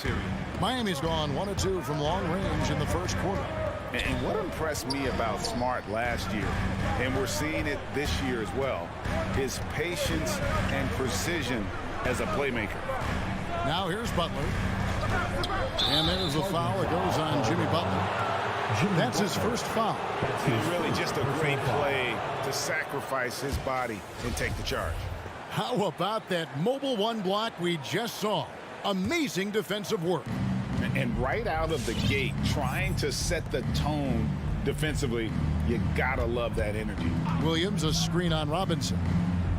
period. Miami's gone 1 of 2 from long range in the first quarter. And what impressed me about Smart last year, and we're seeing it this year as well, is patience and precision as a playmaker. Now here's Butler. And there's a foul. It goes on Jimmy Butler. That's his first foul. It's really just a great play to sacrifice his body and take the charge. How about that mobile one block we just saw? Amazing defensive work. And right out of the gate, trying to set the tone defensively, you gotta love that energy. Williams, a screen on Robinson.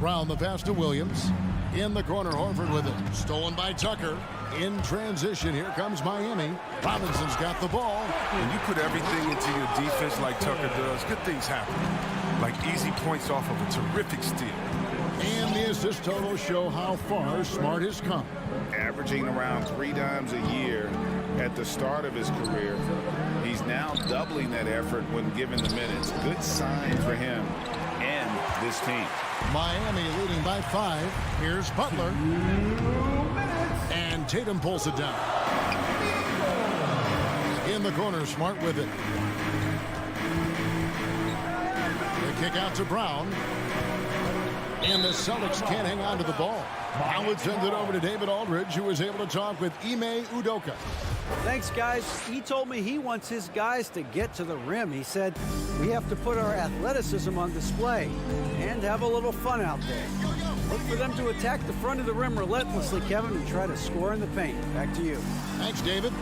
Brown the pass to Williams. In the corner, Horford with it. Stolen by Tucker. In transition, here comes Miami. Robinson's got the ball. When you put everything into your defense like Tucker does, good things happen. Like easy points off of a terrific steal. And the assist totals show how far Smart has come. Averaging around 3 dimes a year at the start of his career. He's now doubling that effort when given the minutes. Good sign for him and this team. Miami leading by 5. Here's Butler. And Tatum pulls it down. In the corner, Smart with it. The kick out to Brown. And the Celtics can't hang on to the ball. Now it's sent it over to David Aldridge, who was able to talk with Ime Udoka. Thanks, guys. He told me he wants his guys to get to the rim. He said we have to put our athleticism on display and have a little fun out there. Look for them to attack the front of the rim relentlessly, Kevin, and try to score in the paint. Back to you. Thanks, David.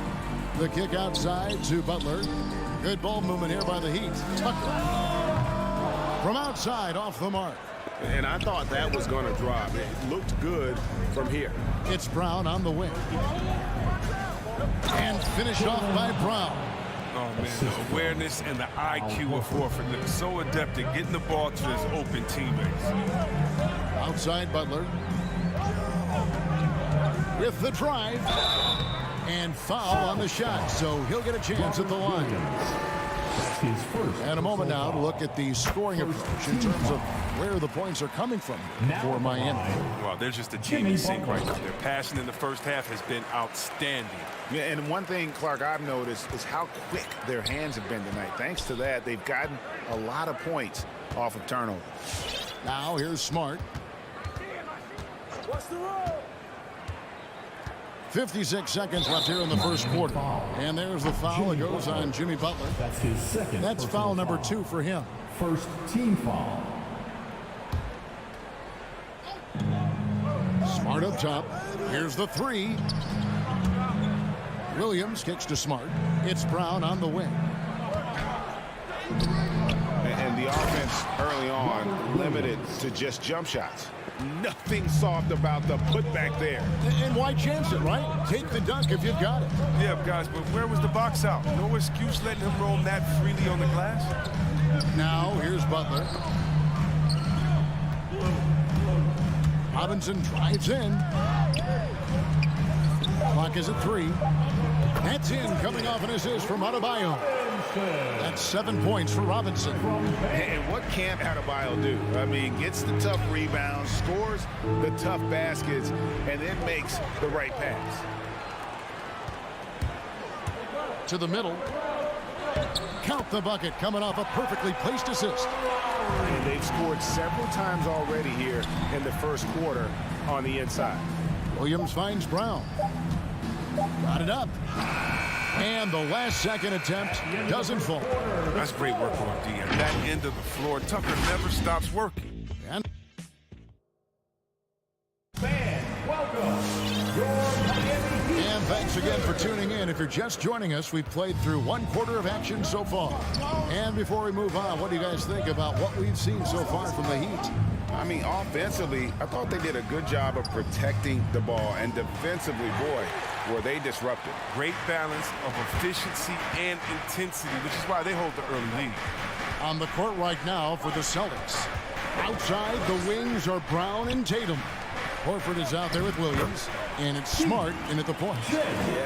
The kick outside to Butler. Good ball movement here by the Heat. Tucker. From outside, off the mark. And I thought that was going to drop. It looked good from here. It's Brown on the wing. And finished off by Brown. Oh, man, the awareness and the IQ of Horford. They're so adept at getting the ball to his open teammates. Outside Butler. With the drive. And foul on the shot, so he'll get a chance at the line. And a moment now to look at the scoring approach in terms of where the points are coming from for Miami. Well, there's just a genius sync right now. Their passing in the first half has been outstanding. Yeah, and one thing, Clark, I've noticed is how quick their hands have been tonight. Thanks to that, they've gotten a lot of points off of turnover. Now here's Smart. What's the roll? 56 seconds left here in the first quarter. And there's the foul. It goes on Jimmy Butler. That's his second. That's foul number 2 for him. First team foul. Smart up top. Here's the 3. Williams kicks to Smart. It's Brown on the wing. And the offense early on limited to just jump shots. Nothing soft about the putback there. And why chance it, right? Take the dunk if you've got it. Yeah, guys, but where was the box out? No excuse letting him roam that freely on the glass. Now, here's Butler. Robinson drives in. Clock is at 3. That's in, coming off an assist from Adebayo. That's 7 points for Robinson. And what can't Adebayo do? I mean, gets the tough rebounds, scores the tough baskets, and then makes the right pass. To the middle. Count the bucket, coming off a perfectly placed assist. And they've scored several times already here in the first quarter on the inside. Williams finds Brown. Got it up. And the last second attempt doesn't fall. That's great work on D. At that end of the floor, Tucker never stops working. And thanks again for tuning in. If you're just joining us, we've played through 1 quarter of action so far. And before we move on, what do you guys think about what we've seen so far from the Heat? I mean, offensively, I thought they did a good job of protecting the ball. And defensively, boy, were they disruptive. Great balance of efficiency and intensity, which is why they hold the early lead. On the court right now for the Celtics. Outside, the wings are Brown and Tatum. Horford is out there with Williams. And it's Smart in at the point. Yeah,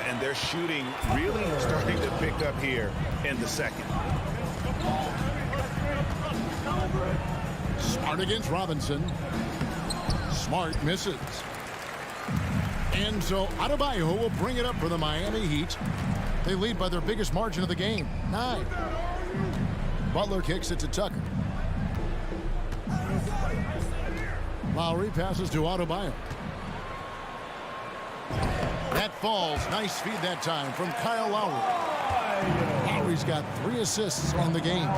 and their shooting really starting to pick up here in the second. Smart against Robinson. Smart misses. And so Adebayo will bring it up for the Miami Heat. They lead by their biggest margin of the game, 9. Butler kicks it to Tucker. Lowry passes to Adebayo. That falls. Nice feed that time from Kyle Lowry. Lowry's got 3 assists on the game.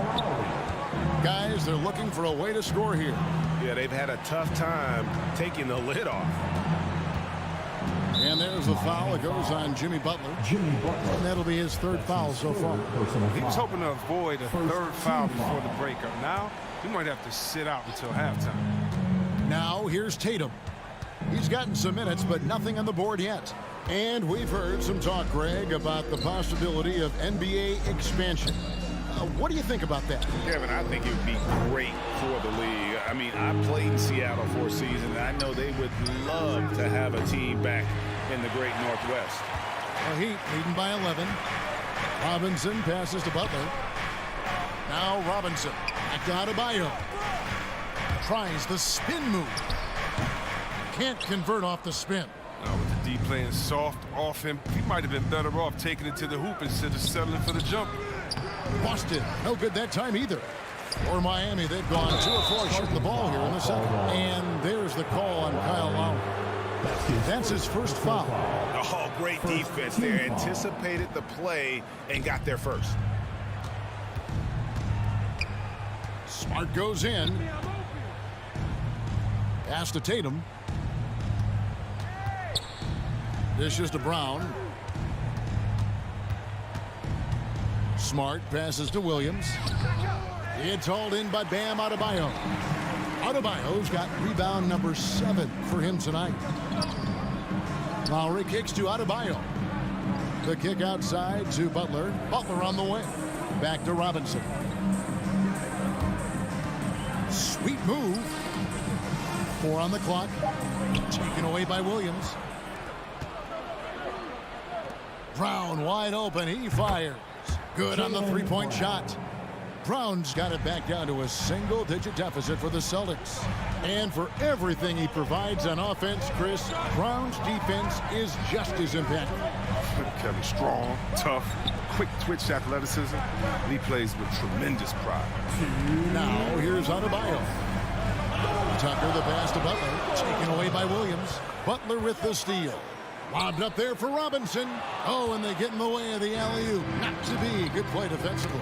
Guys, they're looking for a way to score here. Yeah, they've had a tough time taking the lid off. And there's the foul. It goes on Jimmy Butler. And that'll be his 3rd foul so far. He was hoping to avoid a 3rd foul before the breakup. Now, he might have to sit out until halftime. Now, here's Tatum. He's gotten some minutes, but nothing on the board yet. And we've heard some talk, Greg, about the possibility of NBA expansion. What do you think about that? Kevin, I think it would be great for the league. I mean, I played in Seattle for a season, and I know they would love to have a team back in the great Northwest. The Heat leading by 11. Robinson passes to Butler. Now Robinson. Back to Adebayo. Tries the spin move. Can't convert off the spin. Now with the D playing soft off him, he might have been better off taking it to the hoop instead of settling for the jump. Boston, no good that time either. For Miami, they've gone 2 of 4 shooting the ball here in the second. And there's the call on Kyle Lowry. That's his 1st foul. Oh, great defense there. Anticipated the play and got there first. Smart goes in. Pass to Tatum. Dishes to Brown. Smart passes to Williams. It's hauled in by Bam Adebayo. Adebayo's got rebound number 7 for him tonight. Lowry kicks to Adebayo. The kick outside to Butler. Butler on the way. Back to Robinson. Sweet move. 4 on the clock. Taken away by Williams. Brown wide open. He fires. Good on the 3-point shot. Brown's got it back down to a single-digit deficit for the Celtics. And for everything he provides on offense, Chris, Brown's defense is just as impactful. Kevin, strong, tough, quick twitch athleticism, and he plays with tremendous pride. Now here's Adebayo. Tucker the pass to Butler, taken away by Williams. Butler with the steal. Lobbed up there for Robinson. Oh, and they get in the way of the alley-oop. Not to be. Good play defensively.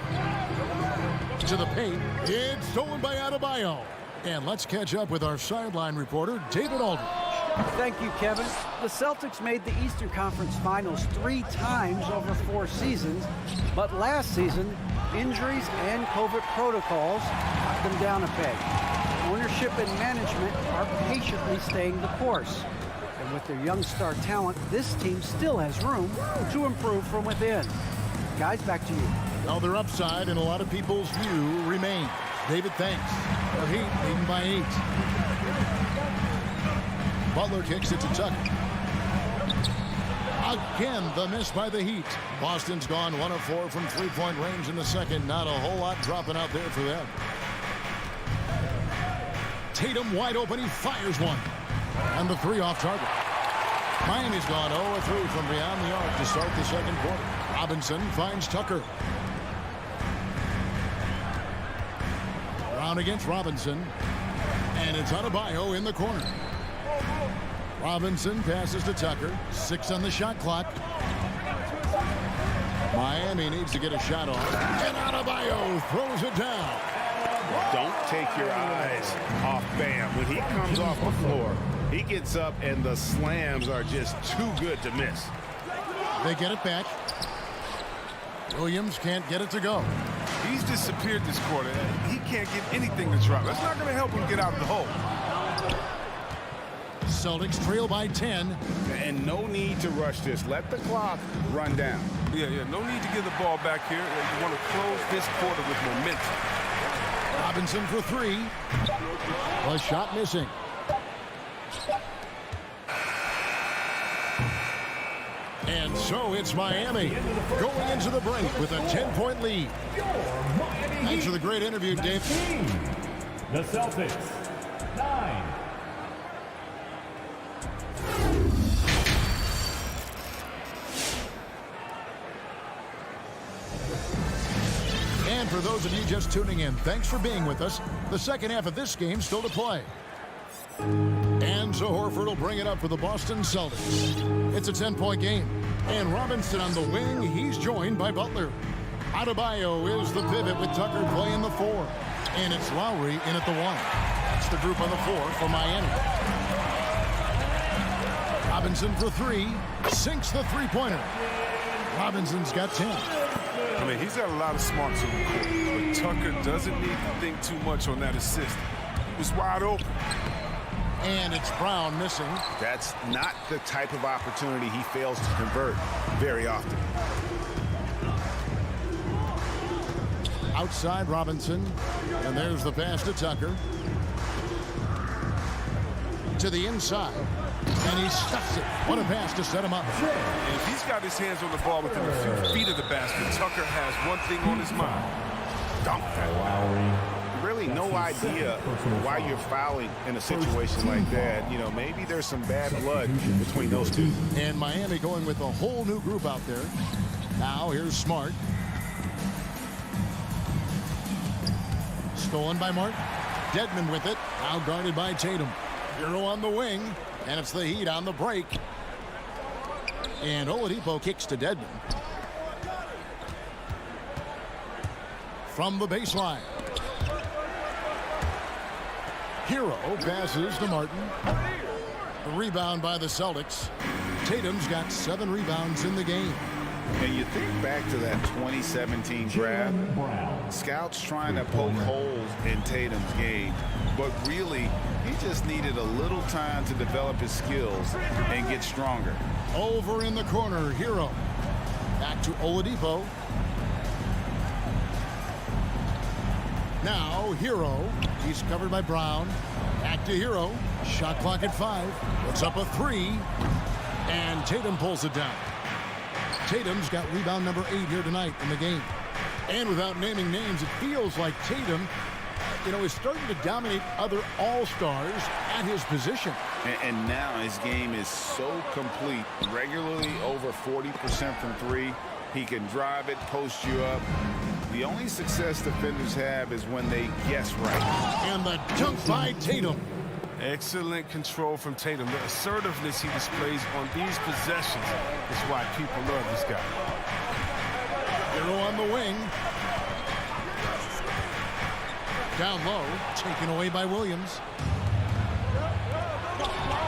To the paint. It's stolen by Adebayo. And let's catch up with our sideline reporter, David Aldridge. Thank you, Kevin. The Celtics made the Eastern Conference Finals 3 times over 4 seasons, but last season, injuries and COVID protocols knocked them down a peg. Ownership and management are patiently staying the course. And with their young star talent, this team still has room to improve from within. Guys, back to you. Well, their upside in a lot of people's view remains. David, thanks. The Heat leading by 8. Butler kicks it to Tucker. Again, the miss by the Heat. Boston's gone 1 of 4 from 3-point range in the second. Not a whole lot dropping out there for them. Tatum wide open. He fires one. And the 3 off target. Miami's gone 0 of 3 from beyond the arc to start the second quarter. Robinson finds Tucker. Brown against Robinson. And it's Adebayo in the corner. Robinson passes to Tucker. 6 on the shot clock. Miami needs to get a shot off. And Adebayo throws it down. Don't take your eyes off Bam. When he comes off the floor, he gets up and the slams are just too good to miss. They get it back. Williams can't get it to go. He's disappeared this quarter. He can't get anything to drop. That's not going to help him get out of the hole. Celtics trail by 10. And no need to rush this. Let the clock run down. Yeah. No need to give the ball back here. You want to close this quarter with momentum. Robinson for 3. A shot missing. And so it's Miami going into the break with a 10-point lead. Thanks for the great interview, Dave. The Celtics, 9. And for those of you just tuning in, thanks for being with us. The second half of this game still to play. And so Horford will bring it up for the Boston Celtics. It's a 10-point game. And Robinson on the wing, he's joined by Butler. Adebayo is the pivot with Tucker playing the 4. And it's Lowry in at the 1. That's the group on the 4 for Miami. Robinson for 3. Sinks the three-pointer. Robinson's got 10. I mean, he's got a lot of smarts on the court, but Tucker doesn't need to think too much on that assist. He was wide open. And it's Brown missing. That's not the type of opportunity he fails to convert very often. Outside Robinson. And there's the pass to Tucker. To the inside. And he stuffs it. What a pass to set him up. And if he's got his hands on the ball within a few feet of the basket, Tucker has one thing on his mind. Dunk that. Really no idea why you're fouling in a situation like that. You know, maybe there's some bad blood between those two. And Miami going with a whole new group out there. Now here's Smart. Stolen by Martin. Dedmon with it. Now guarded by Tatum. Hero on the wing. And it's the Heat on the break. And Oladipo kicks to Dedmon. From the baseline. Hero passes to Martin. The rebound by the Celtics. Tatum's got 7 rebounds in the game. And you think back to that 2017 draft, scouts trying to poke holes in Tatum's game, but really, he just needed a little time to develop his skills and get stronger. Over in the corner, Hero. Back to Oladipo. Now, Hero. He's covered by Brown. Back to Hero. Shot clock at 5. It's up a 3. And Tatum pulls it down. Tatum's got rebound number 8 here tonight in the game. And without naming names, it feels like Tatum, is starting to dominate other all-stars at his position. And now his game is so complete. Regularly over 40% from 3. He can drive it, post you up. The only success defenders have is when they guess right. And the dunk by Tatum. Excellent control from Tatum. The assertiveness he displays on these possessions is why people love this guy. Hero on the wing. Down low, taken away by Williams.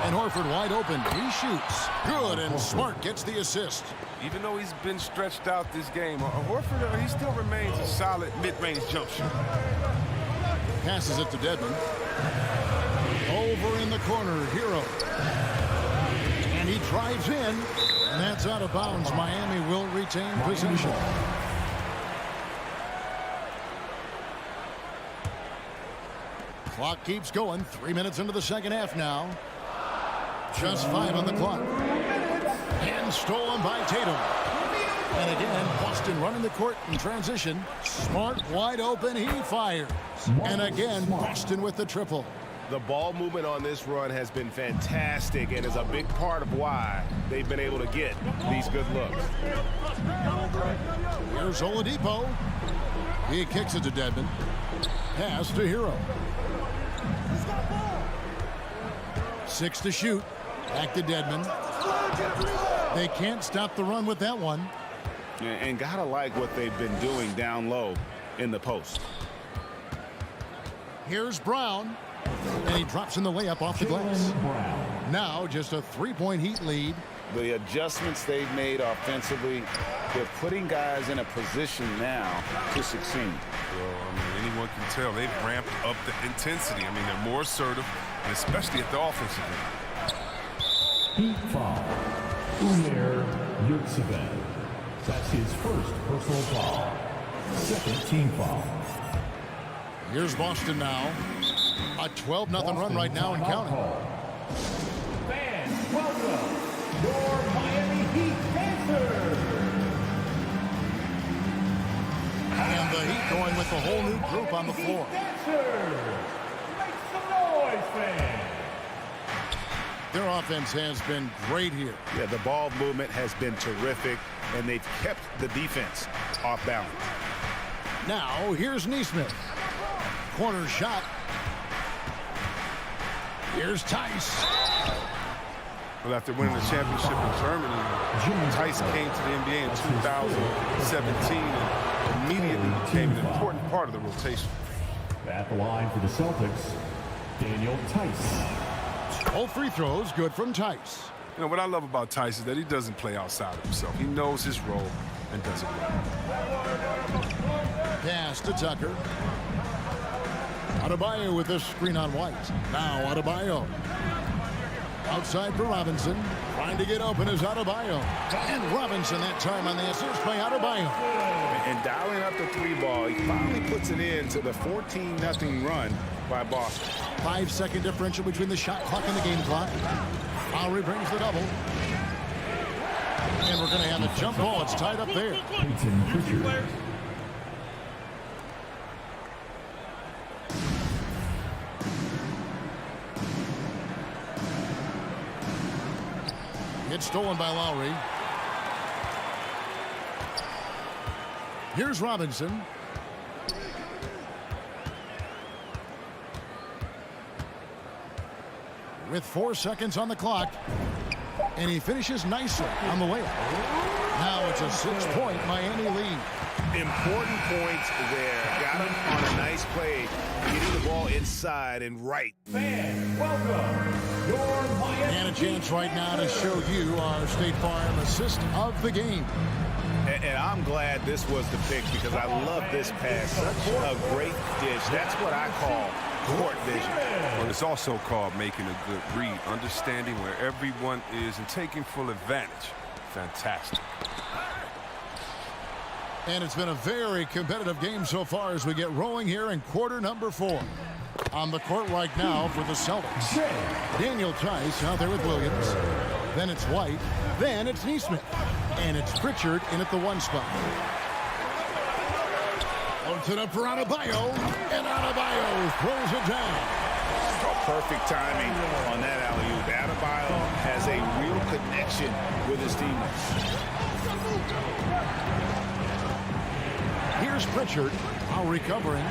And Horford wide open. He shoots. Good, and Smart gets the assist. Even though he's been stretched out this game, Horford, he still remains a solid mid-range jump shooter. Passes it to Dedmon. Over in the corner, Hero. And he drives in. And that's out of bounds. Miami will retain possession. Clock keeps going. 3 minutes into the second half now. Just 5 on the clock. And stolen by Tatum. And again, Boston running the court in transition. Smart wide open. He fires. And again, Boston with the triple. The ball movement on this run has been fantastic and is a big part of why they've been able to get these good looks. Here's Oladipo. He kicks it to Dedmon. Pass to Hero. 6 to shoot. Back to Dedmon. They can't stop the run with that one. And gotta like what they've been doing down low in the post. Here's Brown. And he drops in the layup off the glass. Now just a 3-point Heat lead. The adjustments they've made offensively, they're putting guys in a position now to succeed. Well, anyone can tell they've ramped up the intensity. They're more assertive, and especially at the offensive end. Heat foul. Umair Yurtseven. That's his first personal foul. Second team foul. Here's Boston now. A 12-0 run right now and counting. Fans, welcome your Miami Heat Panthers. And the Heat going with the whole new group on the floor. Make some noise, fans. Their offense has been great here. Yeah, the ball movement has been terrific, and they've kept the defense off balance. Now, here's Neesmith. Corner shot. Here's Tice. Well, after winning the championship in Germany, Tice came to the NBA in 2017 and immediately became an important part of the rotation. At the line for the Celtics, Daniel Tice. All free throws good from Tice. You know, what I love about Tice is that he doesn't play outside of himself. He knows his role and does it well. Pass to Tucker. Adebayo with this screen on White. Now Adebayo. Outside for Robinson. Trying to get open is Adebayo. And Robinson that time on the assist by Adebayo. And dialing up the 3-ball, he finally puts it in to the 14-0 run by Boston. 5-second differential between the shot clock and the game clock. Lowry brings the double. And we're going to have a jump ball. It's tied up there. It's stolen by Lowry. Here's Robinson. With 4 seconds on the clock. And he finishes nicely on the way up. Now it's a 6-point Miami lead. Important points there. Got him on a nice play. Getting the ball inside and right. Fans, welcome your Miami. And a chance right now to show you our State Farm assist of the game. And I'm glad this was the pick because I love this pass. Such a great dish. That's what I call court vision. Well, it's also called making a good read, understanding where everyone is and taking full advantage. Fantastic. And it's been a very competitive game so far as we get rolling here in quarter number 4. On the court right now for the Celtics. Daniel Tice out there with Williams. Then it's White. Then it's Neesmith. And it's Pritchard in at the 1 spot. Holds it up for Adebayo. And Adebayo throws it down. Perfect timing on that alley-oop. Adebayo has a real connection with his teammates. Here's Pritchard, now recovering.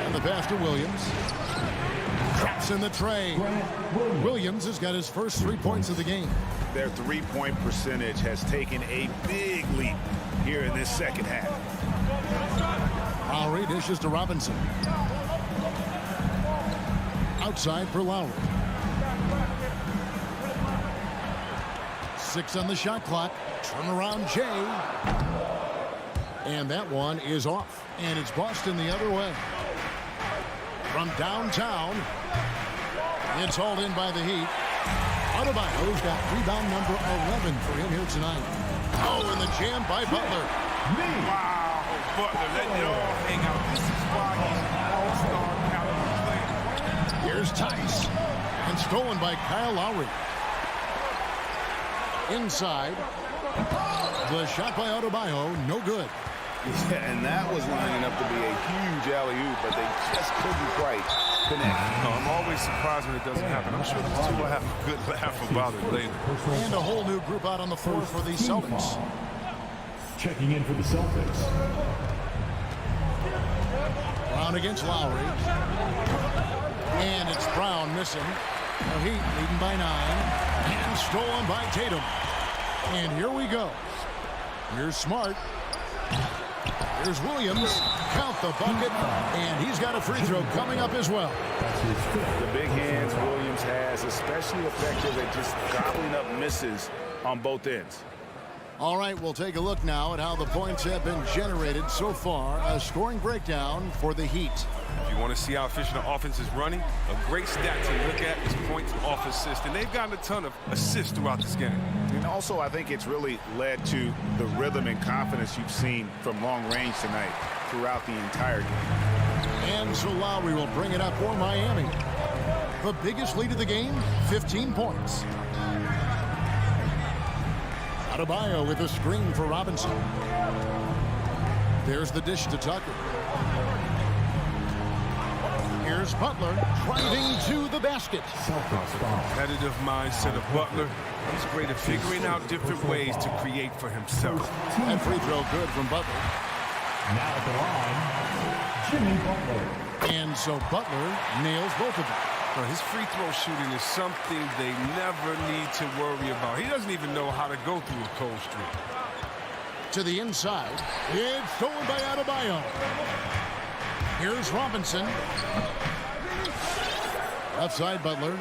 And the pass to Williams. Traps in the tray. Williams has got his first 3 points of the game. Their 3-point percentage has taken a big leap here in this second half. Lowry dishes to Robinson. Outside for Lowry. 6 on the shot clock. Turnaround Jay. And that one is off. And it's Boston the other way. From downtown, it's hauled in by the Heat. Adebayo's got rebound number 11 for him here tonight. Oh, and the jam by Butler. Wow, Butler letting it all hang out. This is why he's an all-star caliber player. Here's Tice. And stolen by Kyle Lowry. Inside. The shot by Adebayo, no good. Yeah, and that was lining up to be a huge alley-oop, but they just couldn't quite connect. I'm always surprised when it doesn't happen. I'm sure these two will have a good laugh about it later. And a whole new group out on the floor for the Celtics. Checking in for the Celtics. Brown against Lowry. And it's Brown missing. The Heat leading by 9. And stolen by Tatum. And here we go. Here's Smart. Here's Williams. Count the bucket. And he's got a free throw coming up as well. The big hands Williams has, especially effective at just gobbling up misses on both ends. All right, we'll take a look now at how the points have been generated so far. A scoring breakdown for the Heat. If you want to see how efficient the offense is running, a great stat to look at is points off assist. And they've gotten a ton of assists throughout this game. And also, I think it's really led to the rhythm and confidence you've seen from long range tonight throughout the entire game. And so Lowry will bring it up for Miami. The biggest lead of the game, 15 points. Adebayo with a screen for Robinson. There's the dish to Tucker. Here's Butler driving to the basket. Competitive mindset of Butler. He's great at figuring out different ways to create for himself. And free throw good from Butler. Now at the line, Jimmy Butler. And so Butler nails both of them. Well, his free throw shooting is something they never need to worry about. He doesn't even know how to go through a cold streak. To the inside. It's stolen by Adebayo. Here's Robinson. Left side, Butler.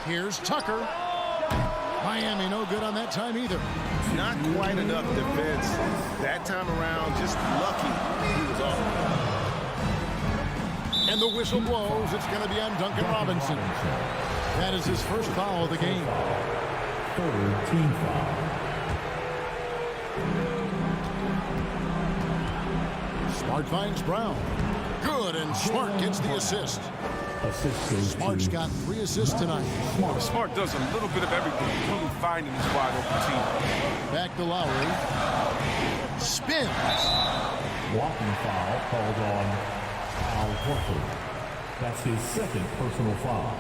Here's Tucker. Miami no good on that time either. Not quite enough defense. That time around, just lucky he was off. And the whistle blows. It's going to be on Duncan Robinson. That is his first foul of the game. Third team foul. Smart finds Brown. Good, and Smart gets the assist. Assist goes Smart's to got 3 assists tonight. Smart does a little bit of everything, including finding his wide open team. Back to Lowry. Spins. walking foul called on Al Horford. That's his second personal foul.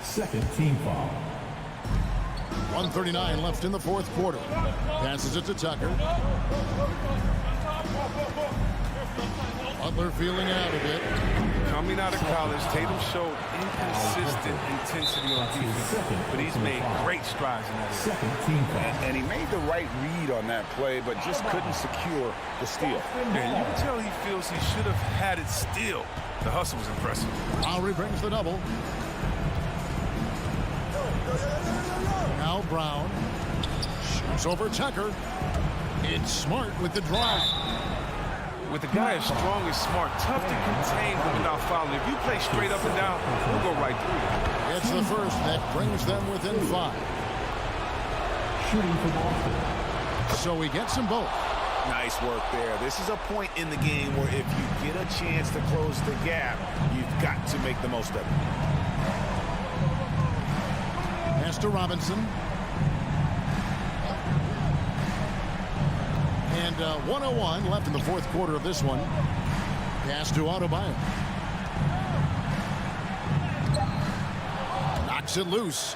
Second team foul. 1:39 left in the fourth quarter. Passes it to Tucker. Butler feeling out a bit. Coming out of college, Tatum showed inconsistent intensity on defense, but he's made great strides in that area. Second team foul. And he made the right read on that play, but just couldn't secure the steal. And you can tell he feels he should have had it still. The hustle was impressive. Lowry brings the double. Now Brown shoots over Tucker. It's Smart with the drive. With a guy as strong as Smart, tough to contain him without fouling. If you play straight up and down, he'll go right through you. It's the first that brings them within 5. Shooting for Boston. So he gets them both. Nice work there. This is a point in the game where if you get a chance to close the gap, you've got to make the most of it. Pass to Robinson. And 1:01 left in the fourth quarter of this one. Pass to Adebayo. Knocks it loose.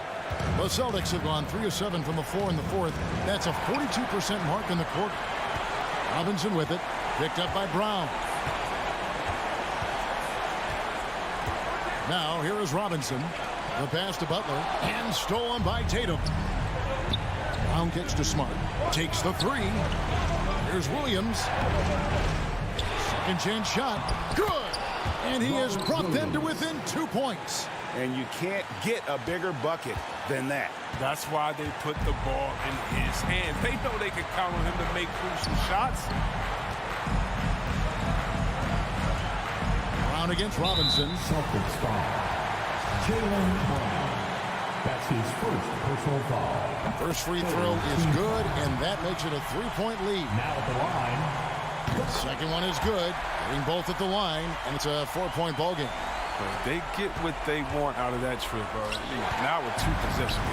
The Celtics have gone 3 of 7 from the floor in the fourth. That's a 42% mark in the quarter. Robinson with it. Picked up by Brown. Now here is Robinson. The pass to Butler. And stolen by Tatum. Brown kicks to Smart. Takes the 3. Here's Williams. Second chance shot. Good. And he has brought them to within 2 points. And you can't get a bigger bucket than that. That's why they put the ball in his hands. They know they can count on him to make crucial shots. Brown against Robinson. Celtics foul. Jaylen Brown. That's his first personal foul. First free throw is good, and that makes it a 3-point lead. Now at the line. Second one is good. Hitting both at the line, and it's a 4-point ball game. But they get what they want out of that trip. Now a 2-possession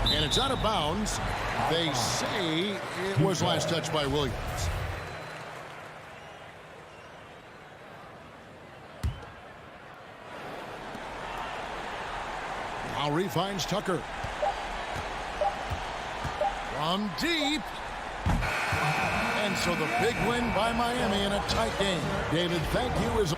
game. And it's out of bounds. They say it was last touched by Williams. Lowry finds Tucker. From deep. And so the big win by Miami in a tight game. David, thank you as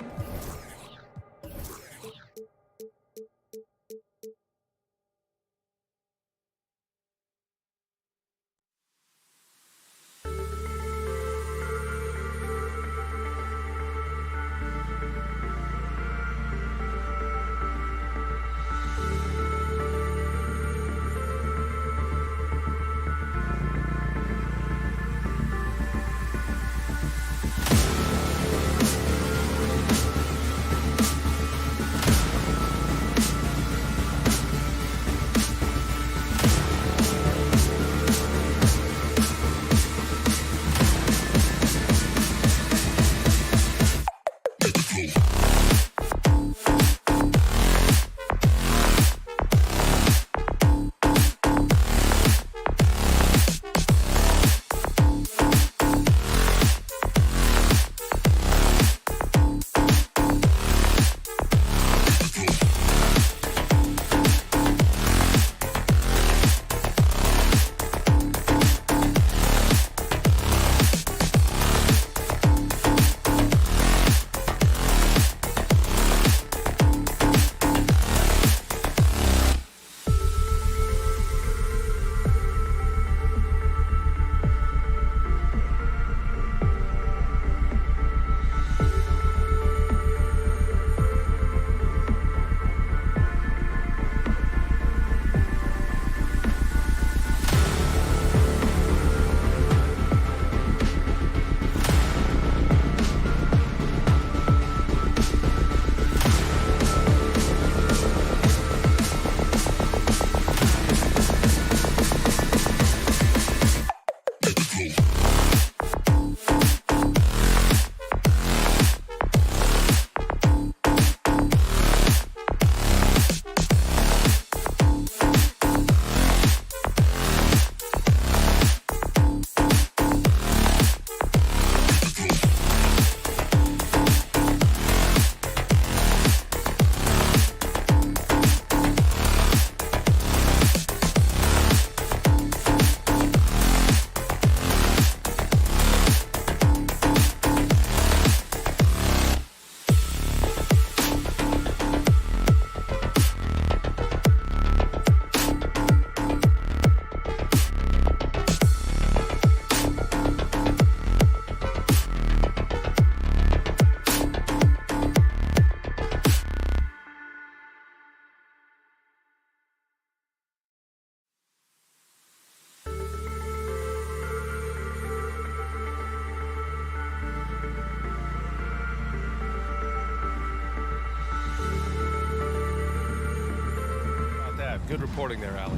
Good reporting there, Allie.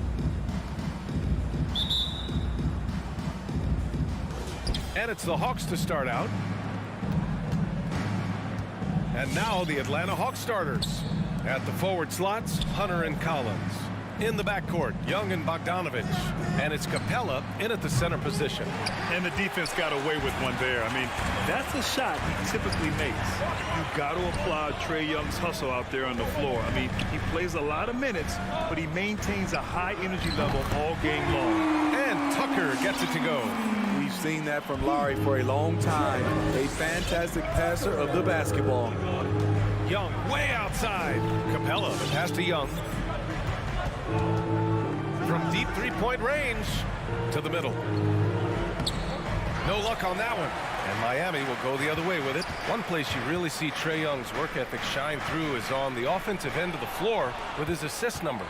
And it's the Hawks to start out. And now the Atlanta Hawks starters. At the forward slots, Hunter and Collins. In the backcourt, Young and Bogdanovich. And it's Capella in at the center position. And the defense got away with one there. I mean, that's a shot he typically makes. You've got to applaud Trae Young's hustle out there on the floor. I mean, he plays a lot of minutes, but he maintains a high energy level all game long. And Tucker gets it to go. We've seen that from Lowry for a long time. A fantastic passer of the basketball. Young way outside. Capella, the pass to Young. From deep three-point range to the middle. No luck on that one. And Miami will go the other way with it. One place you really see Trae Young's work ethic shine through is on the offensive end of the floor with his assist numbers.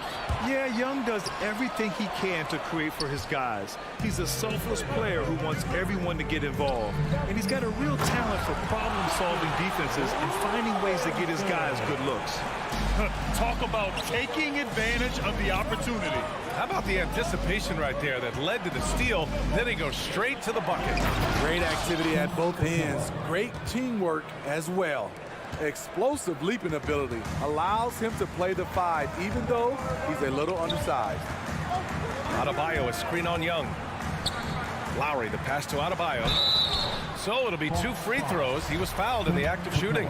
Yeah, Young does everything he can to create for his guys. He's a selfless player who wants everyone to get involved. And he's got a real talent for problem-solving defenses and finding ways to get his guys good looks. Talk about taking advantage of the opportunity. How about the anticipation right there that led to the steal? Then he goes straight to the bucket. Great activity at both ends. Great teamwork as well. Explosive leaping ability allows him to play the 5 even though he's a little undersized. Adebayo, a screen on Young. Lowry, the pass to Adebayo. So it'll be 2 free throws. He was fouled in the act of shooting.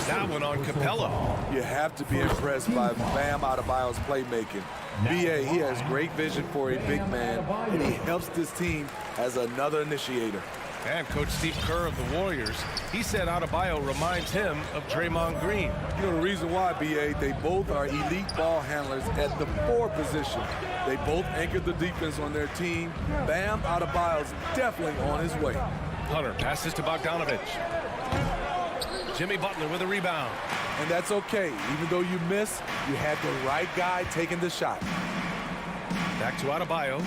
That one on Capella. You have to be impressed by Bam Adebayo's playmaking. B.A., he has great vision for a big man, and he helps this team as another initiator. And Coach Steve Kerr of the Warriors, he said Adebayo reminds him of Draymond Green. You know the reason why, B.A., they both are elite ball handlers at the 4 position. They both anchor the defense on their team. Bam Adebayo's definitely on his way. Hunter passes to Bogdanovich. Jimmy Butler with a rebound. And that's okay. Even though you miss, you had the right guy taking the shot. Back to Adebayo.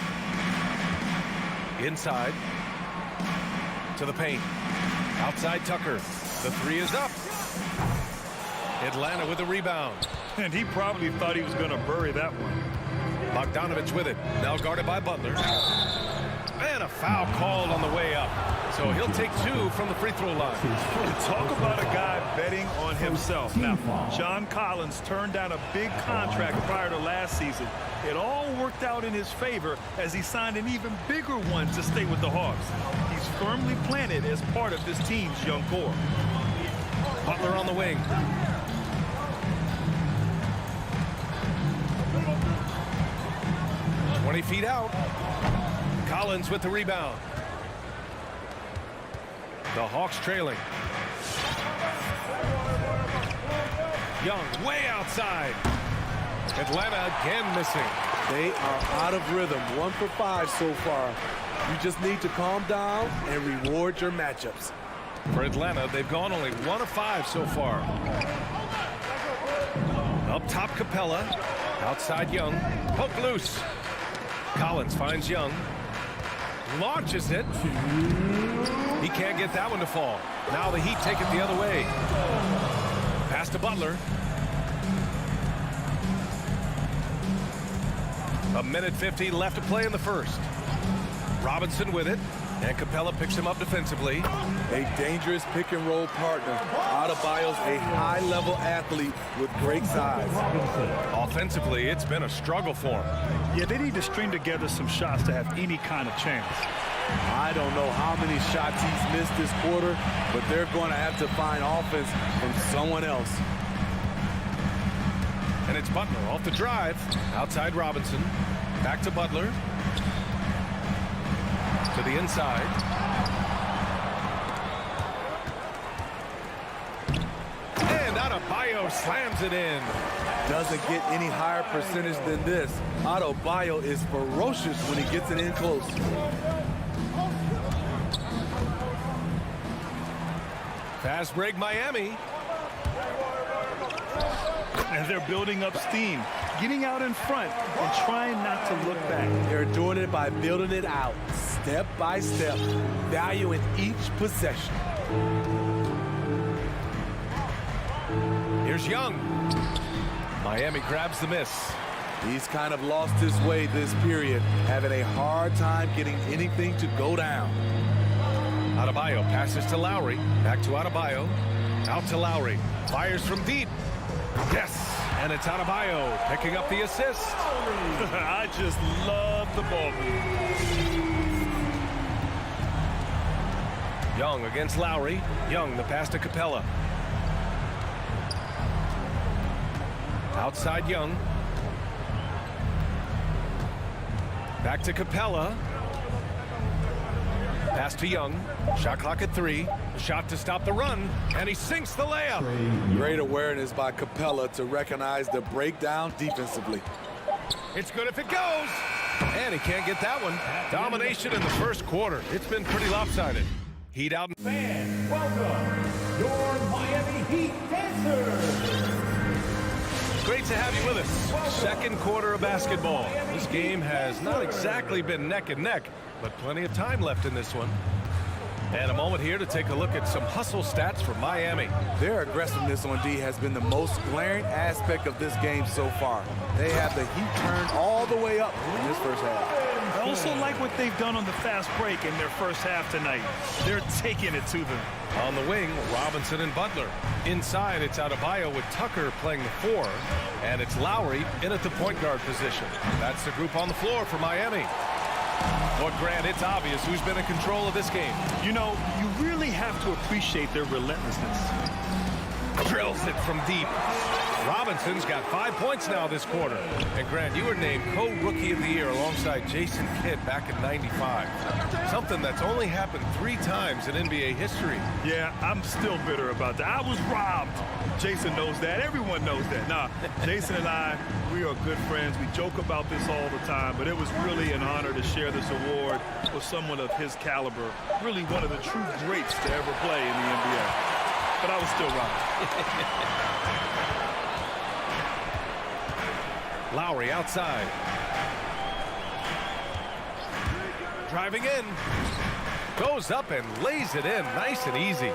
Inside. To the paint. Outside Tucker. The 3 is up. Atlanta with the rebound. And he probably thought he was going to bury that one. Bogdanovich with it. Now guarded by Butler. And a foul called on the way up. So he'll take 2 from the free throw line. Talk about a guy betting on himself. Now, John Collins turned down a big contract prior to last season. It all worked out in his favor as he signed an even bigger one to stay with the Hawks. He's firmly planted as part of this team's young core. Butler on the wing. "20 feet out. Collins with the rebound. The Hawks trailing. Young way outside. Atlanta again missing. They are out of rhythm. 1 for 5 so far. You just need to calm down and reward your matchups. For Atlanta, they've gone only 1 of 5 so far. Up top, Capella. Outside, Young. Poke loose. Collins finds Young. Launches it. He can't get that one to fall. Now the Heat take it the other way. Pass to Butler. A minute 50 left to play in the first. Robinson with it. And Capella picks him up defensively. A dangerous pick-and-roll partner. Adebayo's a high-level athlete with great size. Offensively, it's been a struggle for him. Yeah, they need to string together some shots to have any kind of chance. I don't know how many shots he's missed this quarter, but they're going to have to find offense from someone else. And it's Butler off the drive. Outside Robinson. Back to Butler. To the inside. And Adebayo slams it in. Doesn't get any higher percentage than this. Adebayo is ferocious when he gets it in close. Fast break Miami. And they're building up steam, getting out in front and trying not to look back. They're doing it by building it out, step by step, valuing each possession. Here's Young. Miami grabs the miss. He's kind of lost his way this period, having a hard time getting anything to go down. Adebayo passes to Lowry. Back to Adebayo. Out to Lowry. Fires from deep. Yes! And it's Adebayo picking up the assist. I just love the ball move. Young against Lowry. Young, the pass to Capella. Outside Young. Back to Capella. Pass to Young. Shot clock at 3. Shot to stop the run. And he sinks the layup. Great awareness by Capella to recognize the breakdown defensively. It's good if it goes. And he can't get that one. Domination in the first quarter. It's been pretty lopsided. Heat out. Fans, welcome your Miami Heat dancers. Great to have you with us. Second quarter of basketball. This game has not exactly been neck and neck, but plenty of time left in this one. And a moment here to take a look at some hustle stats from Miami. Their aggressiveness on D has been the most glaring aspect of this game so far. They have the heat turned all the way up in this first half. I also like what they've done on the fast break in their first half tonight. They're taking it to them. On the wing, Robinson and Butler. Inside, it's Adebayo with Tucker playing the 4. And it's Lowry in at the point guard position. That's the group on the floor for Miami. But Grant, it's obvious who's been in control of this game. You know, you really have to appreciate their relentlessness. Drills it from deep. Robinson's got 5 points now this quarter. And Grant, you were named co-rookie of the year alongside Jason Kidd back in '95. Something that's only happened 3 times in NBA history. Yeah, I'm still bitter about that. I was robbed. Jason knows that. Everyone knows that. Nah, Jason and I, we are good friends. We joke about this all the time, but it was really an honor to share this award with someone of his caliber. Really one of the true greats to ever play in the NBA. But I was still robbed. Lowry outside. Driving in. Goes up and lays it in nice and easy.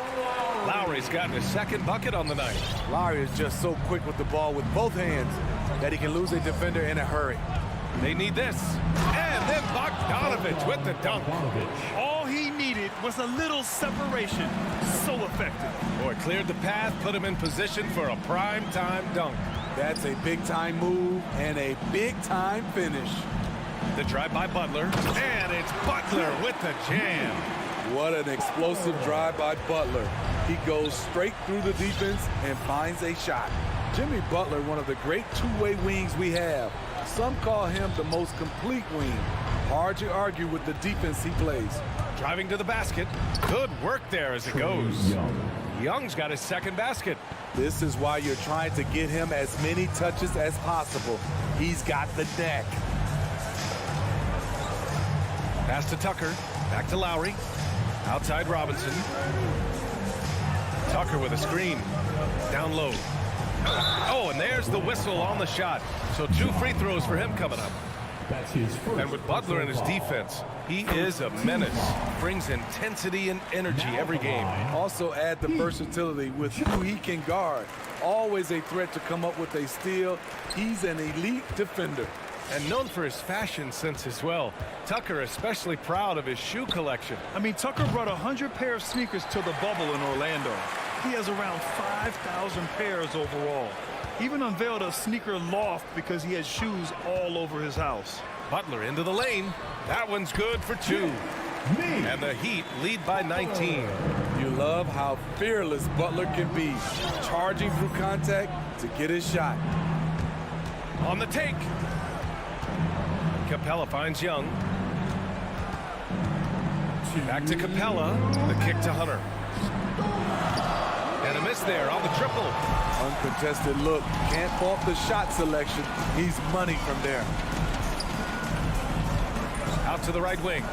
Lowry's gotten his second bucket on the night. Lowry is just so quick with the ball with both hands that he can lose a defender in a hurry. They need this. And then Bogdanovich with the dunk. All he needed was a little separation. So effective. Boy, cleared the path, put him in position for a prime-time dunk. That's a big-time move and a big-time finish. The drive by Butler, and it's Butler with the jam. What an explosive drive by Butler. He goes straight through the defense and finds a shot. Jimmy Butler, one of the great two-way wings we have. Some call him the most complete wing. Hard to argue with the defense he plays. Driving to the basket. Good work there as it goes. Young's got his second basket. This is why you're trying to get him as many touches as possible. He's got the neck. Pass to Tucker. Back to Lowry. Outside Robinson. Tucker with a screen. Down low. Oh, and there's the whistle on the shot. So 2 free throws for him coming up. That's his first. And with Butler in his defense, he is a menace. Brings intensity and energy every game. Also add the versatility with who he can guard. Always a threat to come up with a steal. He's an elite defender. And known for his fashion sense as well. Tucker especially proud of his shoe collection. I mean, Tucker brought 100 pair of sneakers to the bubble in Orlando. He has around 5,000 pairs overall. Even unveiled a sneaker loft because he has shoes all over his house. Butler into the lane. That one's good for 2. And the Heat lead by 19. You love how fearless Butler can be, charging through contact to get his shot. On the take. Capella finds Young. Back to Capella. The kick to Hunter. And a miss there on the triple. Uncontested look. Can't fault the shot selection. He's money from there. Out to the right wing.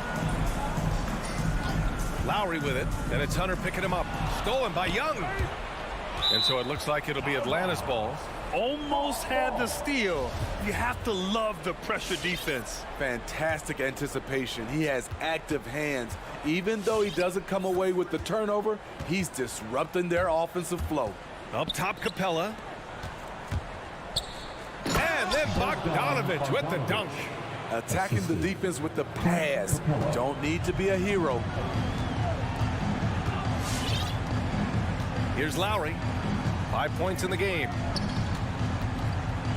Lowry with it. And it's Hunter picking him up. Stolen by Young. And so it looks like it'll be Atlanta's ball. Almost had the steal. You have to love the pressure defense. Fantastic anticipation. He has active hands. Even though he doesn't come away with the turnover, he's disrupting their offensive flow. Up top, Capella. And then And Bogdanovich with the dunk. Attacking the defense with the pass. Don't need to be a hero. Here's Lowry. 5 points in the game.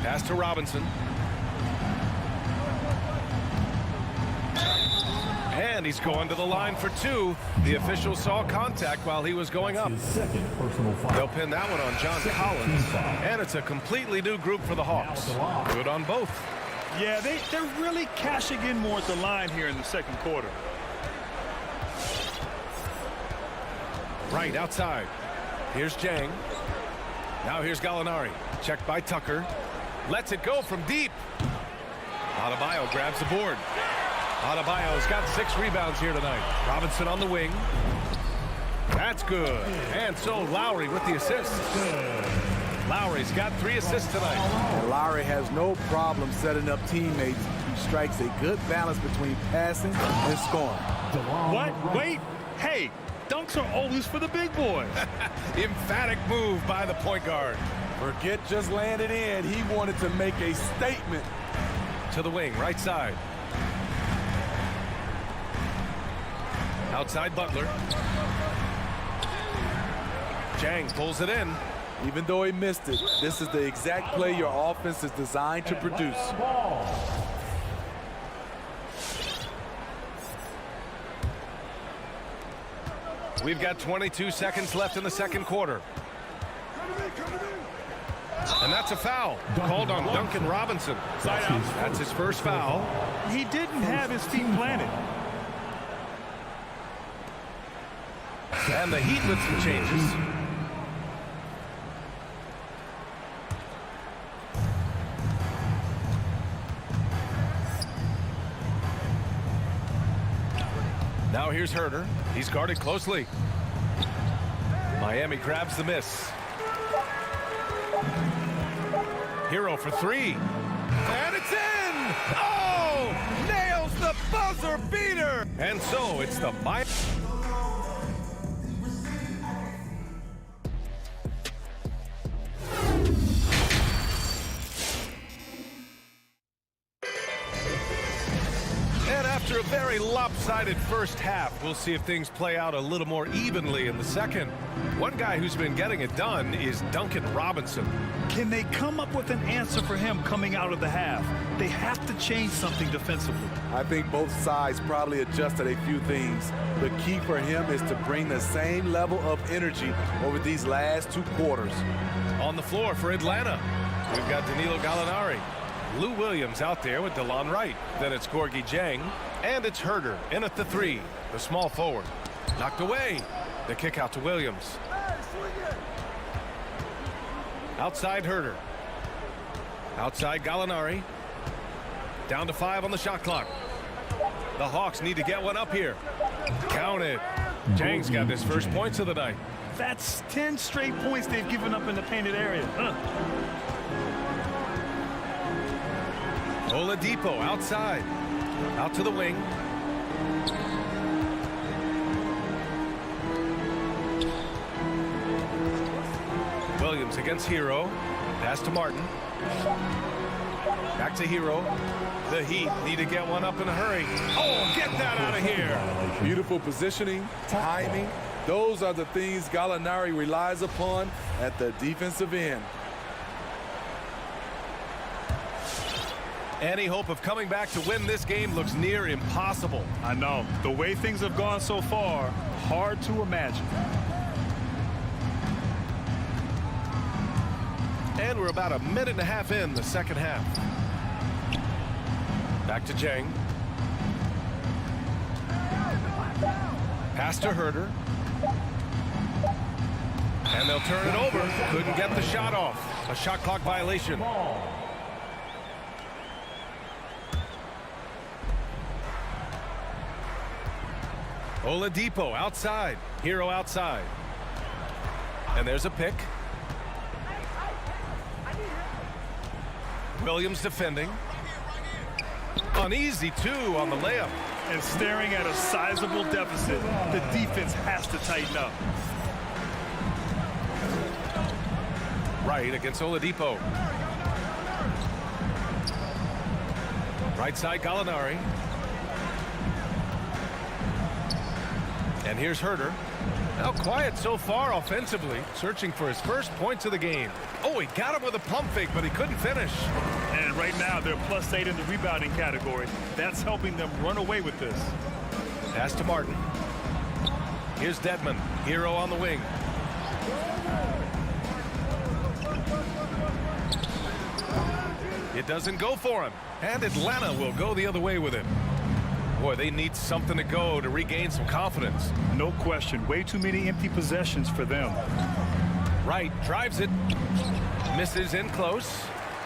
Pass to Robinson. And he's going to the line for 2. The official saw contact while he was going up. They'll pin that one on John Collins. And it's a completely new group for the Hawks. Good on both. Yeah, they're really cashing in more at the line here in the second quarter. Right outside. Here's Jang. Now here's Gallinari. Checked by Tucker. Lets it go from deep. Adebayo grabs the board. Adebayo's got 6 rebounds here tonight. Robinson on the wing. That's good. And so Lowry with the assist. Lowry's got 3 assists tonight. And Lowry has no problem setting up teammates. He strikes a good balance between passing and scoring. What? Wait. Hey, dunks are always for the big boys. Emphatic move by the point guard. Forget just laying it in. He wanted to make a statement. To the wing, right side. Outside Butler. Jang pulls it in. Even though he missed it, this is the exact play your offense is designed to produce. We've got 22 seconds left in the second quarter. And that's a foul called on Duncan Robinson. Side out. That's his first foul. He didn't have his feet planted. And the Heat with some changes. Now here's Herter. He's guarded closely. Miami grabs the miss. Hero for 3. And it's in! Oh! Nails the buzzer beater! And so it's the Miami. After a very lopsided first half, we'll see if things play out a little more evenly in the second. One guy who's been getting it done is Duncan Robinson. Can they come up with an answer for him coming out of the half? They have to change something defensively. I think both sides probably adjusted a few things. The key for him is to bring the same level of energy over these last 2 quarters. On the floor for Atlanta, we've got Danilo Gallinari. Lou Williams out there with DeLon Wright. Then it's Gorgie Jang. And it's Herter in at the 3, the small forward. Knocked away. The kick out to Williams. Outside Herter. Outside Gallinari. Down to 5 on the shot clock. The Hawks need to get one up here. Count it. Jang's got his first points of the night. That's 10 straight points they've given up in the painted area. Oladipo outside. Out to the wing. Williams against Hero. Pass to Martin. Back to Hero. The Heat need to get one up in a hurry. Oh, get that out of here. Beautiful positioning, timing. Those are the things Gallinari relies upon at the defensive end. Any hope of coming back to win this game looks near impossible. I know. The way things have gone so far, hard to imagine. And we're about a minute and a half in the second half. Back to Jang. Pass to Herter. And they'll turn it over. Couldn't get the shot off. A shot clock violation. Oladipo outside. Hero outside. And there's a pick. Williams defending. Uneasy, 2 on the layup. And staring at a sizable deficit, the defense has to tighten up. Right against Oladipo. Right side, Gallinari. And here's Herter. Now quiet so far offensively, searching for his first points of the game. Oh, he got him with a pump fake, but he couldn't finish. And right now, they're +8 in the rebounding category. That's helping them run away with this. Pass to Martin. Here's Dedmon. Hero on the wing. It doesn't go for him. And Atlanta will go the other way with it. Boy, they need something to go to regain some confidence. No question. Way too many empty possessions for them. Wright drives it. Misses in close.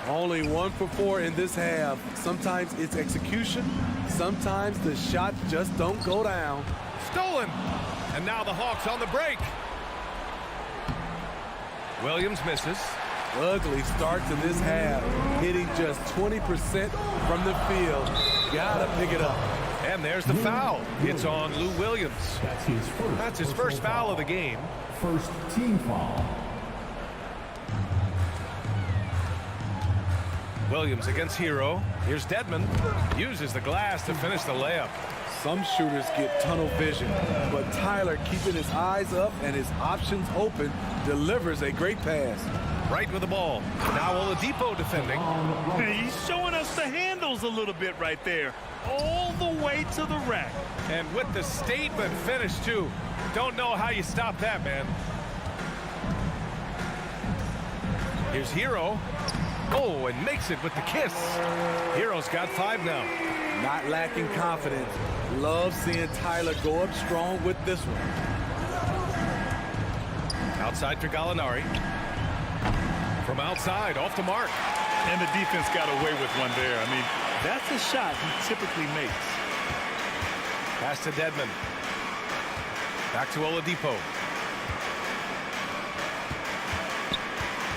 Only 1 for 4 in this half. Sometimes it's execution. Sometimes the shots just don't go down. Stolen. And now the Hawks on the break. Williams misses. Ugly start to this half. Hitting just 20% from the field. Gotta pick it up. And there's the foul. It's on Lou Williams. That's his first foul of the game. First team foul. Williams against Hero. Here's Dedmon. Uses the glass to finish the layup. Some shooters get tunnel vision, but Tyler, keeping his eyes up and his options open, delivers a great pass. Right with the ball. Now Oladipo defending. He's showing us the handles a little bit right there. All the way to the rack. And with the statement finish, too. Don't know how you stop that, man. Here's Hero. Oh, and makes it with the kiss. Hero's got 5 now. Not lacking confidence. Love seeing Tyler go up strong with this one. Outside for Gallinari. From outside, off the mark. And the defense got away with one there. I mean, that's a shot he typically makes. Pass to Dedmon. Back to Oladipo.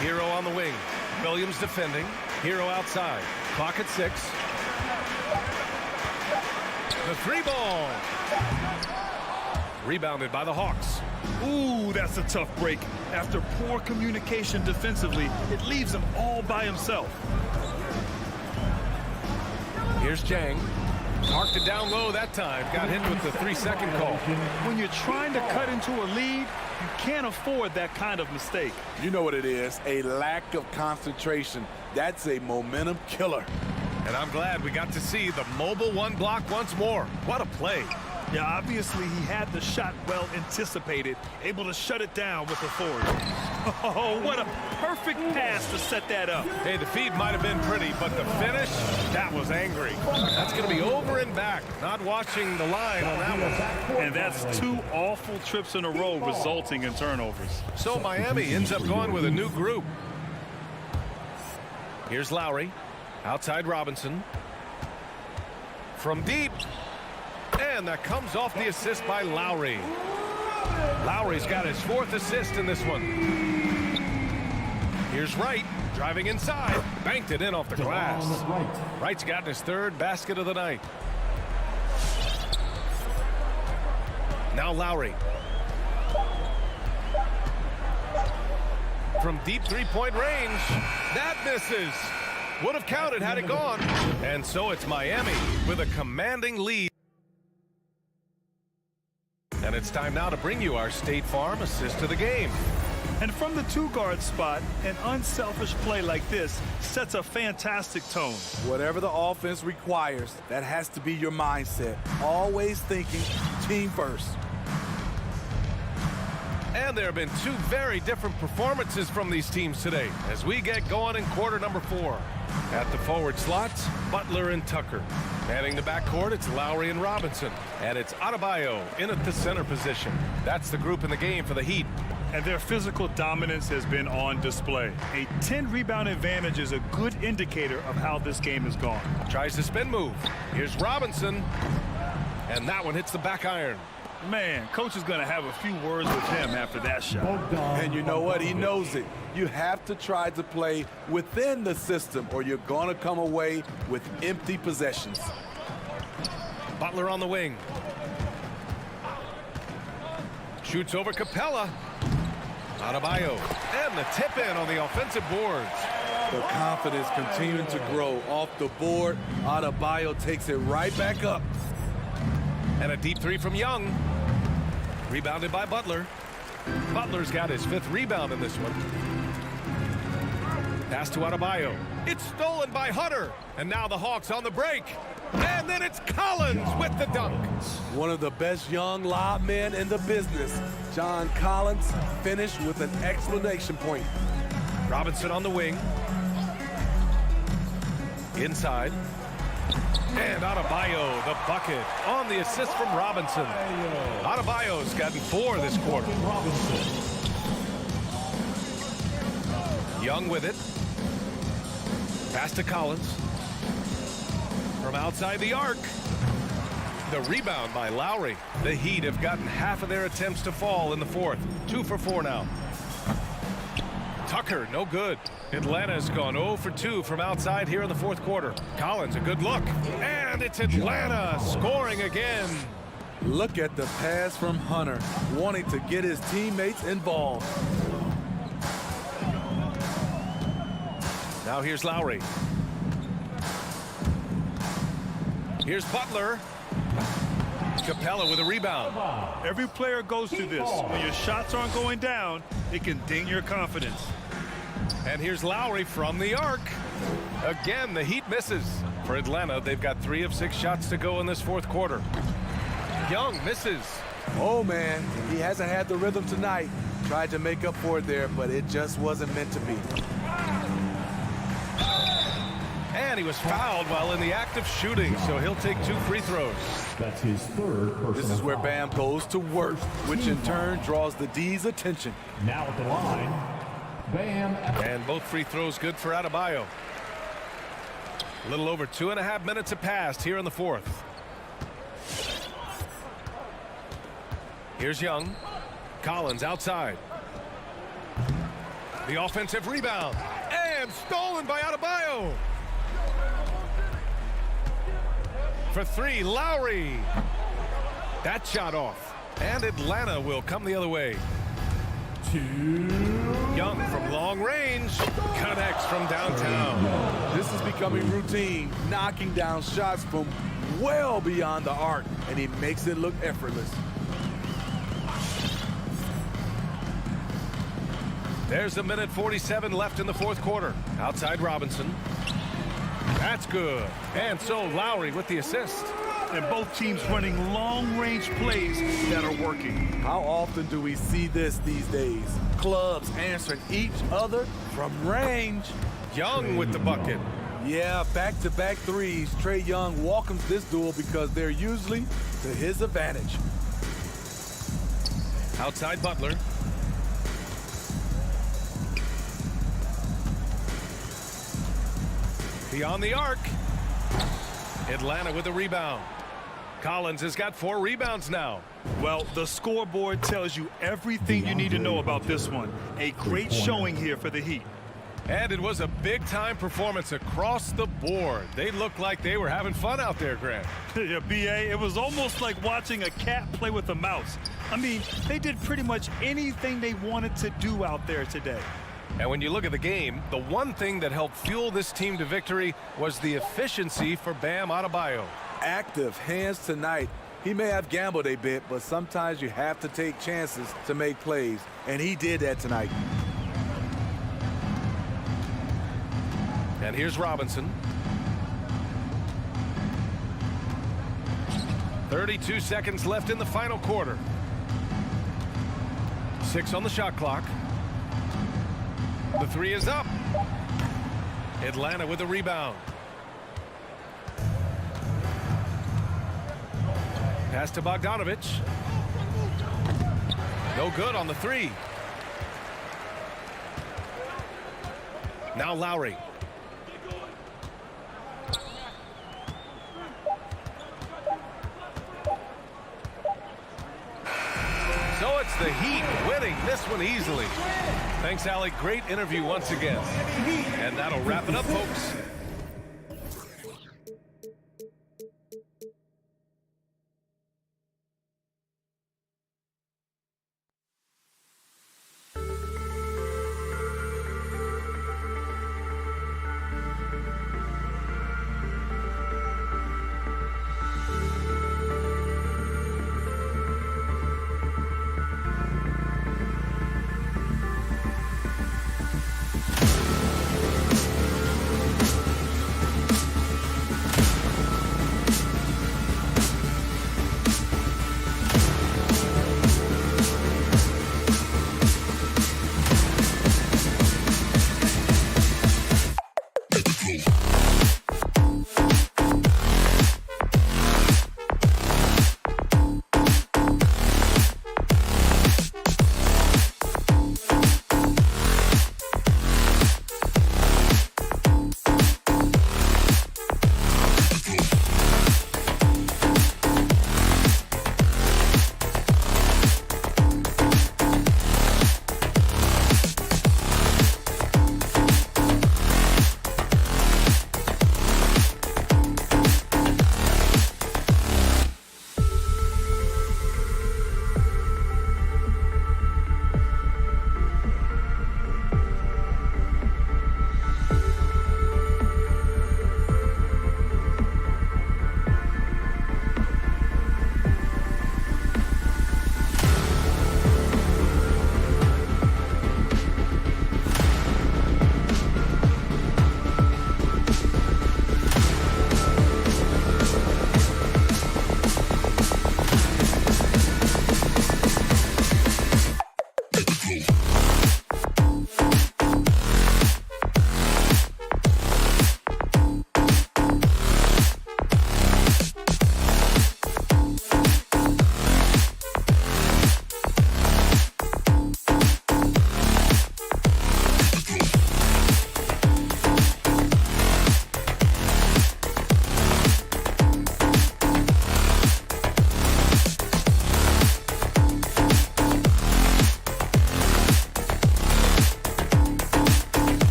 Hero on the wing. Williams defending. Hero outside. Clock at 6. The 3-ball. Rebounded by the Hawks. Ooh, that's a tough break. After poor communication defensively, it leaves him all by himself. Here's Jang. Marked it down low that time. Got hit with the 3-second call. When you're trying to cut into a lead, you can't afford that kind of mistake. You know what it is, a lack of concentration. That's a momentum killer. And I'm glad we got to see the mobile 1 block once more. What a play. Yeah, obviously he had the shot well anticipated, able to shut it down with authority. Oh, what a perfect pass to set that up. Hey, the feed might have been pretty, but the finish, that was angry. That's going to be over and back. Not watching the line on that one. And that's 2 awful trips in a row resulting in turnovers. So Miami ends up going with a new group. Here's Lowry. Outside Robinson. From deep. And that comes off the assist by Lowry. Lowry's got his 4th assist in this one. Here's Wright driving inside. Banked it in off the glass. Wright's gotten his 3rd basket of the night. Now Lowry. From deep 3-point range. That misses. Would have counted had it gone. And so it's Miami with a commanding lead. And it's time now to bring you our State Farm assist of the game. And from the 2-guard spot, an unselfish play like this sets a fantastic tone. Whatever the offense requires, that has to be your mindset. Always thinking team first. And there have been 2 very different performances from these teams today as we get going in quarter number 4. At the forward slots, Butler and Tucker. Manning the backcourt, it's Lowry and Robinson. And it's Adebayo in at the center position. That's the group in the game for the Heat. And their physical dominance has been on display. A 10-rebound advantage is a good indicator of how this game has gone. Tries the spin move. Here's Robinson. And that one hits the back iron. Man, coach is going to have a few words with him after that shot. And you know what? He knows it. You have to try to play within the system or you're going to come away with empty possessions. Butler on the wing. Shoots over Capella. Adebayo. And the tip in on the offensive boards. The confidence continuing to grow off the board. Adebayo takes it right back up. And a deep three from Young. Rebounded by Butler. Butler's got his 5th rebound in this one. Pass to Adebayo. It's stolen by Hunter. And now the Hawks on the break. And then it's Collins with the dunk. One of the best young lob men in the business. John Collins finished with an exclamation point. Robinson on the wing. Inside. And Adebayo, the bucket, on the assist from Robinson. Adebayo's gotten 4 this quarter. Young with it. Pass to Collins. From outside the arc. The rebound by Lowry. The Heat have gotten half of their attempts to fall in the 4th. 2 for 4 now. Tucker, no good. Atlanta's gone 0 for 2 from outside here in the 4th quarter. Collins, a good look. And it's Atlanta scoring again. Look at the pass from Hunter, wanting to get his teammates involved. Now here's Lowry. Here's Butler. Capella with a rebound. Every player goes through this. When your shots aren't going down, it can ding your confidence. And here's Lowry from the arc. Again, the Heat misses. For Atlanta, they've got 3 of 6 shots to go in this 4th quarter. Young misses. Oh, man, he hasn't had the rhythm tonight. Tried to make up for it there, but it just wasn't meant to be. And he was fouled while in the act of shooting, so he'll take 2 free throws. That's his 3rd personal This is where foul. Bam goes to work, which in turn draws the D's attention. Now at the line, Bam. And both free throws good for Adebayo. A little over 2.5 minutes have passed here in the 4th. Here's Young. Collins outside. The offensive rebound. And stolen by Adebayo. For 3, Lowry. That shot off. And Atlanta will come the other way. 2. Young from long range. Connects from downtown. This is becoming routine, knocking down shots from well beyond the arc, and he makes it look effortless. There's 1:47 left in the 4th quarter. Outside Robinson. That's good. And so Lowry with the assist. And both teams running long-range plays that are working. How often do we see this these days? Clubs answering each other from range. Young with the bucket. Yeah, back-to-back threes. Trae Young welcomes this duel because they're usually to his advantage. Outside Butler. Beyond the arc. Atlanta with a rebound. Collins has got 4 rebounds now. Well, the scoreboard tells you everything you need to know about this one. A great showing here for the Heat. And it was a big-time performance across the board. They looked like they were having fun out there, Grant. Yeah, B.A., it was almost like watching a cat play with a mouse. I mean, they did pretty much anything they wanted to do out there today. And when you look at the game, the one thing that helped fuel this team to victory was the efficiency for Bam Adebayo. Active hands tonight. He may have gambled a bit, but sometimes you have to take chances to make plays, and he did that tonight. And here's Robinson. 32 seconds left in the final quarter. 6 on the shot clock. The 3 is up. Atlanta with a rebound. Pass to Bogdanovich. No good on the 3. Now Lowry. So it's the Heat winning this one easily. Thanks, Alec. Great interview once again. And that'll wrap it up, folks.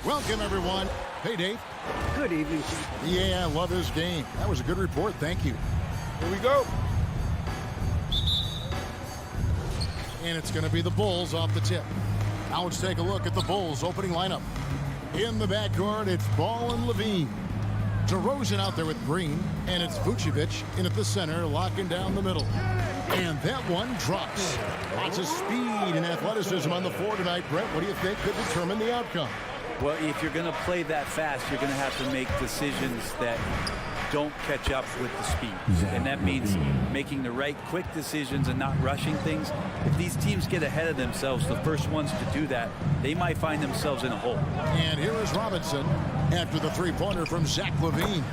Welcome, everyone. Hey, Dave. Good evening. Yeah, I love this game. That was a good report. Thank you. Here we go. And it's going to be the Bulls off the tip. Now let's take a look at the Bulls opening lineup. In the backcourt, it's Ball and Levine. DeRozan out there with Green, and it's Vucevic in at the center, locking down the middle. And that one drops. Lots of speed and athleticism on the floor tonight. Brett, what do you think could determine the outcome? Well, if you're going to play that fast, you're going to have to make decisions that don't catch up with the speed. And that means making the right quick decisions and not rushing things. If these teams get ahead of themselves, the first ones to do that, they might find themselves in a hole. And here is Robinson after the three-pointer from Zach LaVine.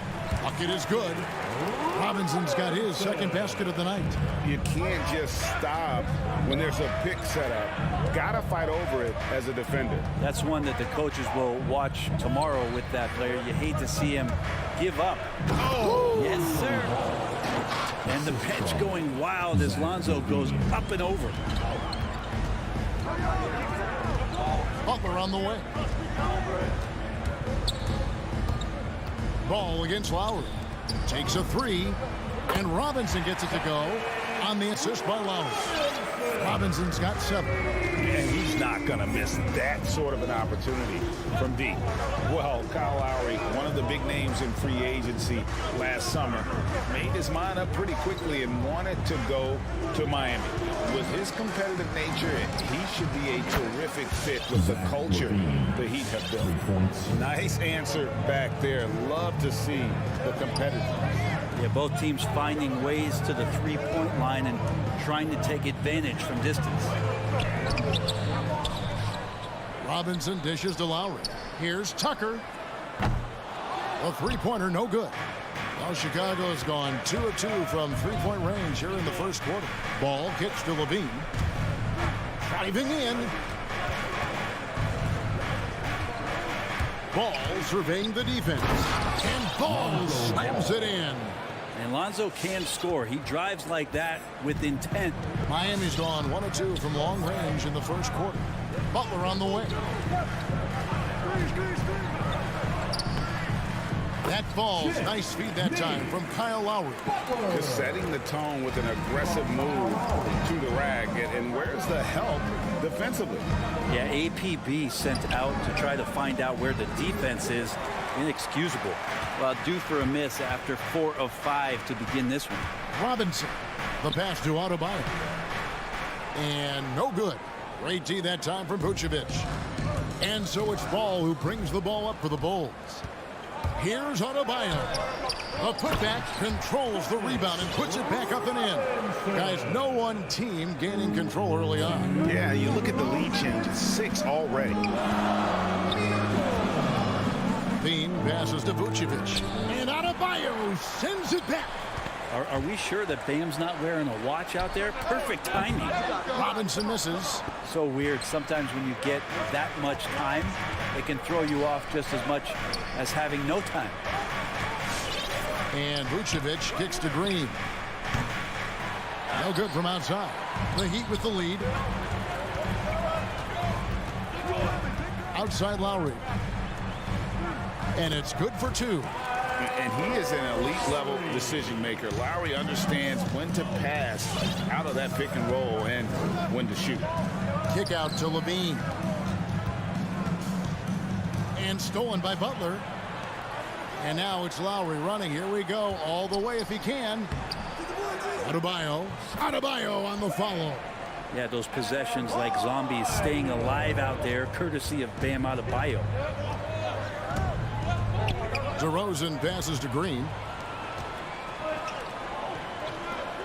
Bucket is good. Robinson's got his second basket of the night. You can't just stop when there's a pick set up. Gotta fight over it as a defender. That's one that the coaches will watch tomorrow with that player. You hate to see him give up. Oh! Yes, sir. And the bench going wild as Lonzo goes up and over. Butler on the way. Ball against Lowry. Takes a three, and Robinson gets it to go on the assist by Lowry. Robinson's got 7. And he's not going to miss that sort of an opportunity from deep. Well, Kyle Lowry, one of the big names in free agency last summer, made his mind up pretty quickly and wanted to go to Miami. With his competitive nature, he should be a terrific fit with the culture the Heat have built. Nice answer back there. Love to see the competitive. Yeah, both teams finding ways to the three-point line and trying to take advantage from distance. Robinson dishes to Lowry. Here's Tucker. A three-pointer, no good. Now Chicago's gone 2 of 2 from three-point range here in the first quarter. Ball kicks to Levine. Driving in. Ball surveying the defense. And Ball slams it in. And Lonzo can score. He drives like that with intent. Miami's gone 1 of 2 from long range in the first quarter. Butler on the way. That falls. Nice feed that time from Kyle Lowry. Just setting the tone with an aggressive move to the rack. And where's the help defensively? Yeah, APB sent out to try to find out where the defense is. Inexcusable. Well, due for a miss after 4 of 5 to begin this one. Robinson. The pass to Adebayo. And no good. Great D that time from Vucevic. And so it's Ball who brings the ball up for the Bulls. Here's Adebayo. A putback, controls the rebound and puts it back up and in. Guys, no one team gaining control early on. Yeah, you look at the lead change. It's 6 already. Bean passes to Vucevic. And Adebayo sends it back. Are we sure that Bam's not wearing a watch out there? Perfect timing. Robinson misses. So weird. Sometimes when you get that much time, it can throw you off just as much as having no time. And Vucevic kicks to Green. No good from outside. The Heat with the lead. Outside Lowry. And it's good for 2. And he is an elite level decision maker. Lowry understands when to pass out of that pick and roll and when to shoot. Kick out to Levine. And stolen by Butler. And now it's Lowry running. Here we go. All the way if he can. Adebayo. Adebayo on the follow. Yeah, those possessions like zombies staying alive out there, courtesy of Bam Adebayo. DeRozan passes to Green.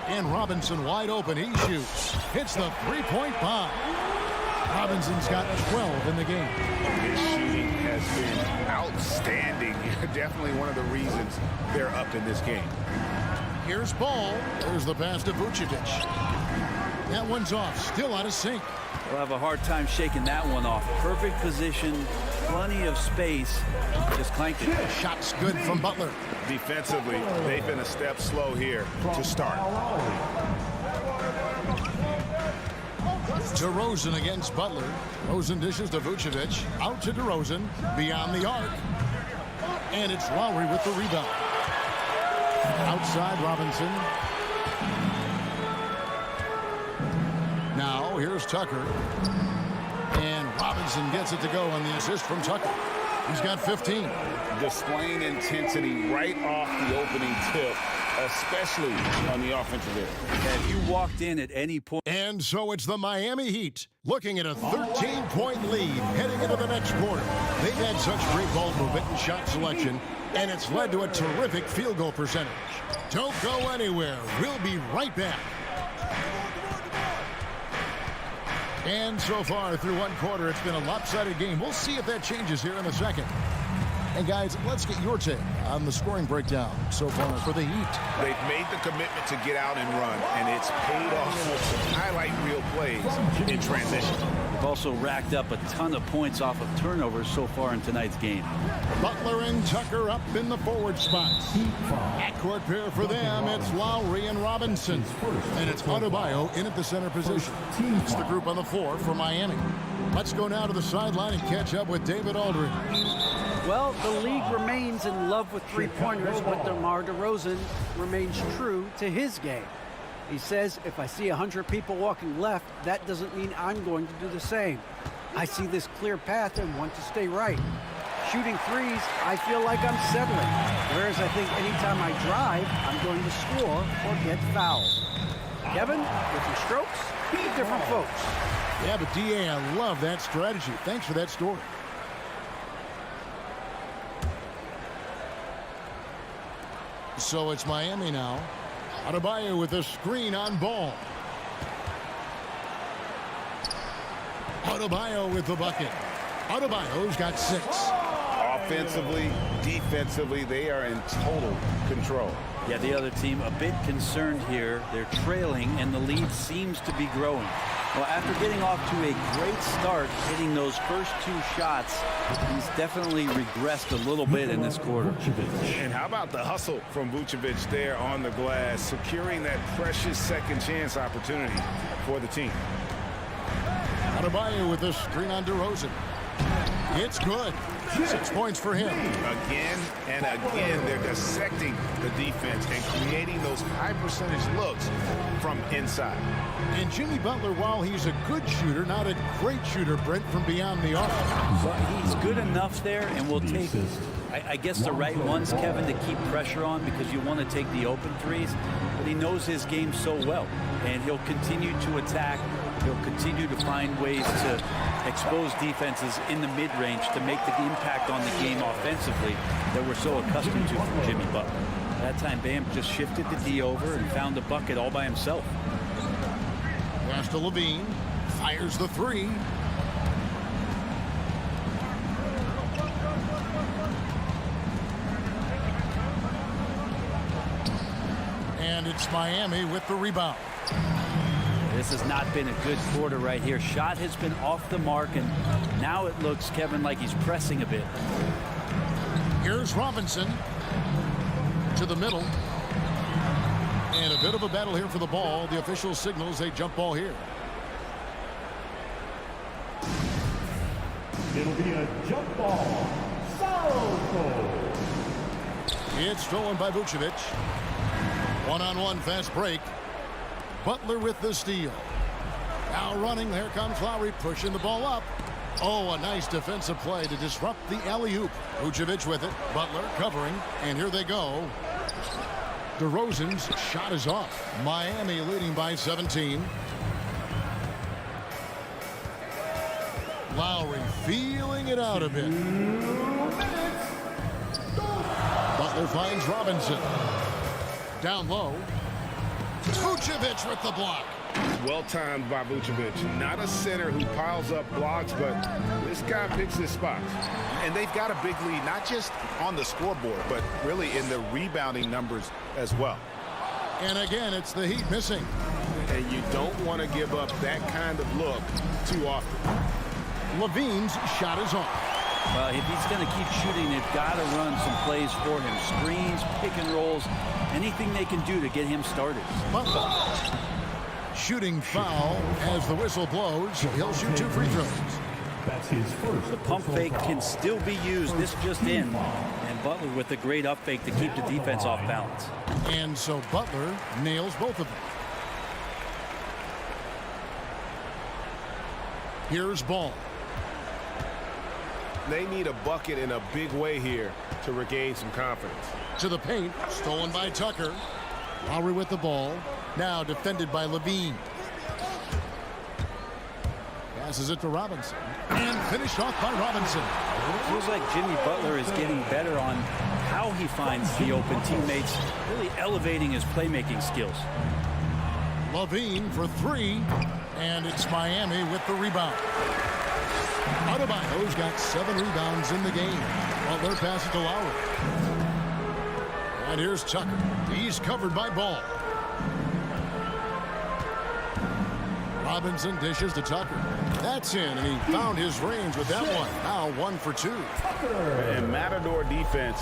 And Robinson wide open. He shoots. Hits the three-point bomb. Robinson's got 12 in the game. His shooting has been outstanding. Definitely one of the reasons they're up in this game. Here's Ball. There's the pass to Vucevic. That one's off. Still out of sync. We'll have a hard time shaking that one off. Perfect position, plenty of space. Just clanked it. Shot's good from Butler. Defensively, they've been a step slow here to start. DeRozan against Butler. DeRozan dishes to Vucevic. Out to DeRozan. Beyond the arc. And it's Lowry with the rebound. Outside Robinson. Now here's Tucker. And Robinson gets it to go on the assist from Tucker. He's got 15. Displaying intensity right off the opening tip, especially on the offensive end. If you walked in at any point. And so it's the Miami Heat looking at a 13-point lead heading into the next quarter. They've had such great ball movement and shot selection, and it's led to a terrific field goal percentage. Don't go anywhere. We'll be right back. And so far through one quarter, it's been a lopsided game. We'll see if that changes here in the second. And guys, let's get your take on the scoring breakdown so far for the Heat. They've made the commitment to get out and run, and it's paid off with some highlight reel plays in transition. They've also racked up a ton of points off of turnovers so far in tonight's game. Butler and Tucker up in the forward spots. Backcourt pair for them. It's Lowry and Robinson. And it's Adebayo in at the center position. It's the group on the floor for Miami. Let's go now to the sideline and catch up with David Aldridge. Well, the league remains in love with three-pointers, but DeMar DeRozan remains true to his game. He says, if I see 100 people walking left, that doesn't mean I'm going to do the same. I see this clear path and want to stay right. Shooting threes, I feel like I'm settling. Whereas I think anytime I drive, I'm going to score or get fouled. Kevin, different strokes, different folks. Yeah, but D.A., I love that strategy. Thanks for that story. So it's Miami now. Adebayo with a screen on ball. Adebayo with the bucket. Adebayo's got 6. Offensively, defensively, they are in total control. Yeah, the other team a bit concerned here. They're trailing, and the lead seems to be growing. Well, after getting off to a great start, hitting those first 2 shots, he's definitely regressed a little bit in this quarter. And how about the hustle from Vucevic there on the glass, securing that precious second chance opportunity for the team. Adebayo with a screen on DeRozan. It's good. 6 points for him. Again and again, they're dissecting the defense and creating those high percentage looks from inside. And Jimmy Butler, while he's a good shooter, not a great shooter, Brent, from beyond the arc. But he's good enough there, and will take, I guess, the right ones, Kevin, to keep pressure on, because you want to take the open threes. But he knows his game so well, and he'll continue to attack. He'll continue to find ways to expose defenses in the mid-range to make the impact on the game offensively that we're so accustomed to from Jimmy Butler. That time, Bam just shifted the D over and found a bucket all by himself. Pass to Levine. Fires the 3. And it's Miami with the rebound. This has not been a good quarter right here. Shot has been off the mark, and now it looks, Kevin, like he's pressing a bit. Here's Robinson to the middle. And a bit of a battle here for the ball. The official signals a jump ball here. It'll be a jump ball. Foul goal. It's stolen by Vucevic. One-on-one fast break. Butler with the steal. Now running. Here comes Lowry pushing the ball up. Oh, a nice defensive play to disrupt the alley-oop. Vucevic with it. Butler covering. And here they go. DeRozan's shot is off. Miami leading by 17. Lowry feeling it out a bit. Butler finds Robinson. Down low. Vucevic with the block. Well timed by Vucevic. Not a center who piles up blocks, but this guy picks his spots. And they've got a big lead, not just on the scoreboard, but really in the rebounding numbers as well. And again, it's the Heat missing. And you don't want to give up that kind of look too often. Levine's shot is off. Well, if he's going to keep shooting, they've got to run some plays for him. Screens, pick and rolls, anything they can do to get him started. Butler shooting foul as the whistle blows. He'll shoot 2 free throws. That's his first. The pump fake can still be used. This just in. And Butler with a great up fake to keep the defense off balance. And so Butler nails both of them. Here's Ball. They need a bucket in a big way here to regain some confidence. To the paint, stolen by Tucker. Lowry with the ball. Now defended by Levine. Passes it to Robinson. And finished off by Robinson. It feels like Jimmy Butler is getting better on how he finds the open teammates, really elevating his playmaking skills. Levine for 3. And it's Miami with the rebound. Adebayo's got 7 rebounds in the game. Butler passes to Lowry. And here's Tucker. He's covered by Ball. Robinson dishes to Tucker. That's in, and he found his range with that one. Now 1 for 2. And Matador defense,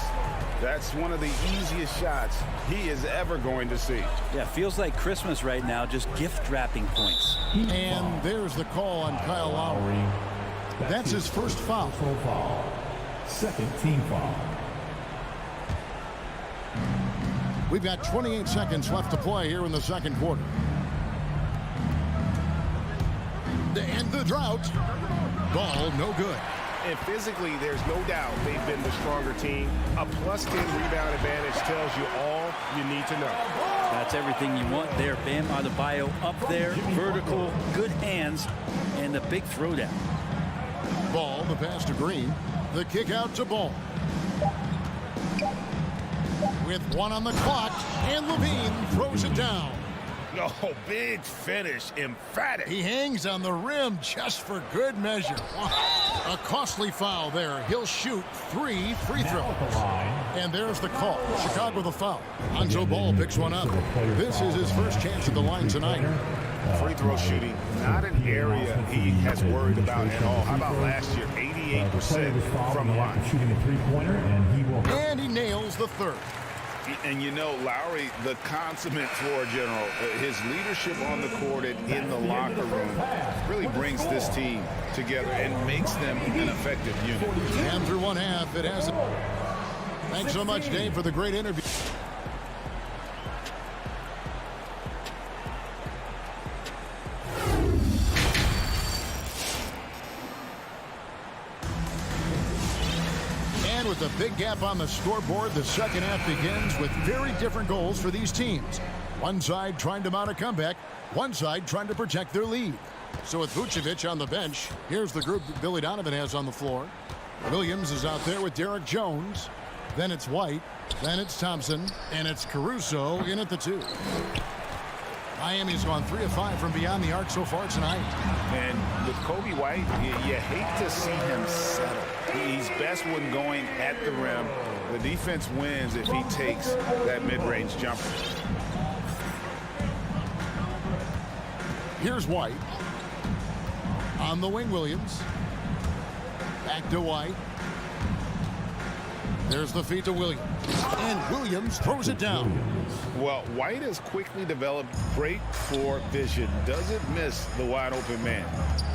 that's one of the easiest shots he is ever going to see. Yeah, feels like Christmas right now, just gift wrapping points. And there's the call on Kyle Lowry. That's his first foul. Second team foul. We've got 28 seconds left to play here in the second quarter. To end the drought. Ball no good. And physically, there's no doubt they've been the stronger team. A +10 rebound advantage tells you all you need to know. That's everything you want there. Bam Adebayo up there, vertical, good hands, and a big throwdown. Ball, the pass to Green. The kick out to Ball. With 1 on the clock, and Levine throws it down. Oh, big finish, emphatic. He hangs on the rim just for good measure. A costly foul there. He'll shoot 3 free throws. And there's the call. Chicago the foul. Lonzo Ball picks one up. This is his first chance at the line tonight. Free throw shooting, not an area he has worried about at all. How about last year, 88% from the line. Shooting a three-pointer, and he nails the third. And you know, Lowry, the consummate floor general, his leadership on the court and in the locker room really brings this team together and makes them an effective unit. And through one half, it hasn't. Thanks so much, Dave, for the great interview. With a big gap on the scoreboard, the second half begins with very different goals for these teams. One side trying to mount a comeback, one side trying to protect their lead. So with Vucevic on the bench, here's the group that Billy Donovan has on the floor. Williams is out there with Derek Jones. Then it's White. Then it's Thompson. And it's Caruso in at the 2. Miami's gone 3 of 5 from beyond the arc so far tonight. And with Kobe White, you hate to see him settle. He's best when going at the rim. The defense wins if he takes that mid-range jumper. Here's White. On the wing, Williams. Back to White. There's the feed to Williams. And Williams throws it down. Well, White has quickly developed great floor vision. Doesn't miss the wide open man.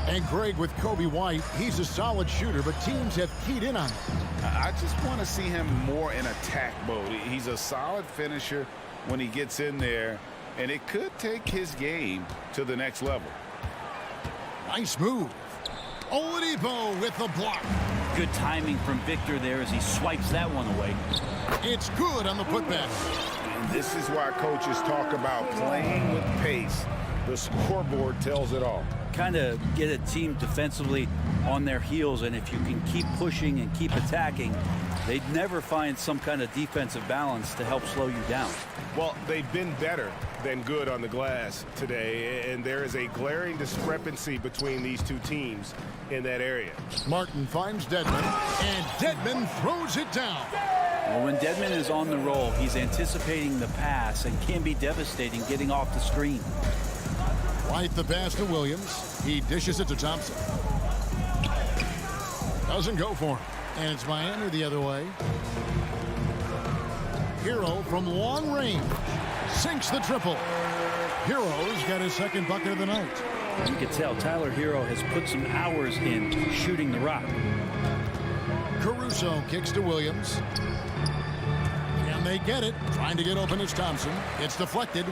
And Greg, with Kobe White, he's a solid shooter, but teams have keyed in on him. I just want to see him more in attack mode. He's a solid finisher when he gets in there, and it could take his game to the next level. Nice move. Oladipo with the block. Good timing from Victor there as he swipes that one away. It's good on the putback. And this is why coaches talk about playing with pace. The scoreboard tells it all. Kind of get a team defensively on their heels, and if you can keep pushing and keep attacking, they'd never find some kind of defensive balance to help slow you down. Well, they've been better than good on the glass today, and there is a glaring discrepancy between these two teams in that area. Martin finds Dedmon, and Dedmon throws it down. Well, when Dedmon is on the roll, he's anticipating the pass and can be devastating getting off the screen. White the pass to Williams. He dishes it to Thompson. Doesn't go for him. And it's Miami the other way. Hero from long range. Sinks the triple. Hero's got his second bucket of the night. You can tell Tyler Hero has put some hours in shooting the rock. Caruso kicks to Williams. And they get it. Trying to get open is Thompson. It's deflected.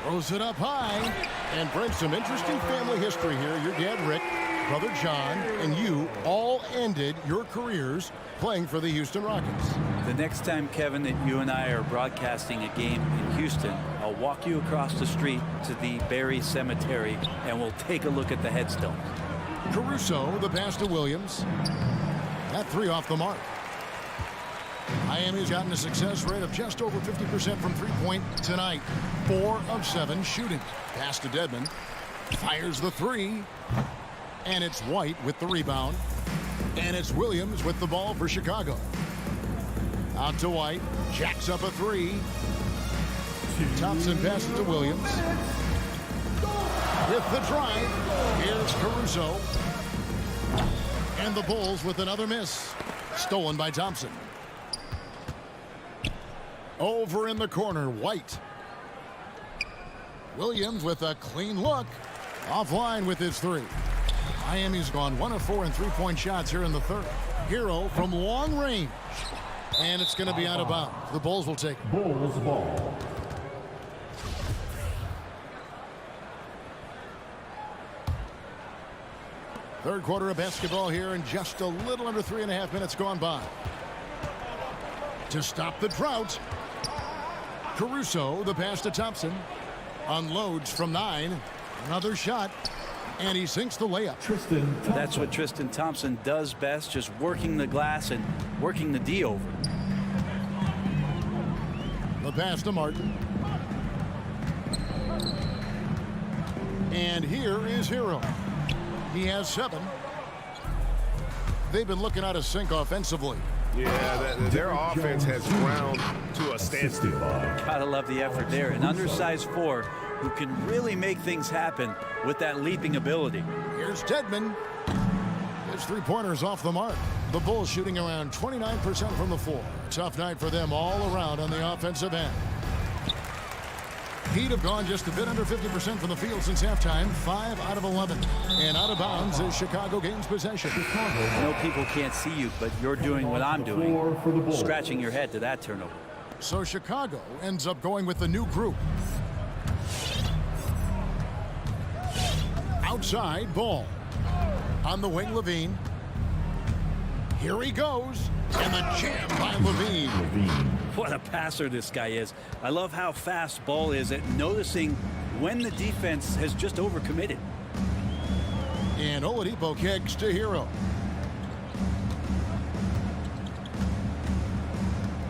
Throws it up high. And brings some interesting family history here. Your dad, Rick, brother John, and you all ended your careers playing for the Houston Rockets. The next time, Kevin, that you and I are broadcasting a game in Houston, I'll walk you across the street to the Berry Cemetery, and we'll take a look at the headstone. Caruso, the pass to Williams. That three off the mark. Miami's gotten a success rate of just over 50% from three-point tonight. 4 of 7 shooting. Pass to Dedmon. Fires the three. And it's White with the rebound. And it's Williams with the ball for Chicago. Out to White. Jacks up a three. Thompson passes to Williams. With the drive. Here's Caruso. And the Bulls with another miss. Stolen by Thompson. Over in the corner, White. Williams with a clean look. Offline with his three. Miami's gone 1 of 4 in three-point shots here in the third. Hero from long range. And it's going to be out of bounds. The Bulls will take it. Bulls ball. Third quarter of basketball here, and just a little under 3.5 minutes gone by. To stop the drought, Caruso, the pass to Thompson. Unloads from 9. Another shot. And he sinks the layup. That's what Tristan Thompson does best, just working the glass and working the D over. The pass to Martin. And here is Hero. He has 7. They've been looking out of sync offensively. Yeah, their offense has ground to a standstill. Gotta love the effort there. An undersized 4 who can really make things happen with that leaping ability. Here's Dedmon. His three-pointers off the mark. The Bulls shooting around 29% from the floor. Tough night for them all around on the offensive end. Heat have gone just a bit under 50% from the field since halftime. 5 out of 11. And out of bounds is Chicago gains possession. I know people can't see you, but you're doing what I'm doing. Scratching your head to that turnover. So Chicago ends up going with the new group. Outside, Ball. On the wing, Levine. Here he goes. And the jam by Levine. What a passer this guy is. I love how fast Ball is at noticing when the defense has just overcommitted. And Oladipo kicks to Hero.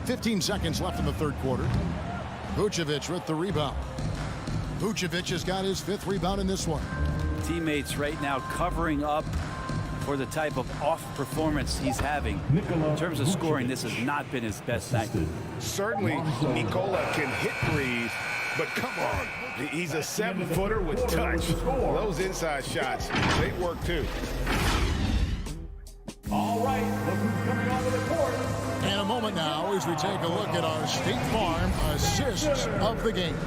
15 seconds left in the third quarter. Vucevic with the rebound. Vucevic has got his 5th rebound in this one. Teammates right now covering up for the type of off performance he's having. In terms of scoring, this has not been his best night. Certainly, Nikola can hit threes, but come on. He's a 7-footer with touch. Those inside shots, they work too. All right, look who's coming onto the court. And a moment now as we take a look at our State Farm assists of the game.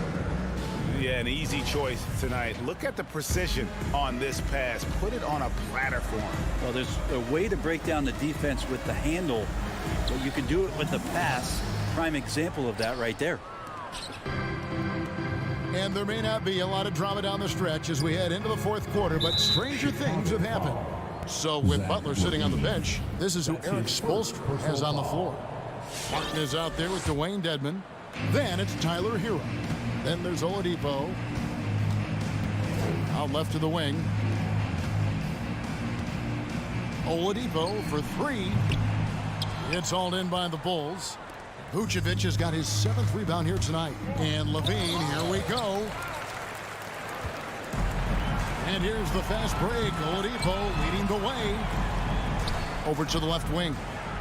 Yeah, an easy choice tonight. Look at the precision on this pass. Put it on a platter for him. Well, there's a way to break down the defense with the handle, but you can do it with the pass. Prime example of that right there. And there may not be a lot of drama down the stretch as we head into the fourth quarter, but stranger things have happened. So with Butler sitting on the bench, this is who Eric Spoelstra has on the floor. Martin is out there with Dwayne Dedmon. Then it's Tyler Hero. Then there's Oladipo. Out left to the wing. Oladipo for 3. It's hauled in by the Bulls. Vucevic has got his 7th rebound here tonight. And Levine, here we go. And here's the fast break. Oladipo leading the way. Over to the left wing.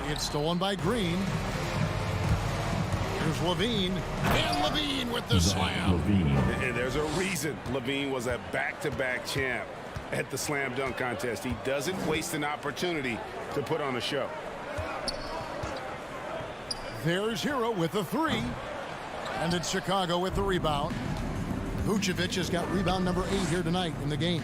It's stolen by Green. Here's Levine. And Levine with the slam. And there's a reason Levine was a back-to-back champ at the slam dunk contest. He doesn't waste an opportunity to put on a show. There's Hero with the three. And it's Chicago with the rebound. Vucevic has got rebound number 8 here tonight in the game.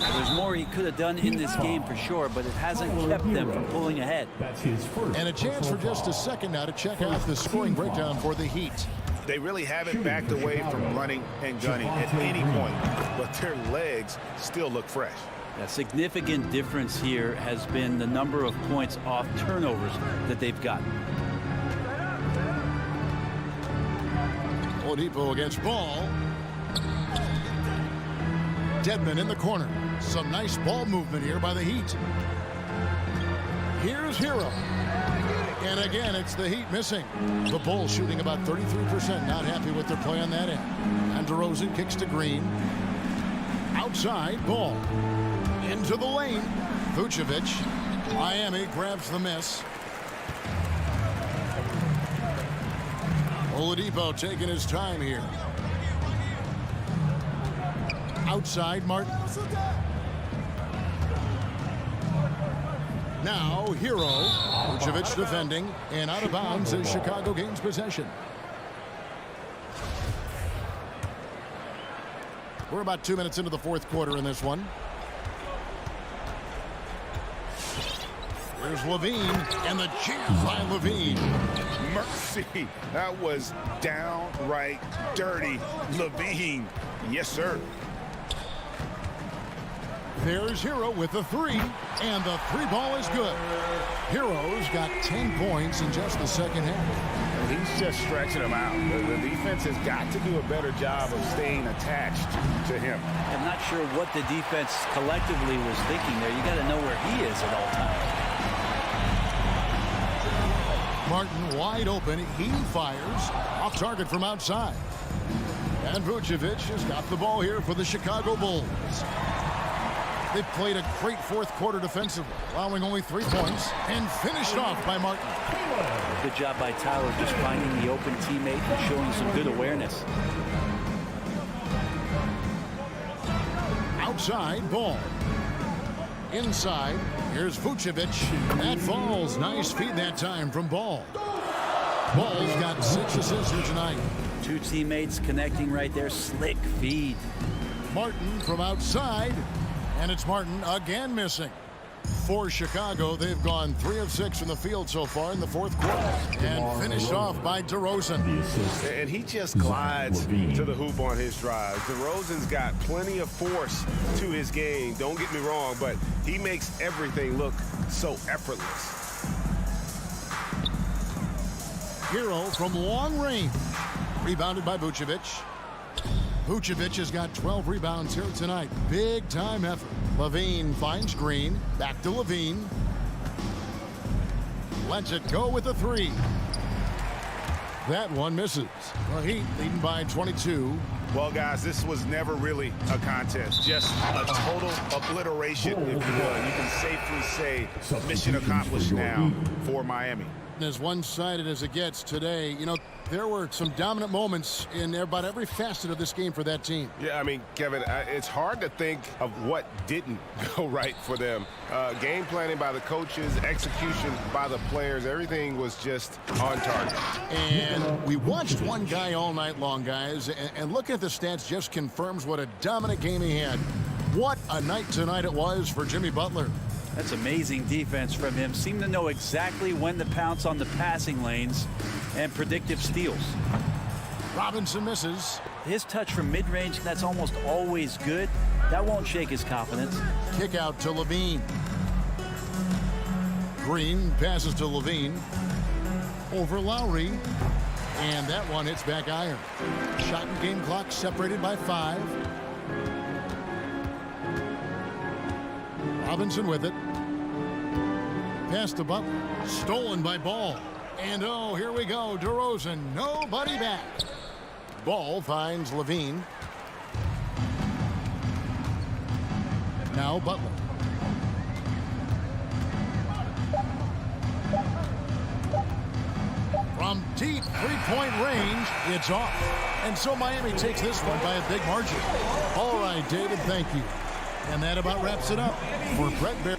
There's more he could have done in this game for sure, but it hasn't kept them from pulling ahead. That's his first. And a chance for just a second now to check out the scoring breakdown for the Heat. They really haven't backed away from running and gunning at any point, but their legs still look fresh. A significant difference here has been the number of points off turnovers that they've gotten. Oladipo against Ball. Dedmon in the corner. Some nice ball movement here by the Heat. Here's Hero. And again, it's the Heat missing. The Bulls shooting about 33%. Not happy with their play on that end. And DeRozan kicks to Green. Outside, Ball. Into the lane. Vucevic. Miami grabs the miss. Oladipo taking his time here. Outside, Martin. Now, Hero. Vucevic defending. And out of bounds as Chicago gains possession. We're about 2 minutes into the fourth quarter in this one. Here's Levine, and the jam by Levine. Mercy, that was downright dirty. Levine, yes, sir. There's Hero with the three, and the three ball is good. Hero's got 10 points in just the second half. He's just stretching them out. The defense has got to do a better job of staying attached to him. I'm not sure what the defense collectively was thinking there. You got to know where he is at all times. Martin wide open. He fires off target from outside. And Vucevic has got the ball here for the Chicago Bulls. They've played a great fourth quarter defensively, allowing only 3 points, and finished off by Martin. Good job by Tyler just finding the open teammate and showing some good awareness. Outside, Ball. Inside, here's Vucevic. That falls. Nice feed that time from Ball. Ball's got 6 assists here tonight. 2 teammates connecting right there. Slick feed. Martin from outside. And it's Martin again missing. For Chicago, they've gone 3 of 6 from the field so far in the fourth quarter. And finished off by DeRozan. And he just glides to the hoop on his drive. DeRozan's got plenty of force to his game. Don't get me wrong, but he makes everything look so effortless. Hero from long range. Rebounded by Vucevic. Vucevic has got 12 rebounds here tonight. Big time effort. Levine finds Green. Back to Levine. Lets it go with the three. That one misses. The Heat leading by 22. Well, guys, this was never really a contest. Just a total obliteration, if you will. You can safely say mission accomplished now for Miami. As one-sided as it gets today, you know, there were some dominant moments in about every facet of this game for that team. Yeah, I mean, Kevin, it's hard to think of what didn't go right for them. Game planning by the coaches, execution by the players, everything was just on target. And we watched one guy all night long, guys, and looking at the stats just confirms what a dominant game he had. What a night tonight it was for Jimmy Butler. That's amazing defense from him. Seemed to know exactly when to pounce on the passing lanes and predictive steals. Robinson misses. His touch from mid-range, that's almost always good. That won't shake his confidence. Kick out to Levine. Green passes to Levine. Over Lowry. And that one hits back iron. Shot and game clock separated by 5. Robinson with it. Pass to Butler. Stolen by Ball. And oh, here we go. DeRozan, nobody back. Ball finds Levine. Now Butler. From deep three-point range, it's off. And so Miami takes this one by a big margin. All right, David, thank you. And that about wraps it up for Brett Bear.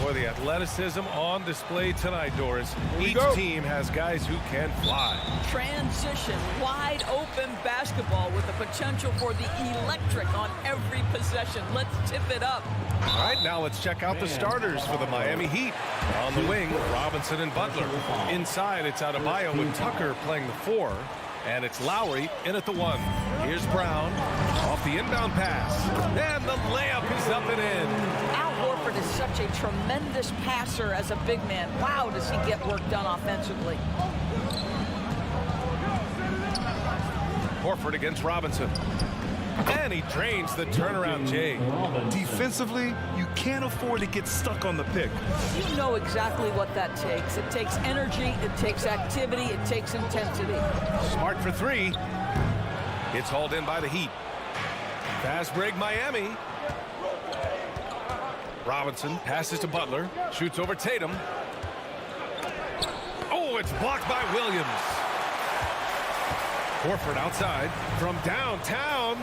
Boy, the athleticism on display tonight, Doris. Each team has guys who can fly. Transition, wide open basketball with the potential for the electric on every possession. Let's tip it up. All right, now let's check out the starters for the Miami Heat. On the wing, Robinson and Butler. Inside, it's Adebayo with Tucker playing the 4. And it's Lowry in at the 1. Here's Brown off the inbound pass. And the layup is up and in. Al Horford is such a tremendous passer as a big man. Wow, does he get work done offensively. Horford against Robinson. And he drains the turnaround J. Defensively, you can't afford to get stuck on the pick. You know exactly what that takes. It takes energy, it takes activity, it takes intensity. Smart for 3. It's hauled in by the Heat. Fast break Miami. Robinson passes to Butler. Shoots over Tatum. Oh, it's blocked by Williams. Horford outside from downtown.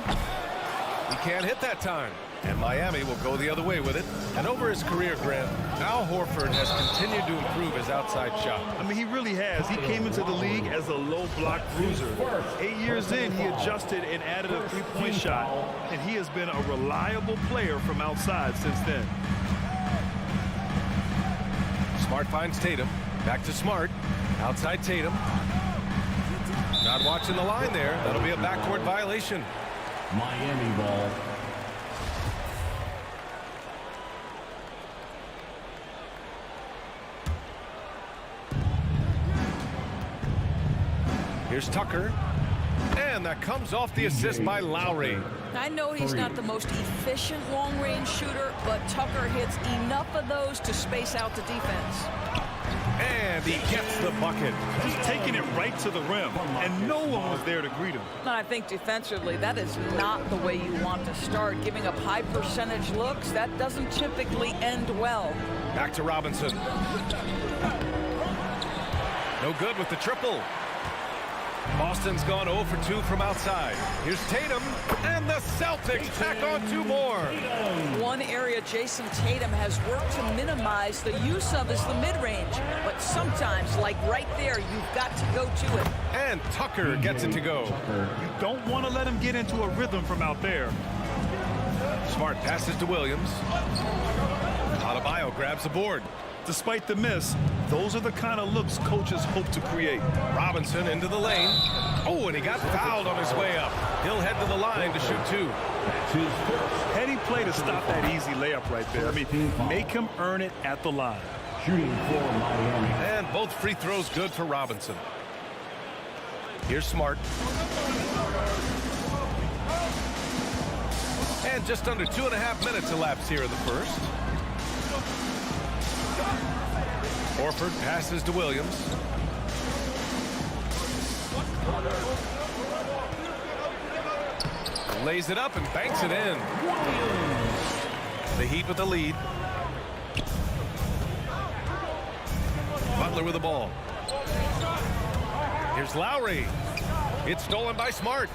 He can't hit that time. And Miami will go the other way with it. And over his career, Grant, Al Horford has continued to improve his outside shot. I mean, he really has. He came into the league as a low block bruiser. 8 years in, he adjusted and added a three-point shot. And he has been a reliable player from outside since then. Smart finds Tatum. Back to Smart. Outside Tatum. Not watching the line there. That'll be a backcourt violation. Miami ball. Here's Tucker. And that comes off the assist by Lowry. I know he's not the most efficient long-range shooter, but Tucker hits enough of those to space out the defense. And he gets the bucket. Just taking it right to the rim, and no one was there to greet him. And I think defensively, that is not the way you want to start. Giving up high percentage looks, that doesn't typically end well. Back to Robinson. No good with the triple. Boston's gone 0 for 2 from outside. Here's Tatum, and the Celtics tack on 2 more. One area Jason Tatum has worked to minimize the use of is the mid-range. But sometimes, like right there, you've got to go to it. And Tucker gets it to go. You don't want to let him get into a rhythm from out there. Smart passes to Williams. Adebayo grabs the board. Despite the miss, those are the kind of looks coaches hope to create. Robinson into the lane. Oh, and he got fouled on his way up. He'll head to the line to shoot 2. Heady play to stop that easy layup right there. I mean, make him earn it at the line. Shooting for Miami. And both free throws good for Robinson. Here's Smart. And just under 2.5 minutes elapsed here in the first. Horford passes to Williams. Lays it up and banks it in. The Heat with the lead. Butler with the ball. Here's Lowry. It's stolen by Smart.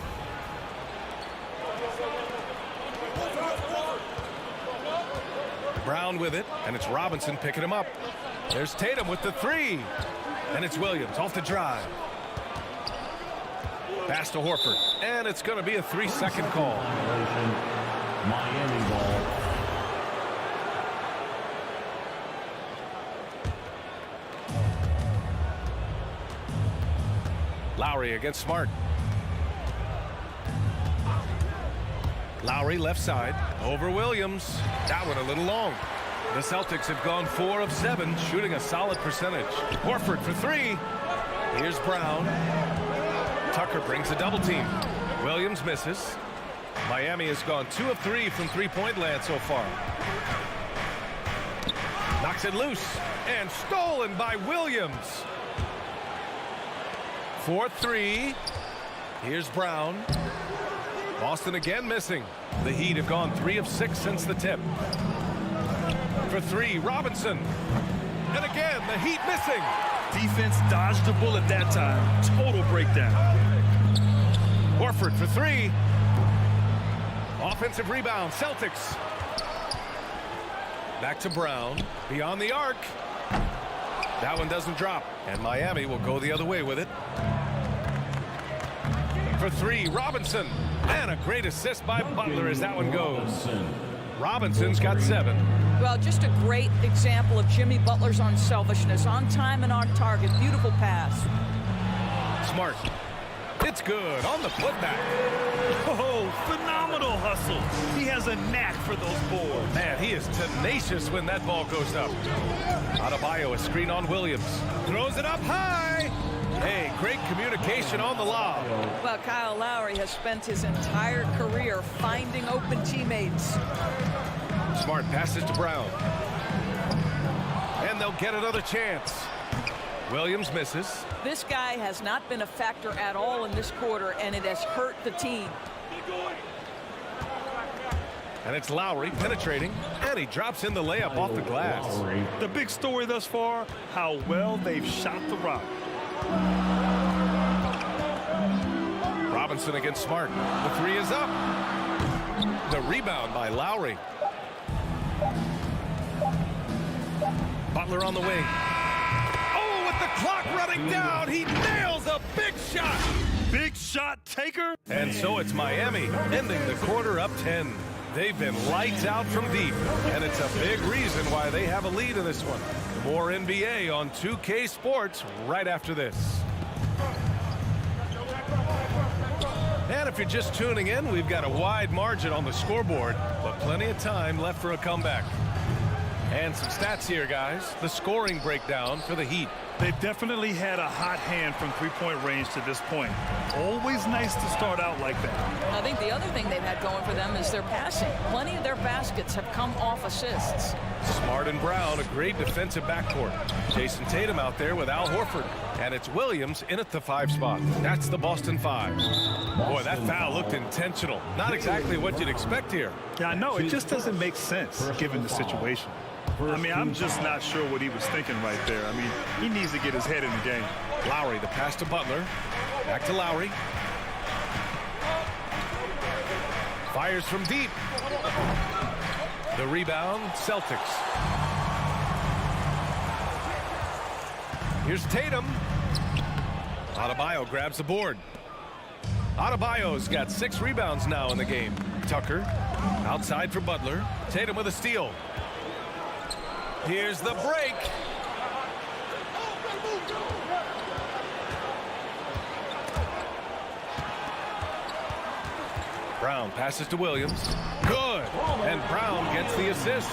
Brown with it, and it's Robinson picking him up. There's Tatum with the 3. And it's Williams off the drive. Pass to Horford. And it's going to be a 3-second call. Miami ball. Lowry against Smart. Lowry left side over Williams. That one a little long. The Celtics have gone 4 of 7, shooting a solid percentage. Horford for 3. Here's Brown. Tucker brings a double team. Williams misses. Miami has gone 2 of 3 from three-point land so far. Knocks it loose and stolen by Williams. 4-3. Here's Brown. Boston again missing. The Heat have gone 3 of 6 since the tip. For 3, Robinson. And again, the Heat missing. Defense dodged the bullet that time. Total breakdown. Horford for 3. Offensive rebound, Celtics. Back to Brown. Beyond the arc. That one doesn't drop. And Miami will go the other way with it. For three, Robinson. And a great assist by Butler as that one goes. Robinson's got 7. Well, just a great example of Jimmy Butler's unselfishness. On time and on target. Beautiful pass. Smart. It's good on the putback. Oh, phenomenal hustle. He has a knack for those boards. Man, he is tenacious when that ball goes up. Adebayo, a screen on Williams. Throws it up high. Hey, great communication on the lob. Well, Kyle Lowry has spent his entire career finding open teammates. Smart passes to Brown. And they'll get another chance. Williams misses. This guy has not been a factor at all in this quarter, and it has hurt the team. And it's Lowry penetrating, and he drops in the layup off the glass. The big story thus far, how well they've shot the rock. Robinson against Smart. The 3 is up. The rebound by Lowry. Butler on the wing. Oh, with the clock running down, he nails a big shot. Big shot taker. And so it's Miami ending the quarter up 10. They've been lights out from deep, and it's a big reason why they have a lead in this one. More NBA on 2K Sports right after this. And if you're just tuning in, we've got a wide margin on the scoreboard, but plenty of time left for a comeback. And some stats here, guys. The scoring breakdown for the Heat. They've definitely had a hot hand from three-point range to this point. Always nice to start out like that. I think the other thing they've had going for them is their passing. Plenty of their baskets have come off assists. Smart and Brown, a great defensive backcourt. Jason Tatum out there with Al Horford. And it's Williams in at the 5 spot. That's the Boston 5. Boy, that foul looked intentional. Not exactly what you'd expect here. Yeah, I know. It just doesn't make sense given the situation. I mean, I'm just not sure what he was thinking right there. I mean, he needs to get his head in the game. Lowry, the pass to Butler. Back to Lowry. Fires from deep. The rebound, Celtics. Here's Tatum. Adebayo grabs the board. Adebayo's got 6 rebounds now in the game. Tucker outside for Butler. Tatum with a steal. Here's the break. Brown passes to Williams. Good. And Brown gets the assist.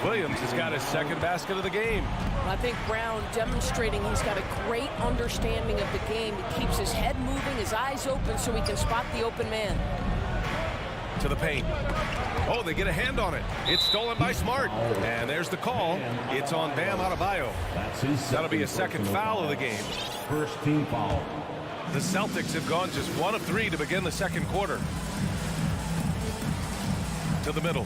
Williams has got his 2nd basket of the game. I think Brown demonstrating he's got a great understanding of the game. He keeps his head moving, his eyes open so he can spot the open man. To the paint. Oh, they get a hand on it. It's stolen by Smart. And there's the call. It's on Bam Adebayo. That'll be a 2nd foul of the game. First team foul. The Celtics have gone just 1 of 3 to begin the 2nd quarter. To the middle.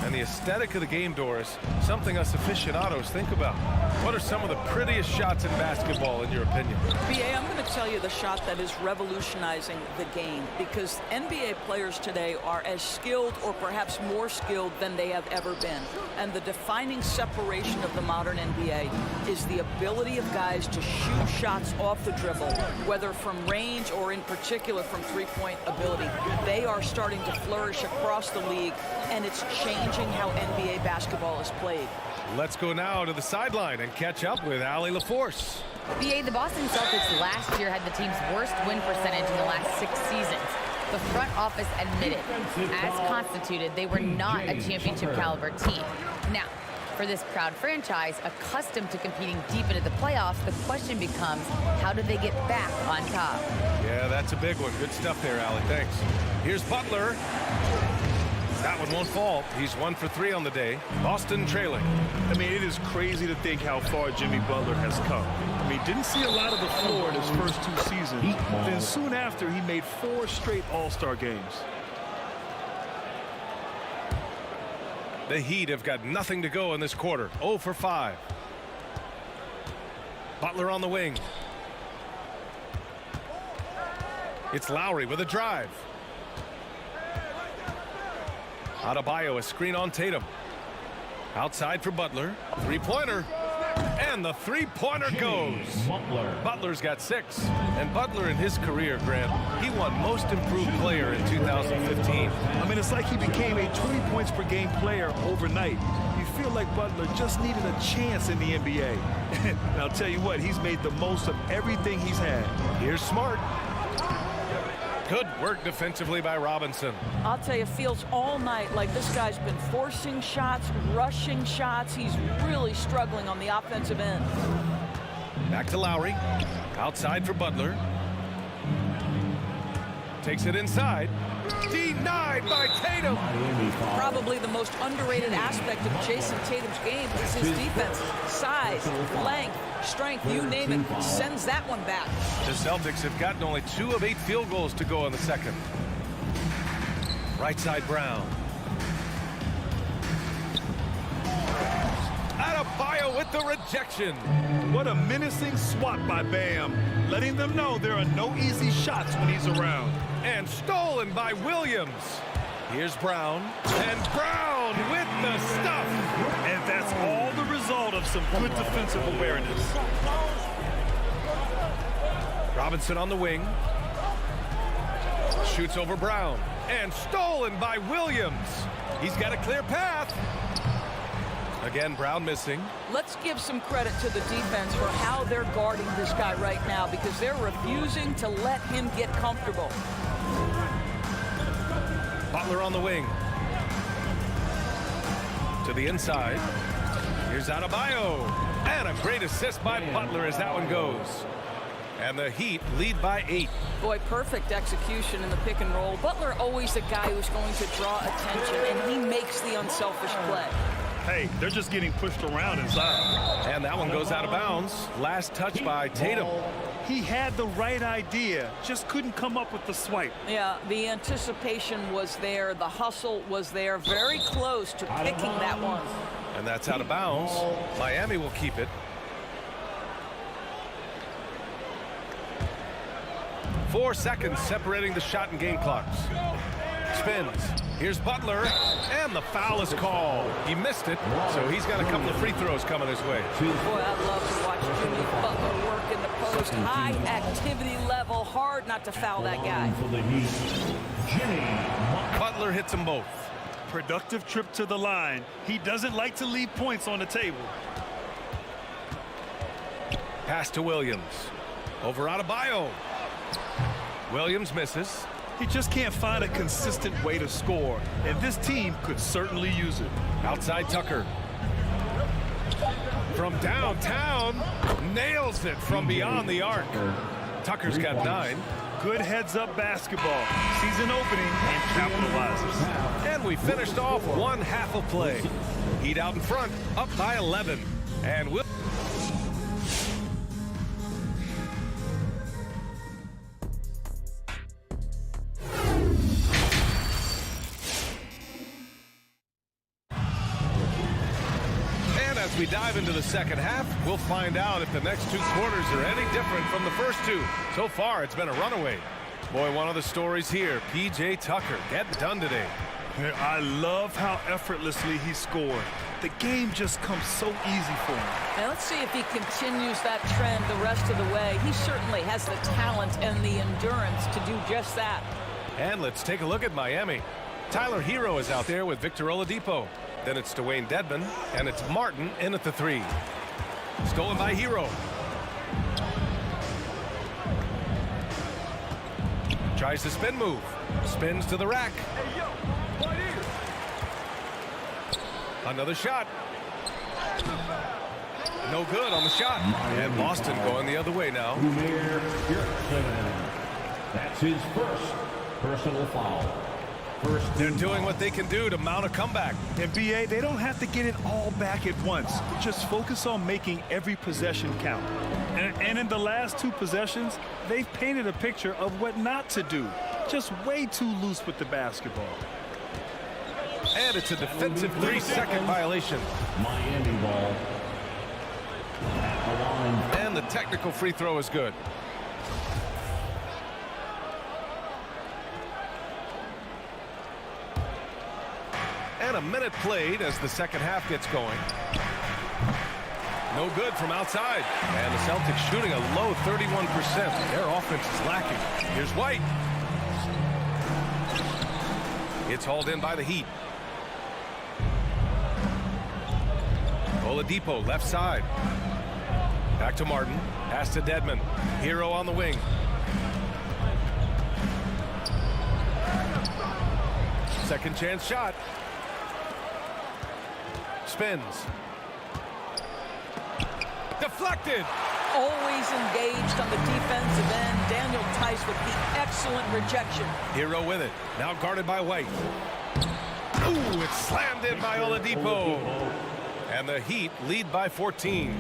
And the aesthetic of the game, Doris, something us aficionados think about. What are some of the prettiest shots in basketball, in your opinion? BA, I'm going to tell you the shot that is revolutionizing the game, because NBA players today are as skilled or perhaps more skilled than they have ever been. And the defining separation of the modern NBA is the ability of guys to shoot shots off the dribble, whether from range or in particular from three-point ability. They are starting to flourish across the league, and it's changing how NBA basketball is played. Let's go now to the sideline and catch up with Allie LaForce. BA, the Boston Celtics last year had the team's worst win percentage in the last 6 seasons. The front office admitted, as constituted, they were not a championship caliber team. Now, for this proud franchise, accustomed to competing deep into the playoffs, the question becomes, how do they get back on top? Yeah, that's a big one. Good stuff there, Allie. Thanks. Here's Butler. That one won't fall. He's 1 for 3 on the day. Boston trailing. I mean, it is crazy to think how far Jimmy Butler has come. I mean, didn't see a lot of the floor in his first 2 seasons. Then soon after, he made 4 straight All-Star games. The Heat have got nothing to go in this quarter. 0 for 5. Butler on the wing. It's Lowry with a drive. Adebayo, a screen on Tatum. Outside for Butler. Three-pointer. And the three-pointer goes. Butler's got 6. And Butler in his career, Grant, he won Most Improved Player in 2015. I mean, it's like he became a 20 points per game player overnight. You feel like Butler just needed a chance in the NBA. And I'll tell you what, he's made the most of everything he's had. Here's Smart. Good work defensively by Robinson. I'll tell you, it feels all night like this guy's been forcing shots, rushing shots. He's really struggling on the offensive end. Back to Lowry. Outside for Butler. Takes it inside. Denied by Tatum. Probably the most underrated aspect of Jason Tatum's game is his defense. Size, length, strength, you name it, sends that one back. The Celtics have gotten only 2 of 8 field goals to go in the second. Right side Brown. Adebayo with the rejection. What a menacing swat by Bam, letting them know there are no easy shots when he's around. And stolen by Williams. Here's Brown. And Brown with the stuff. And that's all the result of some good defensive awareness. Robinson on the wing. Shoots over Brown. And stolen by Williams. He's got a clear path. Again, Brown missing. Let's give some credit to the defense for how they're guarding this guy right now, because they're refusing to let him get comfortable. Butler on the wing. To the inside. Here's Adebayo. And a great assist by Butler as that one goes. And the Heat lead by 8. Boy, perfect execution in the pick and roll. Butler always the guy who's going to draw attention, and he makes the unselfish play. Hey, they're just getting pushed around inside. And that one goes out of bounds. Last touch by Tatum. He had the right idea, just couldn't come up with the swipe. Yeah, the anticipation was there. The hustle was there. Very close to picking that one. And that's out of bounds. Miami will keep it. 4 seconds separating the shot and game clocks. Spins. Here's Butler, and the foul is called. He missed it, so he's got a couple of free throws coming his way. Boy, I'd love to watch Jimmy Butler work in the post. High activity level. Hard not to foul that guy. Butler hits them both. Productive trip to the line. He doesn't like to leave points on the table. Pass to Williams. Over Adebayo. Williams misses. He just can't find a consistent way to score, and this team could certainly use it. Outside Tucker. From downtown, nails it from beyond the arc. Tucker's got 9. Good heads-up basketball. Season opening and capitalizes. And we finished off one half of play. Heat out in front, up by 11. And we'll... we dive into the second half, we'll find out if the next 2 quarters are any different from the first 2. So far, it's been a runaway. Boy, one of the stories here, P.J. Tucker getting done today. I love how effortlessly he scored. The game just comes so easy for him. Now let's see if he continues that trend the rest of the way. He certainly has the talent and the endurance to do just that. And let's take a look at Miami. Tyler Hero is out there with Victor Oladipo. Then it's Dwayne Dedmon, and it's Martin in at the 3. Stolen by Hero. Tries the spin move. Spins to the rack. Another shot. No good on the shot. And Boston going the other way now. That's his first personal foul. They're doing what they can do to mount a comeback. In BA, they don't have to get it all back at once. Just focus on making every possession count. And in the last 2 possessions, they've painted a picture of what not to do. Just way too loose with the basketball. And it's a defensive 3-second violation. Miami ball. And the technical free throw is good. And a minute played as the second half gets going. No good from outside. And the Celtics shooting a low 31%. Their offense is lacking. Here's White. It's hauled in by the Heat. Oladipo left side. Back to Martin. Pass to Dedmon. Hero on the wing. Second chance shot. Spins. Deflected. Always engaged on the defensive end. Daniel Tice with the excellent rejection. Hero with it. Now guarded by White. Ooh, it's slammed in by Oladipo. And the Heat lead by 14.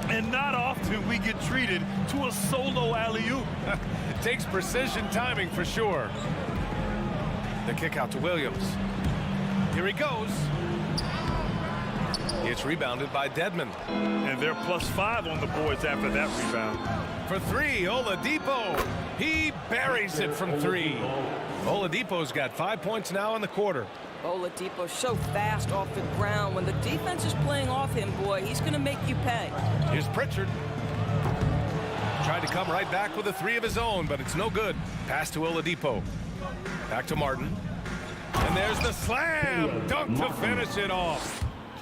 And not often we get treated to a solo alley-oop. Takes precision timing for sure. The kick out to Williams. Here he goes. It's rebounded by Dedmon. And they're +5 on the boards after that rebound. For three, Oladipo. He buries it from three. Oladipo's got 5 points now in the quarter. Oladipo so fast off the ground. When the defense is playing off him, boy, he's going to make you pay. Here's Pritchard. Tried to come right back with a three of his own, but it's no good. Pass to Oladipo. Back to Martin. And there's the slam. Dunk to finish it off.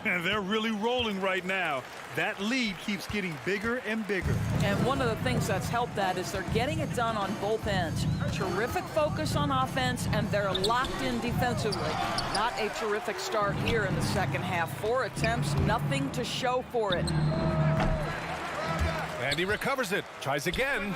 And they're really rolling right now. That lead keeps getting bigger and bigger. And one of the things that's helped that is they're getting it done on both ends. Terrific focus on offense, and they're locked in defensively. Not a terrific start here in the second half. 4 attempts, nothing to show for it. And he recovers it. Tries again.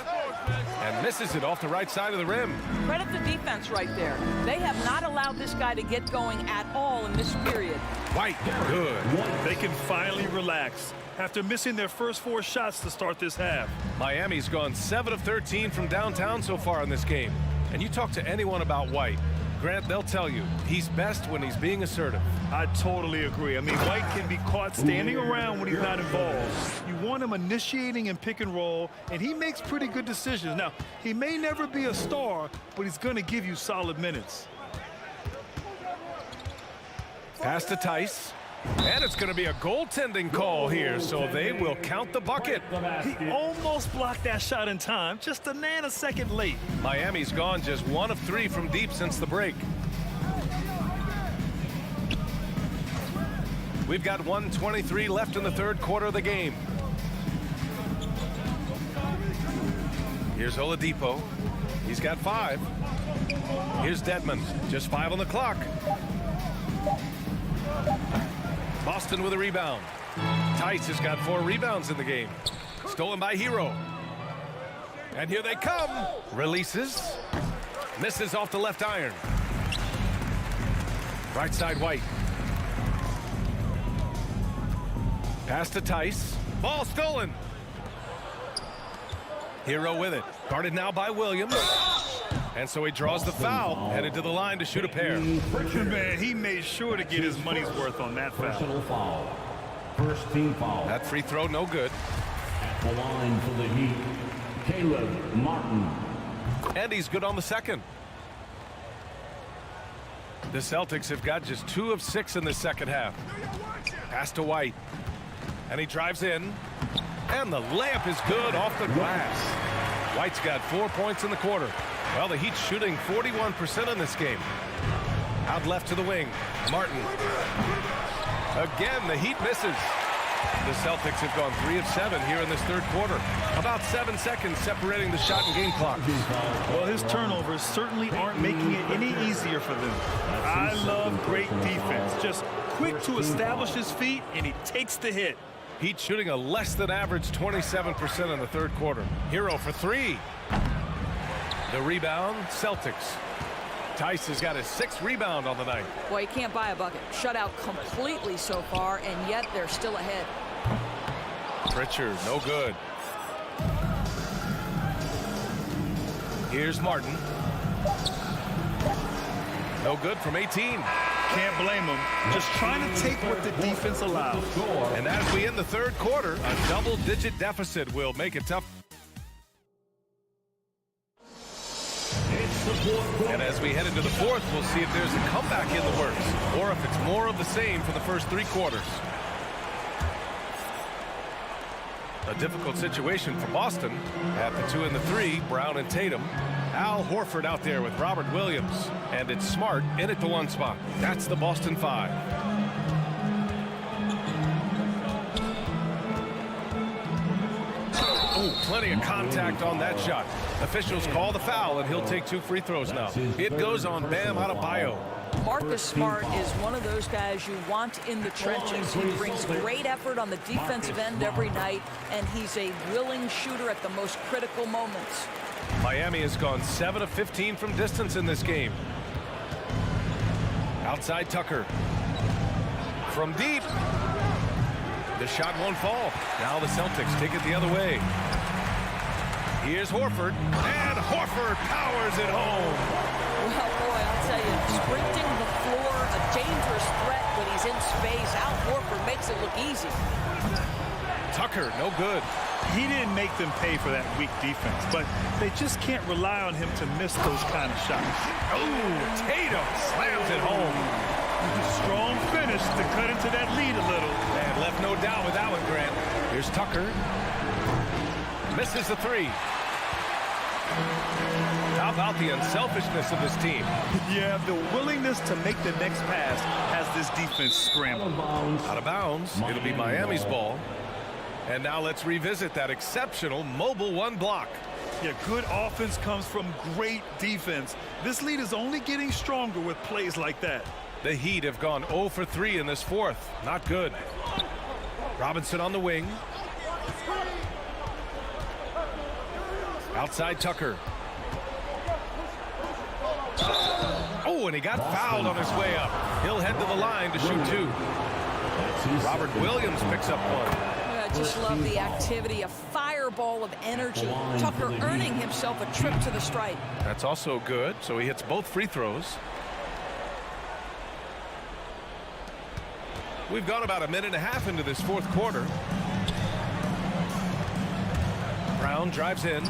And misses it off the right side of the rim. Credit the defense right there. They have not allowed this guy to get going at all in this period. White, good. They can finally relax after missing their first 4 shots to start this half. Miami's gone 7 of 13 from downtown so far in this game. And you talk to anyone about White, Grant, they'll tell you he's best when he's being assertive. I totally agree. I mean, White can be caught standing around when he's not involved. You want him initiating and pick and roll, and he makes pretty good decisions. Now, he may never be a star, but he's going to give you solid minutes. Pass to Tice. And it's going to be a goaltending call here, so they will count the bucket. He almost blocked that shot in time, just a nanosecond late. Miami's gone just 1 of 3 from deep since the break. We've got 1:23 left in the third quarter of the game. Here's Oladipo. He's got 5. Here's Dedmon. Just 5 on the clock. Boston with a rebound. Tice has got 4 rebounds in the game. Stolen by Hero. And here they come. Releases. Misses off the left iron. Right side White. Pass to Tice. Ball stolen. Hero with it. Guarded now by Williams. And so he draws the foul, headed to the line to shoot a pair. Man, he made sure to get his money's worth on that foul. First team foul. That free throw, no good. At the line for the Heat, Caleb Martin. And he's good on the second. The Celtics have got just 2 of 6 in the second half. Pass to White. And he drives in. And the layup is good off the glass. White's got 4 points in the quarter. Well, the Heat's shooting 41% in this game. Out left to the wing. Martin. Again, the Heat misses. The Celtics have gone 3 of 7 here in this third quarter. About 7 seconds separating the shot and game clock. Well, his turnovers certainly aren't making it any easier for them. I love great defense. Just quick to establish his feet, and he takes the hit. Heat shooting a less than average 27% in the third quarter. Hero for 3. The rebound, Celtics. Tice has got his 6th rebound on the night. Boy, you can't buy a bucket. Shut out completely so far, and yet they're still ahead. Pritchard, no good. Here's Martin. No good from 18. Can't blame him. Just trying to take what the defense allows. And as we end the third quarter, a double-digit deficit will make it tough. It's the And as we head into the fourth, we'll see if there's a comeback in the works or if it's more of the same for the first 3 quarters. A difficult situation for Boston. At the 2 and the 3, Brown and Tatum. Al Horford out there with Robert Williams. And it's Smart in at the 1 spot. That's the Boston 5. Oh, plenty of contact on that shot. Officials call the foul, and he'll take 2 free throws now. It goes on Bam Adebayo. Marcus Smart is one of those guys you want in the trenches. He brings great effort on the defensive end every night, and he's a willing shooter at the most critical moments. Miami has gone 7 of 15 from distance in this game. Outside Tucker. From deep. The shot won't fall. Now the Celtics take it the other way. Here's Horford, and Horford powers it home. Well, boy, I'll tell you, sprinting the floor, a dangerous threat when he's in space. Al Horford makes it look easy. Tucker, no good. He didn't make them pay for that weak defense, but they just can't rely on him to miss those kind of shots. Oh, Tatum slams it home. Strong finish to cut into that lead a little. And left no doubt with that one, Grant. Here's Tucker. Misses the 3. How about the unselfishness of this team? Yeah, the willingness to make the next pass has this defense scrambled. Out of bounds. It'll be Miami's ball. And now let's revisit that exceptional mobile 1 block. Yeah, good offense comes from great defense. This lead is only getting stronger with plays like that. The Heat have gone 0 for 3 in this fourth. Not good. Robinson on the wing. Outside Tucker. Oh, and he got fouled on his way up. He'll head to the line to shoot 2. Robert Williams picks up 1. I just love the activity, a fireball of energy. Tucker earning himself a trip to the stripe. That's also good, so he hits both free throws. We've gone about 1.5 minutes into this fourth quarter. Brown drives in,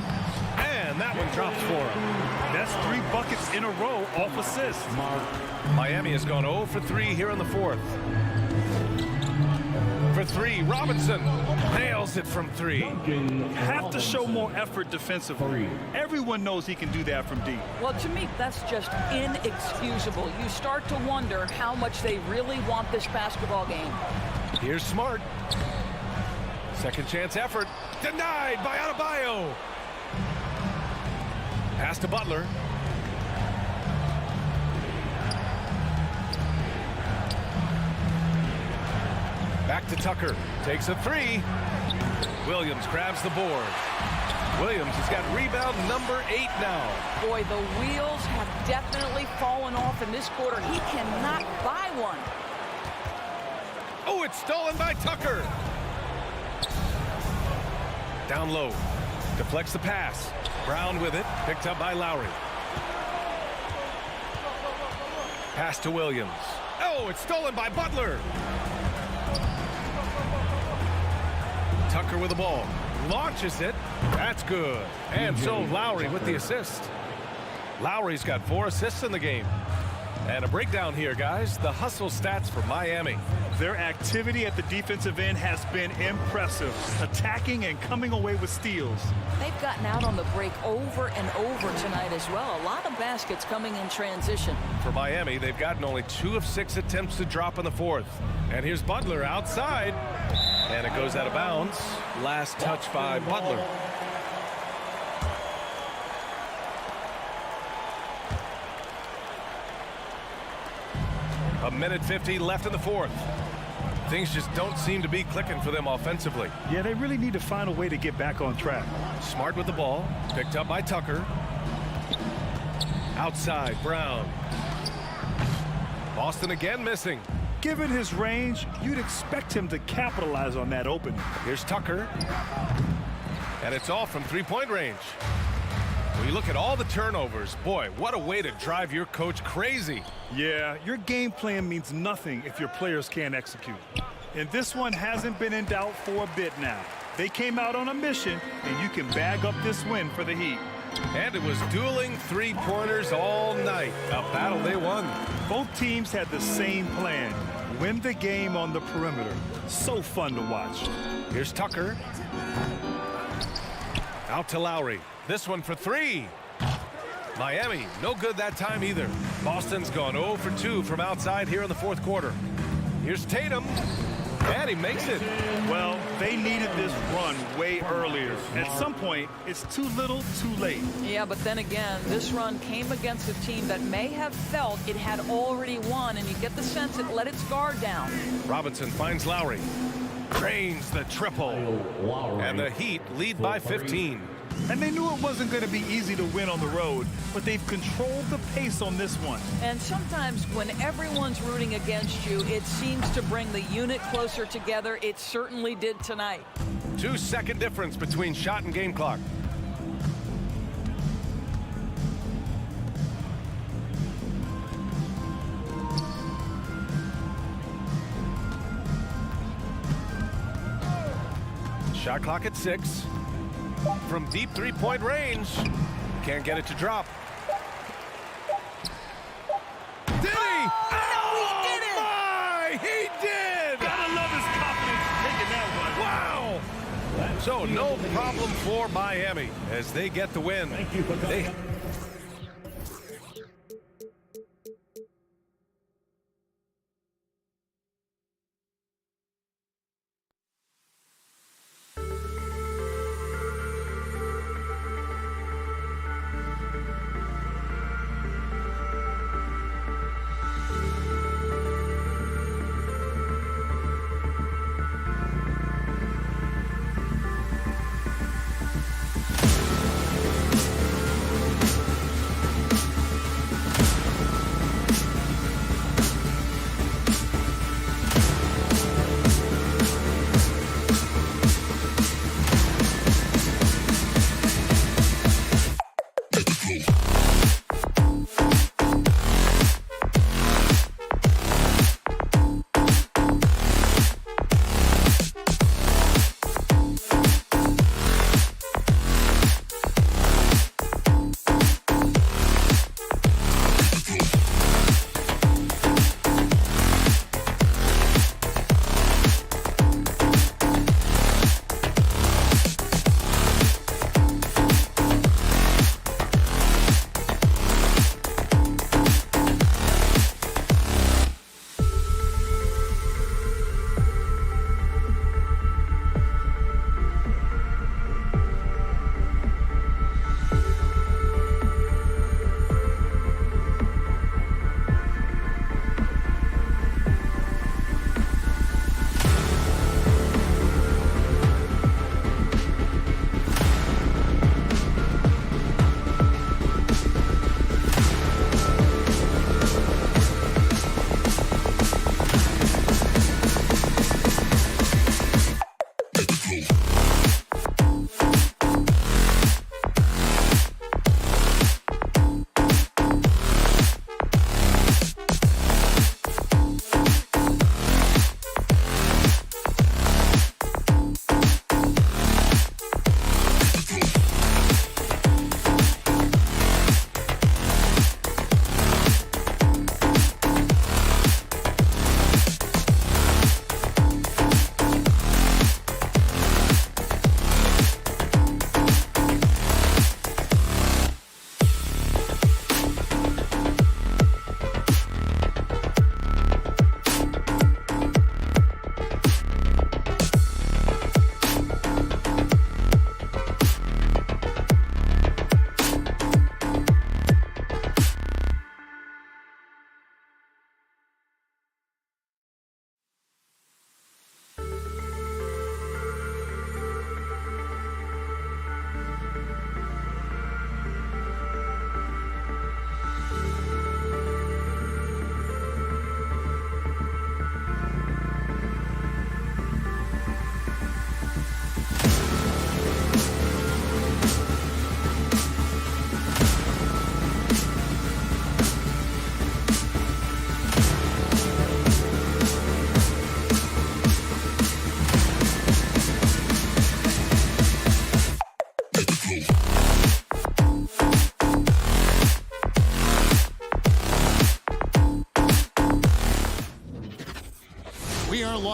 and that one drops for him. That's 3 buckets in a row off assists. Miami has gone 0 for 3 here in the fourth. For 3, Robinson nails it from 3. Have to show more effort defensively. Everyone knows he can do that from deep. Well, to me, that's just inexcusable. You start to wonder how much they really want this basketball game. Here's Smart. Second chance effort. Denied by Adebayo. Pass to Butler. Back to Tucker. Takes a 3. Williams grabs the board. Williams has got rebound number 8 now. Boy, the wheels have definitely fallen off in this quarter. He cannot buy one. Oh, it's stolen by Tucker. Down low. Deflects the pass. Brown with it. Picked up by Lowry. Pass to Williams. Oh, it's stolen by Butler. Tucker with the ball. Launches it. That's good. And so Lowry with the assist. Lowry's got 4 assists in the game. And a breakdown here, guys. The hustle stats for Miami. Their activity at the defensive end has been impressive. Attacking and coming away with steals. They've gotten out on the break over and over tonight as well. A lot of baskets coming in transition. For Miami, they've gotten only 2 of 6 attempts to drop in the fourth. And here's Butler outside. And it goes out of bounds. Last touch by Butler. A minute 50 left in the fourth. Things just don't seem to be clicking for them offensively. Yeah, they really need to find a way to get back on track. Smart with the ball. Picked up by Tucker. Outside, Brown. Boston again missing. Given his range, you'd expect him to capitalize on that opening. Here's Tucker. And it's all from three-point range. When you look at all the turnovers, boy, what a way to drive your coach crazy. Yeah, your game plan means nothing if your players can't execute. And this one hasn't been in doubt for a bit now. They came out on a mission, and you can bag up this win for the Heat. And it was dueling three-pointers all night. A battle they won. Both teams had the same plan. Win the game on the perimeter. So fun to watch. Here's Tucker. Out to Lowry. This one for three. Miami, no good that time either. Boston's gone 0 for 2 from outside here in the fourth quarter. Here's Tatum. And he makes it. Well, they needed this run way earlier. At some point, it's too little, too late. Yeah, but then again, this run came against a team that may have felt it had already won, and you get the sense it let its guard down. Robinson finds Lowry. Drains the triple. And the Heat lead by 15. And they knew it wasn't going to be easy to win on the road, but they've controlled the pace on this one. And sometimes when everyone's rooting against you, it seems to bring the unit closer together. It certainly did tonight. 2-second difference between shot and game clock. Shot clock at 6. From deep three-point range. Can't get it to drop. Did he? Oh, no, he didn't! My! He did! Gotta love his confidence taking that one. Wow! So no problem for Miami as they get the win. Thank you for coming.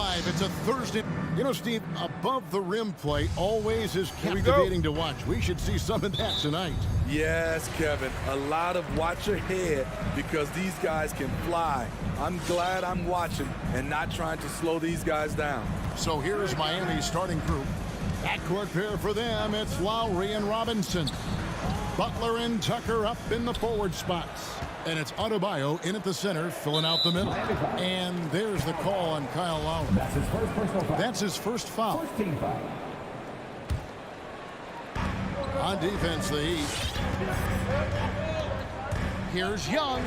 5. It's a Thursday. You know, Steve, above the rim play always is captivating to watch. We should see some of that tonight. Yes, Kevin. A lot of watch ahead because these guys can fly. I'm glad I'm watching and not trying to slow these guys down. So here's Miami's starting group. Backcourt pair for them, it's Lowry and Robinson. Butler and Tucker up in the forward spots. And it's Adebayo in at the center, filling out the middle. And there's the call on Kyle Lowry. That's his first personal foul. That's his first foul. First team foul. On defense, the Heat. Here's Young.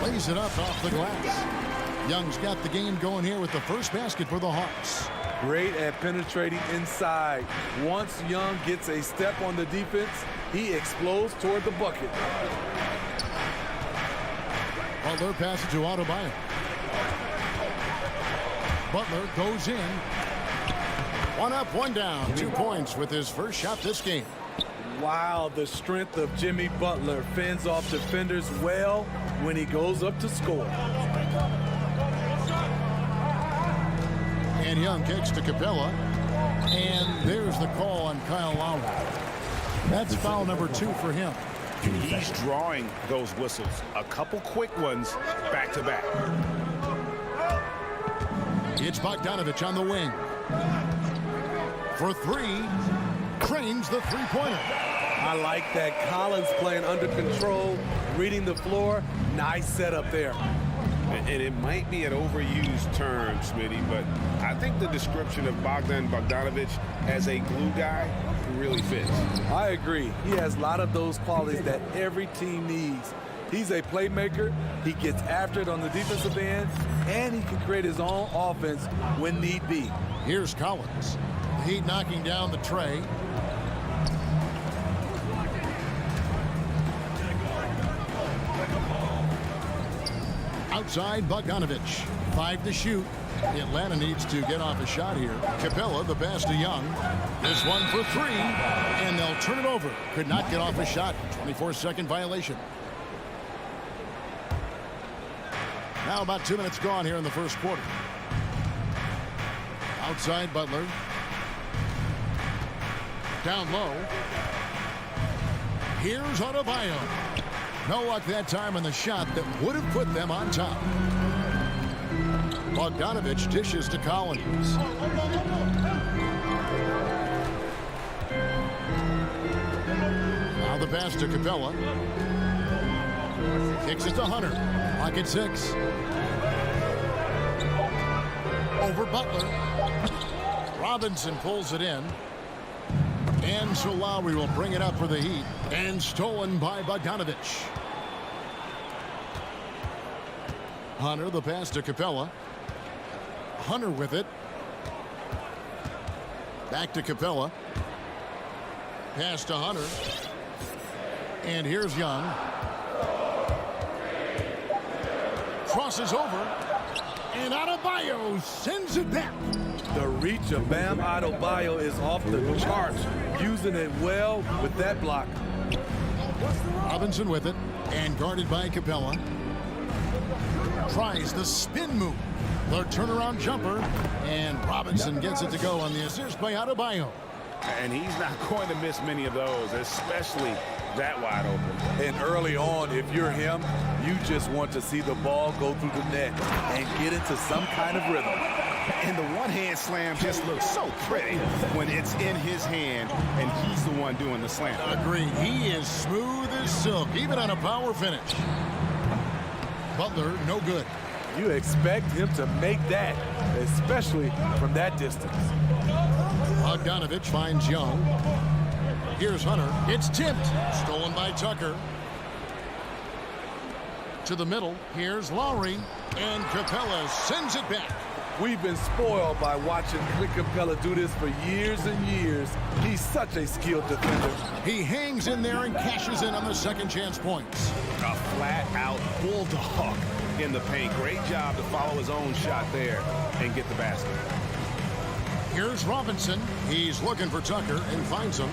Lays it up off the glass. Young's got the game going here with the first basket for the Hawks. Great at penetrating inside. Once Young gets a step on the defense, he explodes toward the bucket. Butler passes to Adebayo. Butler goes in. One up, one down. 2 points with his first shot this game. Wow, the strength of Jimmy Butler fends off defenders well when he goes up to score. And Young kicks to Capella. And there's the call on Kyle Lowry. That's foul number 2 for him. He's drawing those whistles. A couple quick ones back to back. It's Bogdanovich on the wing. For 3. Cranes the three-pointer. I like that. Collins playing under control, reading the floor. Nice setup there. And it might be an overused term, Smitty, but I think the description of Bogdan Bogdanovich as a glue guy really fits. I agree. He has a lot of those qualities that every team needs. He's a playmaker. He gets after it on the defensive end, and he can create his own offense when need be. Here's Collins. The Heat knocking down the tray. Outside, Bogdanovich. 5 to shoot. Atlanta needs to get off a shot here. Capella, the pass to Young. This one for 3, and they'll turn it over. Could not get off a shot. 24-second violation. Now about 2 minutes gone here in the first quarter. Outside, Butler. Down low. Here's Adebayo. No luck that time on the shot that would have put them on top. Bogdanovich dishes to Collins. Now the pass to Capella. Kicks it to Hunter. Lock at 6. Over Butler. Robinson pulls it in. And so Lowry will bring it up for the Heat. And stolen by Bogdanovich. Hunter, the pass to Capella. Hunter with it. Back to Capella. Pass to Hunter. And here's Young. Crosses over. And Adebayo sends it back. The reach of Bam Adebayo is off the charts. Using it well with that block. Robinson with it. And guarded by Capella. Tries the spin move. The turnaround jumper. And Robinson gets it to go on the assist by Adebayo. And he's not going to miss many of those, especially that wide open. And early on, if you're him, you just want to see the ball go through the net and get into some kind of rhythm. And the one-hand slam just looks so pretty when it's in his hand and he's the one doing the slam. Agreed. He is smooth as silk, even on a power finish. Butler, no good. You expect him to make that, especially from that distance. Bogdanovich finds Young. Here's Hunter. It's tipped. Stolen by Tucker. To the middle. Here's Lowry. And Capella sends it back. We've been spoiled by watching Clint Capella do this for years and years. He's such a skilled defender. He hangs in there and cashes in on the second chance points. A flat-out bulldog in the paint. Great job to follow his own shot there and get the basket. Here's Robinson. He's looking for Tucker and finds him.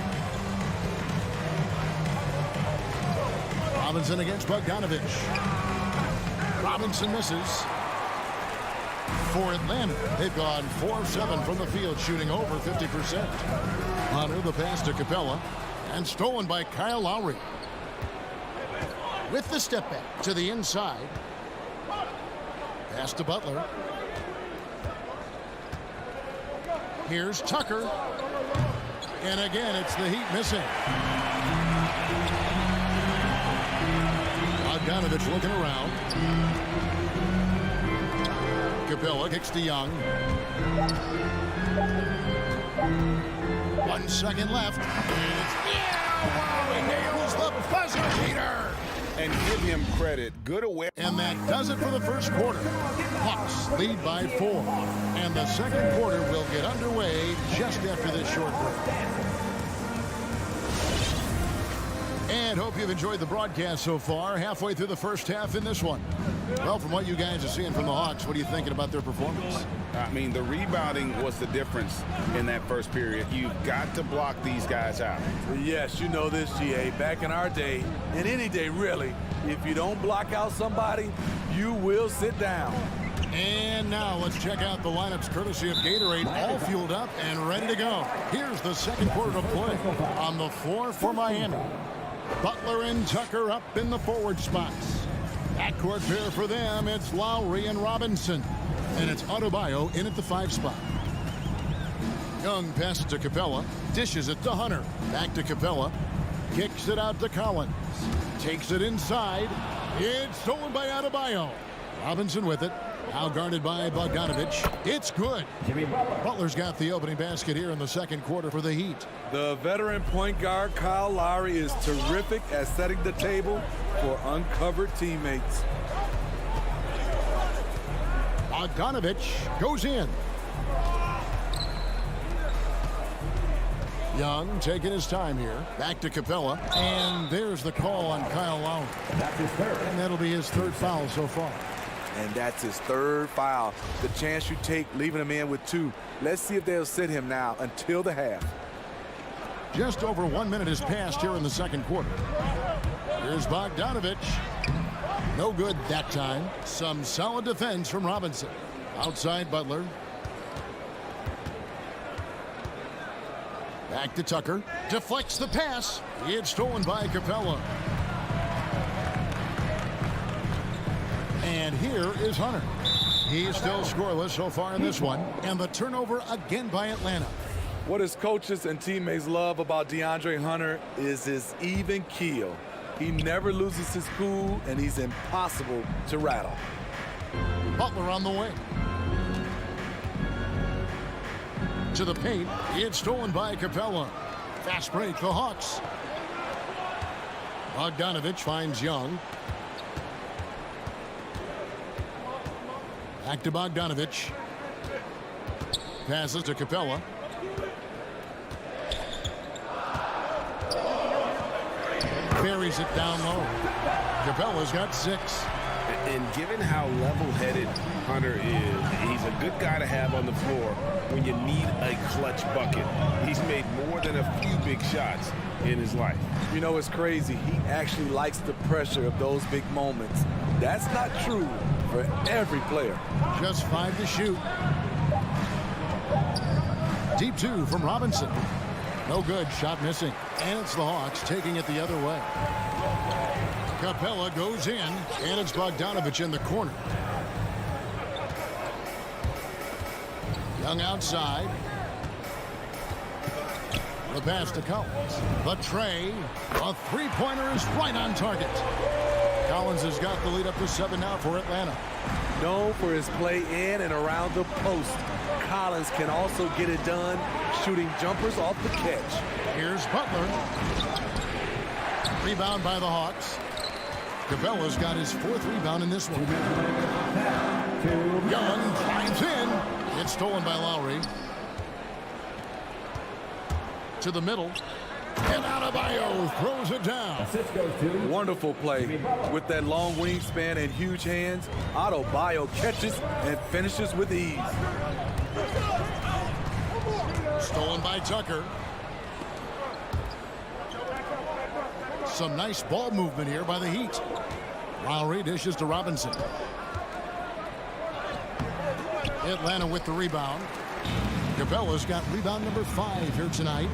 Robinson against Bogdanovich. Robinson misses. For Atlanta, they've gone 4 of 7 from the field, shooting over 50%. Hunter, the pass to Capella, and stolen by Kyle Lowry. With the step back to the inside. Pass to Butler. Here's Tucker. And again, it's the Heat missing. Bogdanovich looking around. Capella kicks to Young. 1 second left. Wow, he nails the buzzer beater. And give him credit. Good away. And that does it for the first quarter. Hawks lead by 4. And the second quarter will get underway just after this short break. And hope you've enjoyed the broadcast so far. Halfway through the first half in this one. Well, from what you guys are seeing from the Hawks, what are you thinking about their performance? I mean, the rebounding was the difference in that first period. You've got to block these guys out. Yes, you know this, GA. Back in our day, and any day really, if you don't block out somebody, you will sit down. And now let's check out the lineups courtesy of Gatorade, all fueled up and ready to go. Here's the second quarter of play on the floor for Miami. Butler and Tucker up in the forward spots. Backcourt pair for them, it's Lowry and Robinson. And it's Adebayo in at the 5 spot. Young passes to Capella, dishes it to Hunter. Back to Capella, kicks it out to Collins. Takes it inside. It's stolen by Adebayo. Robinson with it. Now guarded by Bogdanovich. It's good. Butler's got the opening basket here in the second quarter for the Heat. The veteran point guard Kyle Lowry is terrific at setting the table for uncovered teammates. Bogdanovich goes in. Young taking his time here. Back to Capella. And there's the call on Kyle Lowry. And that'll be his 3rd foul so far. And that's his 3rd foul. The chance you take leaving him in with 2. Let's see if they'll sit him now until the half. Just over 1 minute has passed here in the second quarter. Here's Bogdanovich. No good that time. Some solid defense from Robinson. Outside Butler. Back to Tucker. Deflects the pass. It's stolen by Capella. And here is Hunter. He's still scoreless so far in this one. And the turnover again by Atlanta. What his coaches and teammates love about DeAndre Hunter is his even keel. He never loses his cool, and he's impossible to rattle. Butler on the wing. To the paint. It's stolen by Capella. Fast break, the Hawks. Bogdanovich finds Young. Back to Bogdanovich. Passes to Capella. Buries it down low. Capella's got 6. And given how level-headed Hunter is, he's a good guy to have on the floor when you need a clutch bucket. He's made more than a few big shots in his life. You know, it's crazy. He actually likes the pressure of those big moments. That's not true for every player. Just 5 to shoot. Deep 2 from Robinson. No good. Shot missing. And it's the Hawks taking it the other way. Capella goes in, and it's Bogdanovich in the corner. Young outside. The pass to Collins. The tray. A 3-pointer is right on target. Collins has got the lead up to 7 now for Atlanta. Known for his play in and around the post, Collins can also get it done shooting jumpers off the catch. Here's Butler. Rebound by the Hawks. Capella's got his 4th rebound in this one. Young climbs in. It's stolen by Lowry. To the middle. And Adebayo throws it down. Wonderful play. With that long wingspan and huge hands, Adebayo catches and finishes with ease. Stolen by Tucker. Some nice ball movement here by the Heat. Lowry dishes to Robinson. Atlanta with the rebound. Capella's got rebound number 5 here tonight.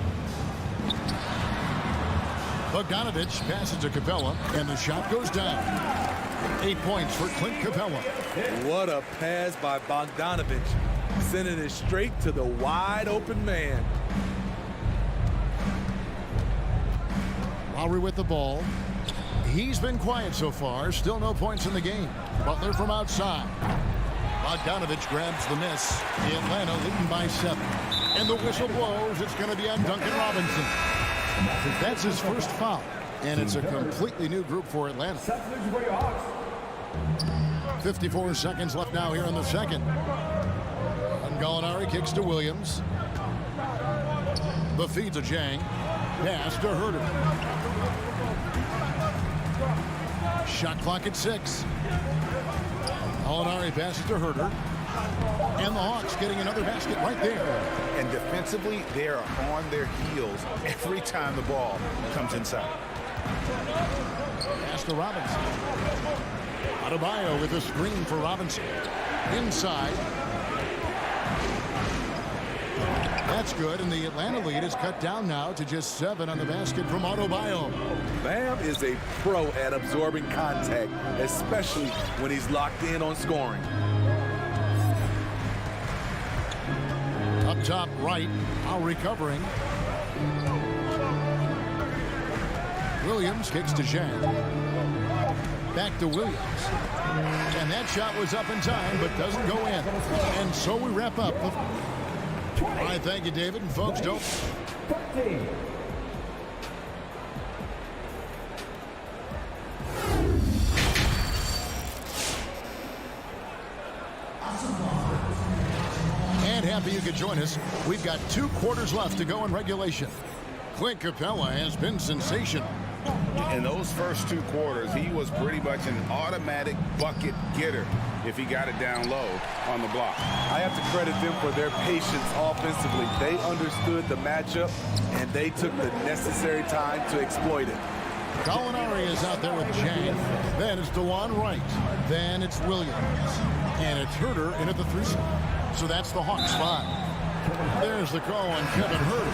Bogdanovich passes to Capella, and the shot goes down. 8 points for Clint Capella. What a pass by Bogdanovich, sending it straight to the wide open man. Lowry with the ball. He's been quiet so far. Still no points in the game. Butler from outside. Bogdanovich grabs the miss. Atlanta leading by 7. And the whistle blows. It's going to be on Duncan Robinson. That's his first foul. And it's a completely new group for Atlanta. 54 seconds left now here in the second. And Gallinari kicks to Williams. The feed to Jang. Pass to Herter. Shot clock at 6. Gallinari passes to Herter. And the Hawks getting another basket right there. And defensively, they are on their heels every time the ball comes inside. Pass to Robinson. Adebayo with a screen for Robinson. Inside. That's good, and the Atlanta lead is cut down now to just 7 on the basket from Adebayo. Bam is a pro at absorbing contact, especially when he's locked in on scoring. Up top right, now recovering. Williams kicks to Zhang. Back to Williams. And that shot was up in time, but doesn't go in. And so we wrap up. All right, thank you, David. And folks, don't... And happy you could join us. We've got 2 quarters left to go in regulation. Clint Capella has been sensational. In those first 2 quarters, he was pretty much an automatic bucket getter if he got it down low on the block. I have to credit them for their patience offensively. They understood the matchup, and they took the necessary time to exploit it. Gallinari is out there with Jang. Then it's DeLon Wright. Then it's Williams. And it's Herter in at the 3 spot. So that's the Hawks 5. There's the call on Kevin Herter.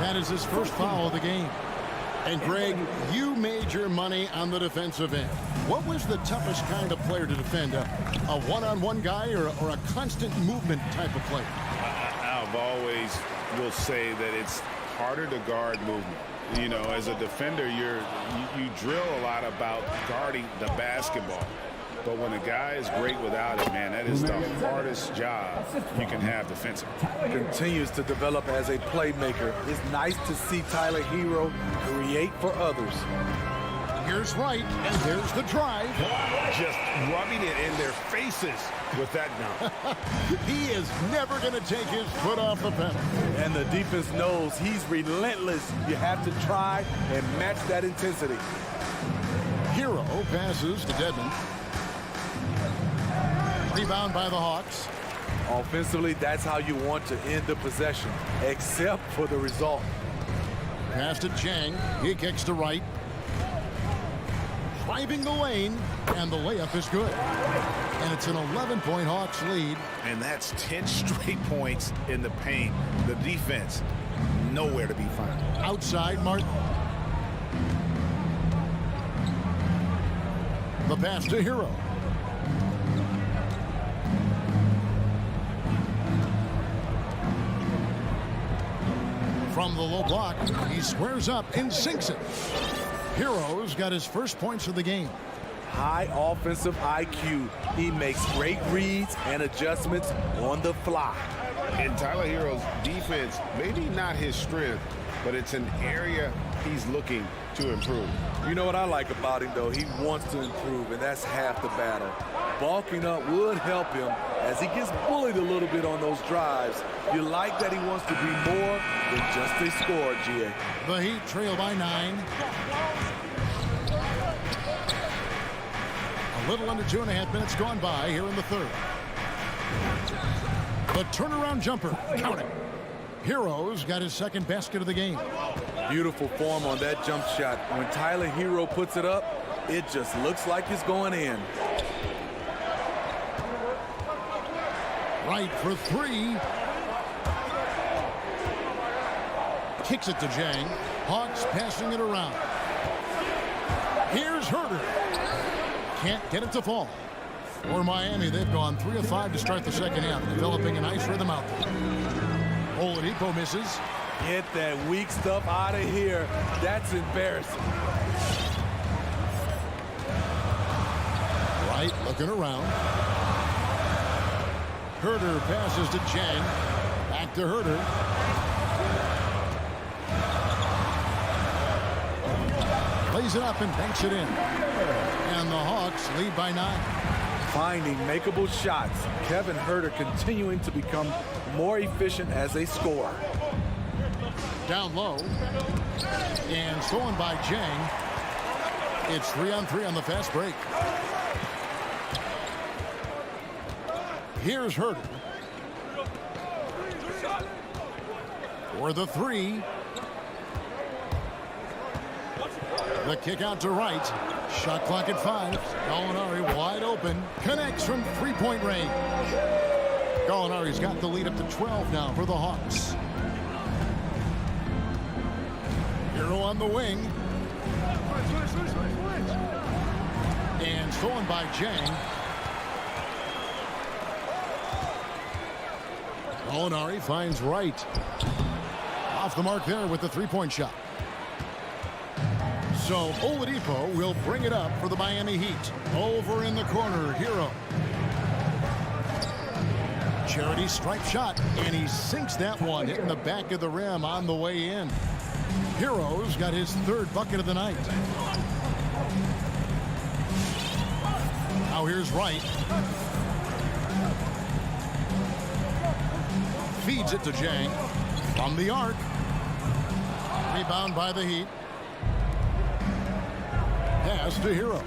That is his first foul of the game. And Greg, you made your money on the defensive end. What was the toughest kind of player to defend? A one-on-one guy or a constant movement type of player? I've always will say that it's harder to guard movement. You know, as a defender, you drill a lot about guarding the basketball. But when a guy is great without it, man, that is the hardest job you can have defensively. Continues to develop as a playmaker. It's nice to see Tyler Hero create for others. Here's Wright, and there's the drive. Just rubbing it in their faces with that dunk. He is never going to take his foot off the pedal. And the defense knows he's relentless. You have to try and match that intensity. Hero passes to Dedmon. Rebound by the Hawks. Offensively, that's how you want to end the possession, except for the result. Pass to Chang. He kicks to Wright. Driving the lane, and the layup is good. And it's an 11-point Hawks lead. And that's 10 straight points in the paint. The defense, nowhere to be found. Outside, Martin. The pass to Hero. From the low block, he squares up and sinks it. Hero's got his first points of the game. High offensive IQ. He makes great reads and adjustments on the fly. And Tyler Hero's defense, maybe not his strength, but it's an area he's looking to improve. You know what I like about him, though? He wants to improve, and that's half the battle. Bulking up would help him as he gets bullied a little bit on those drives. You like that he wants to be more than just a scorer, GA. The Heat trail by 9. A little under 2.5 minutes gone by here in the third. The turnaround jumper, count it. Hero's got his second basket of the game. Beautiful form on that jump shot. When Tyler Hero puts it up, it just looks like it's going in. Right for three. Kicks it to Jang. Hawks passing it around. Here's Herter. Can't get it to fall. For Miami, they've gone 3 of 5 to start the second half, developing a nice rhythm out there. Oladipo misses. Get that weak stuff out of here. That's embarrassing. Right, looking around. Herter passes to Jang. Back to Herter. Plays it up and banks it in. And the Hawks lead by 9. Finding makeable shots. Kevin Herter continuing to become more efficient as a scorer. Down low. And stolen by Jang. It's 3-on-3 on the fast break. Here's Herter. For the three. The kick out to right. Shot clock at 5. Gallinari wide open. Connects from three-point range. Gallinari's got the lead up to 12 now for the Hawks. Hero on the wing. And stolen by Jang. Gallinari finds Wright. Off the mark there with the three-point shot. So Oladipo will bring it up for the Miami Heat. Over in the corner, Hero. Charity stripe shot, and he sinks that one, hitting the back of the rim on the way in. Hero's got his 3rd bucket of the night. Now here's Wright. Feeds it to Jang. From the arc. Rebound by the Heat. Pass to Hero.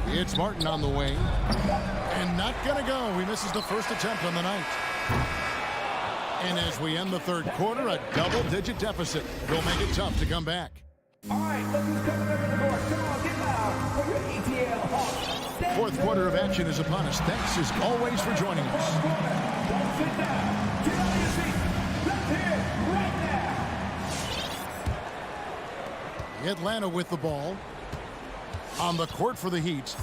It's Martin on the wing. And not going to go. He misses the first attempt on the night. And as we end the 3rd quarter, a double-digit deficit. They'll make it tough to come back. All right, look who's coming up in the court. Come on, get loud for your ETL Hawks. 4th quarter of action is upon us. Thanks as always for joining us. Don't sit down. Get on your seat. Let's hear it right now. Atlanta with the ball. On the court for the Heat.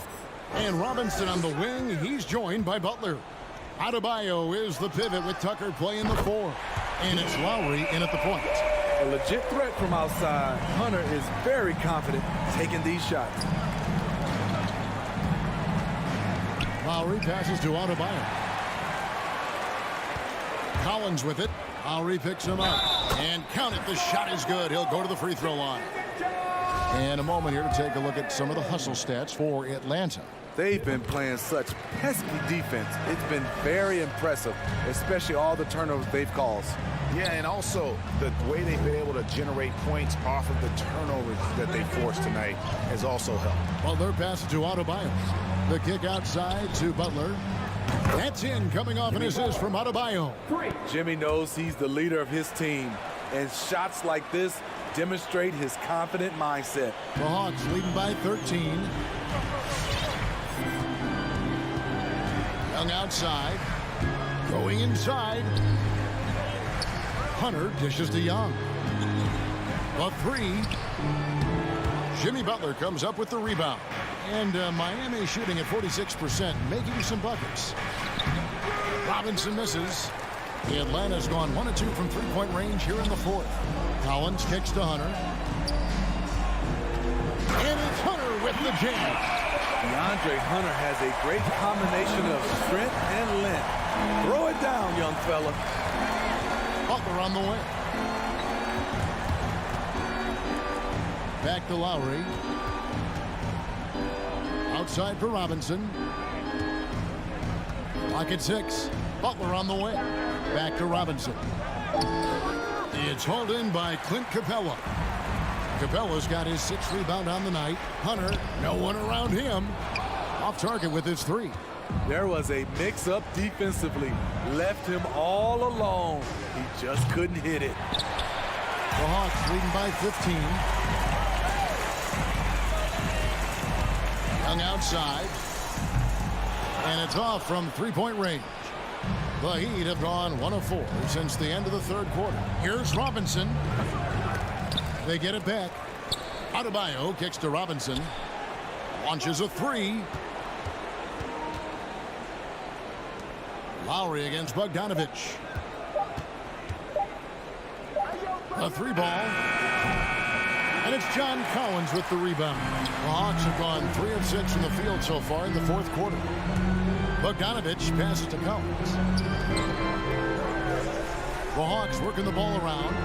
And Robinson on the wing. He's joined by Butler. Adebayo is the pivot with Tucker playing the 4. And it's Lowry in at the point. A legit threat from outside. Hunter is very confident taking these shots. Lowry passes to Adebayo. Collins with it. Lowry picks him up. And count it, the shot is good. He'll go to the free throw line. And a moment here to take a look at some of the hustle stats for Atlanta. They've been playing such pesky defense. It's been very impressive, especially all the turnovers they've caused. Yeah, and also the way they've been able to generate points off of the turnovers that they forced tonight has also helped. Butler passes to Adebayo. The kick outside to Butler. That's in, coming off an assist from Adebayo. Jimmy knows he's the leader of his team, and shots like this demonstrate his confident mindset. The Hawks leading by 13. Young outside. Going inside. Hunter dishes to Young. A 3. Jimmy Butler comes up with the rebound. And Miami shooting at 46%, making some buckets. Robinson misses. Atlanta's gone 1 of 2 from three-point range here in the 4th. Collins kicks to Hunter. And it's Hunter with the jam. DeAndre Hunter has a great combination of strength and length. Throw it down, young fella. Butler on the way. Back to Lowry. Outside for Robinson. Clock at 6. Butler on the way. Back to Robinson. It's hauled in by Clint Capella. Capella's got his 6th rebound on the night. Hunter, no one around him. Off target with his 3. There was a mix-up defensively. Left him all alone. He just couldn't hit it. The Hawks leading by 15. Young outside. And it's off from three-point range. The Heat have gone 1 of 4 since the end of the third quarter. Here's Robinson. They get it back. Adebayo kicks to Robinson. Launches a three. Lowry against Bogdanovich. A three ball. And it's John Collins with the rebound. The Hawks have gone 3 of 6 from the field so far in the fourth quarter. Bogdanovich passes to Collins. The Hawks working the ball around.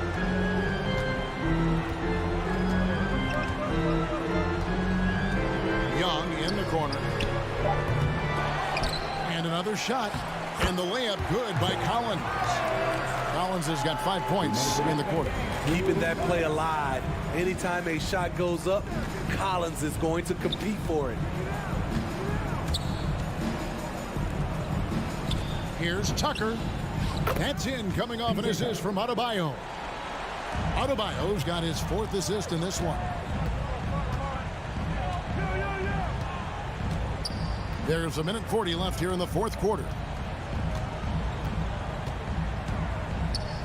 Young in the corner. And another shot. And the layup good by Collins. Collins has got 5 points in the quarter. Keeping that play alive. Anytime a shot goes up, Collins is going to compete for it. Here's Tucker. That's in, coming off an assist from Adebayo. Adebayo's got his 4th assist in this one. There's 1:40 left here in the fourth quarter.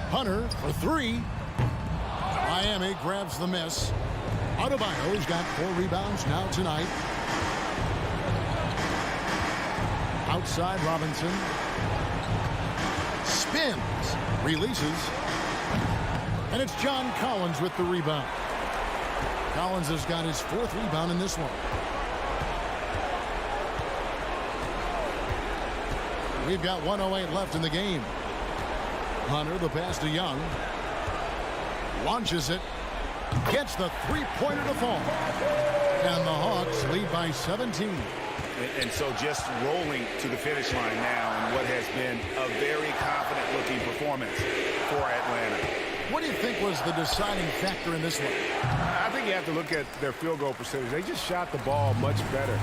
Hunter for 3. Miami grabs the miss. Adebayo's got 4 rebounds now tonight. Outside Robinson. Spins. Releases. And it's John Collins with the rebound. Collins has got his 4th rebound in this one. We've got 1:08 left in the game. Hunter, the pass to Young. Launches it. Gets the three-pointer to fall. And the Hawks lead by 17. And so just rolling to the finish line now in what has been a very confident-looking performance for Atlanta. What do you think was the deciding factor in this one? I think you have to look at their field goal percentage. They just shot the ball much better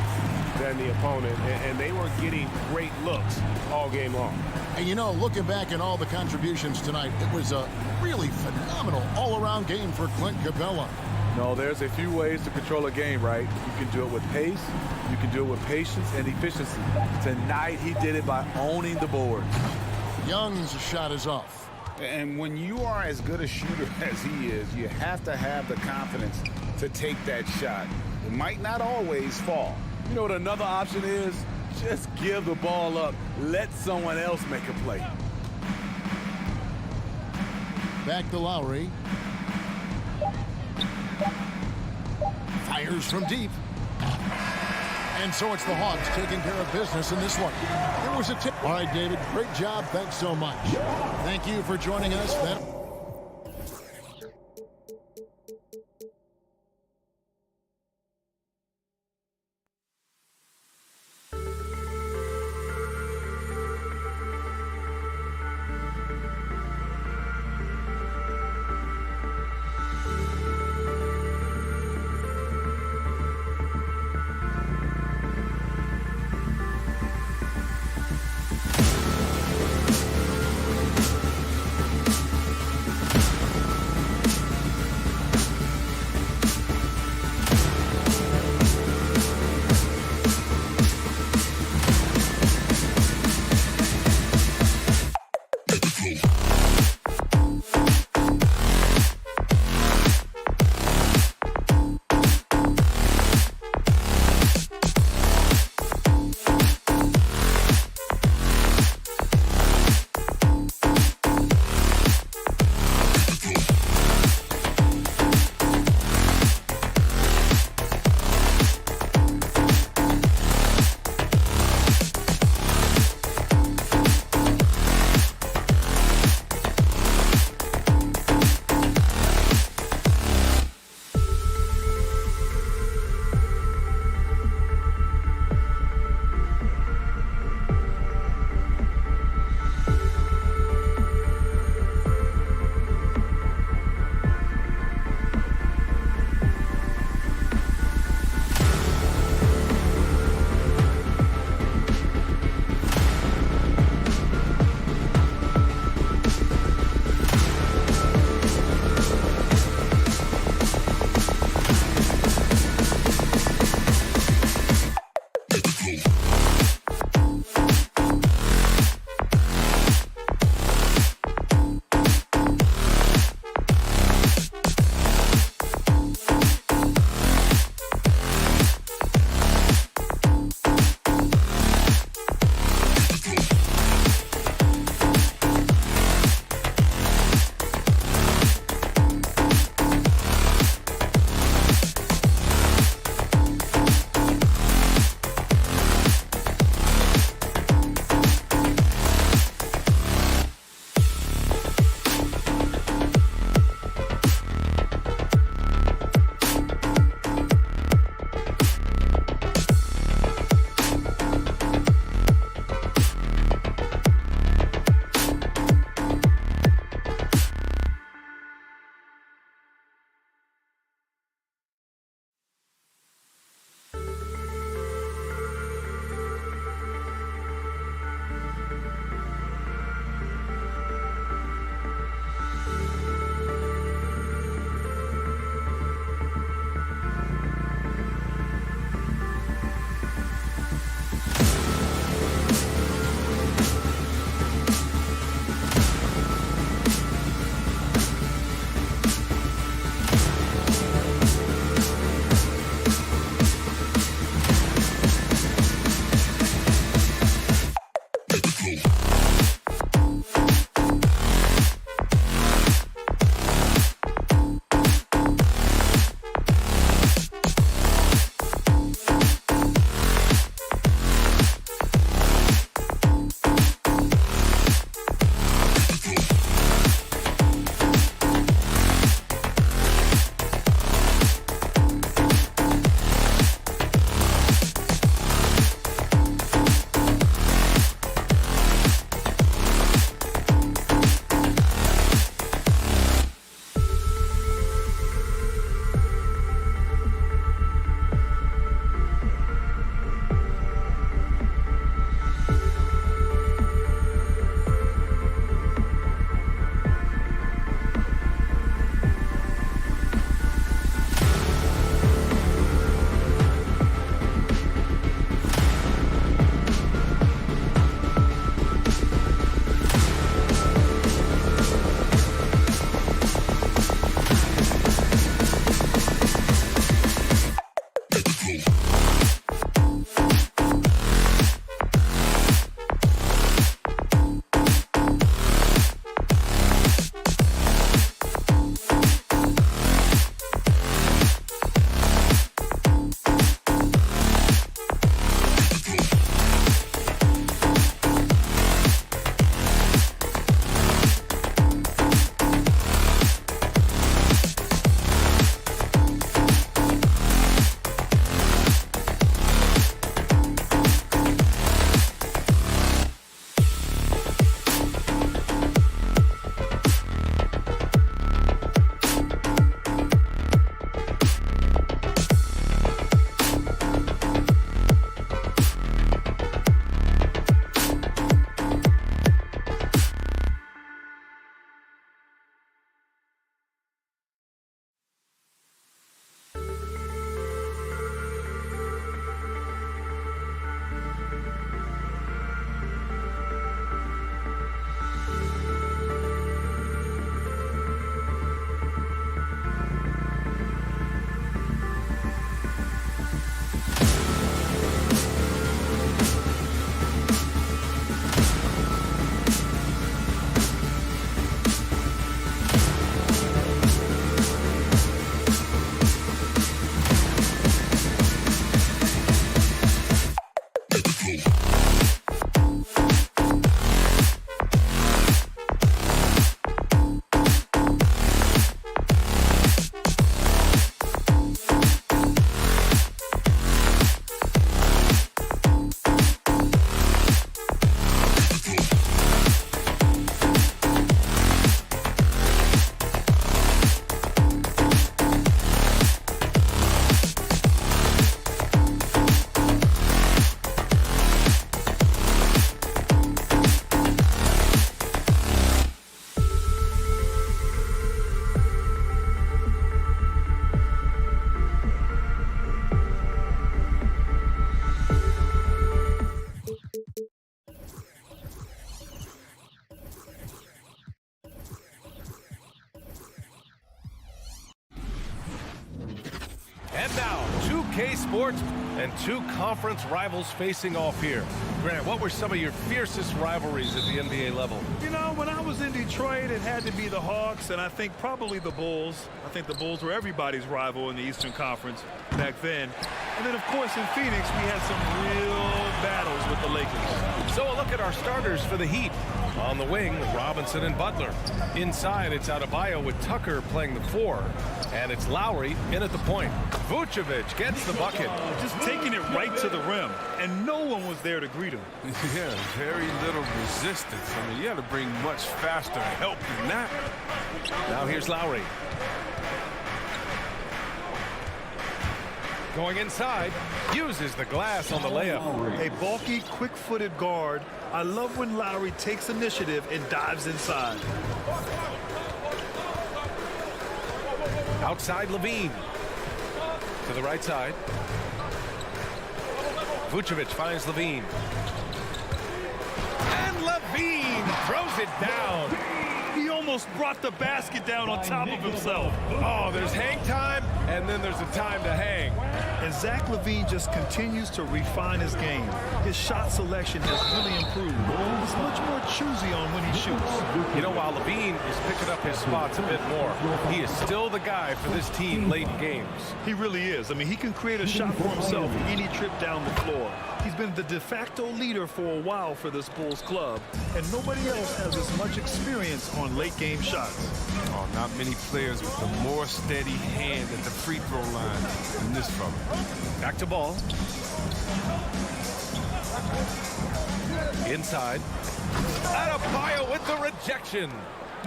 than the opponent, and they were getting great looks all game long. And you know, looking back at all the contributions tonight, it was a really phenomenal all-around game for Clint Capella. No, there's a few ways to control a game, right? You can do it with pace, you can do it with patience and efficiency. Tonight, he did it by owning the board. Young's shot is off. And when you are as good a shooter as he is, you have to have the confidence to take that shot. It might not always fall. You know what another option is? Just give the ball up. Let someone else make a play. Back to Lowry. Fires from deep. And so it's the Hawks taking care of business in this one. There was a tip. All right, David, great job. Thanks so much. Thank you for joining us. And now, 2K Sports and two conference rivals facing off here. Grant, what were some of your fiercest rivalries at the NBA level? You know, when I was in Detroit, it had to be the Hawks, and I think probably the Bulls. I think the Bulls were everybody's rival in the Eastern Conference back then. And then, of course, in Phoenix, we had some real battles with the Lakers. So a look at our starters for the Heat. On the wing, Robinson and Butler. Inside, it's Adebayo with Tucker playing the 4. And it's Lowry in at the point. Vucevic gets the bucket. Just taking it right to the rim, and no one was there to greet him. Yeah, very little resistance. I mean, you got to bring much faster help than that. Now here's Lowry. Going inside, uses the glass on the layup. A bulky, quick-footed guard. I love when Lowry takes initiative and dives inside. Outside Levine. To the right side. Vucevic finds Levine. And Levine throws it down. He almost brought the basket down on top of himself. Oh, there's hang time, and then there's a time to hang. And Zach LaVine just continues to refine his game. His shot selection has really improved. This choosy on when he shoots. You know, while Levine is picking up his spots a bit more, he is still the guy for this team late in games. He really is. I mean, he can create a shot for himself any trip down the floor. He's been the de facto leader for a while for this Bulls club, and nobody else has as much experience on late-game shots. Oh, not many players with a more steady hand at the free throw line than this fella. Back to Ball. Inside. Adebayo with the rejection.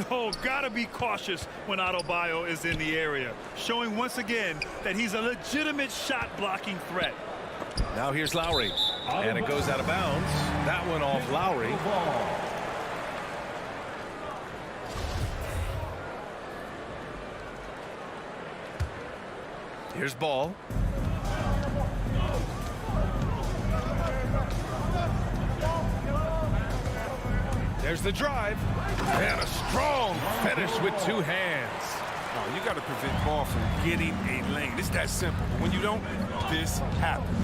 Oh, gotta be cautious when Adebayo is in the area, showing once again that he's a legitimate shot-blocking threat. Now here's Lowry, and it goes out of bounds. That one off Lowry. Here's Ball. There's the drive, and a strong finish with two hands. Oh, you got to prevent Ball from getting a lane. It's that simple. When you don't, this happens.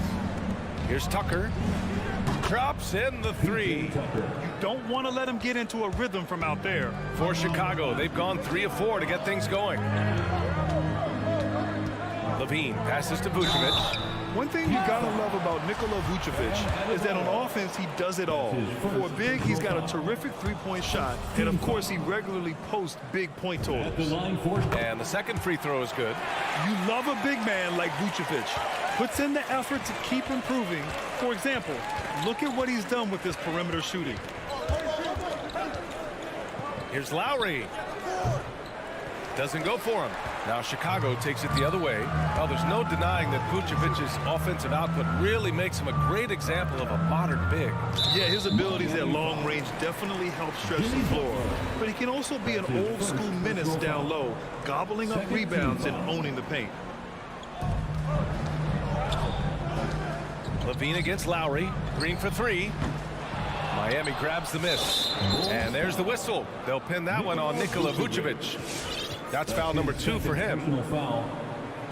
Here's Tucker. Drops in the three. You don't want to let him get into a rhythm from out there. For Chicago, they've gone 3 of 4 to get things going. Levine passes to Vucevic. One thing you gotta love about Nikola Vucevic is that on offense he does it all. For a big, he's got a terrific three-point shot, and of course he regularly posts big point totals. And the second free throw is good. You love a big man like Vucevic. Puts in the effort to keep improving. For example, look at what he's done with this perimeter shooting. Here's Lowry. Doesn't go for him. Now Chicago takes it the other way. Well, there's no denying that Vucevic's offensive output really makes him a great example of a modern big. Yeah, his abilities at long range definitely help stretch the floor. But he can also be an old-school menace down low, gobbling up rebounds and owning the paint. Levine against Lowry. Green for 3. Miami grabs the miss. And there's the whistle. They'll pin that one on Nikola Vucevic. That's foul number 2 for him.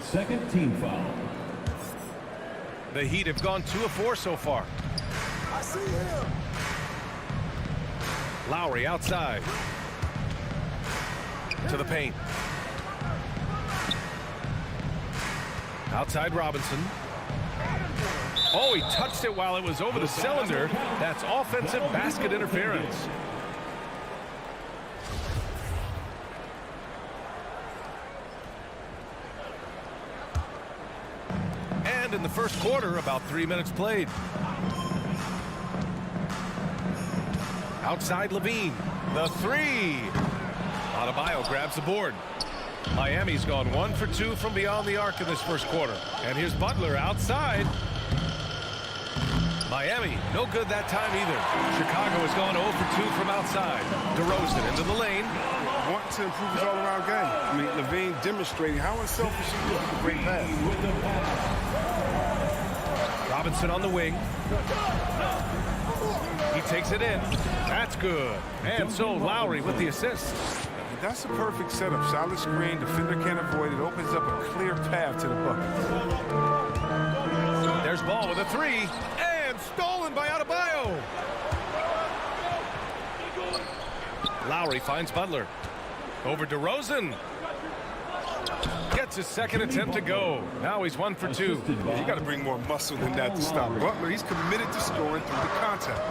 Second team foul. The Heat have gone 2 of 4 so far. I see him. Lowry outside. To the paint. Outside Robinson. Oh, he touched it while it was over the cylinder. That's offensive basket interference. And in the first quarter, about 3 minutes played. Outside Levine. The 3. Adebayo grabs the board. Miami's gone 1 for 2 from beyond the arc in this first quarter. And here's Butler outside. Miami, no good that time either. Chicago has gone 0 for 2 from outside. DeRozan into the lane. Want to improve his all-around game. I mean, Levine demonstrating how unselfish he is with a great pass. Robinson on the wing. He takes it in. That's good. And so Lowry with the assist. That's a perfect setup. Solid screen. Defender can't avoid it. Opens up a clear path to the bucket. There's Ball with a 3. And stolen by Adebayo. Lowry finds Butler. Over DeRozan. Gets his second attempt to go. Now he's 1 for 2. You got to bring more muscle than that to stop Butler. He's committed to scoring through the contact.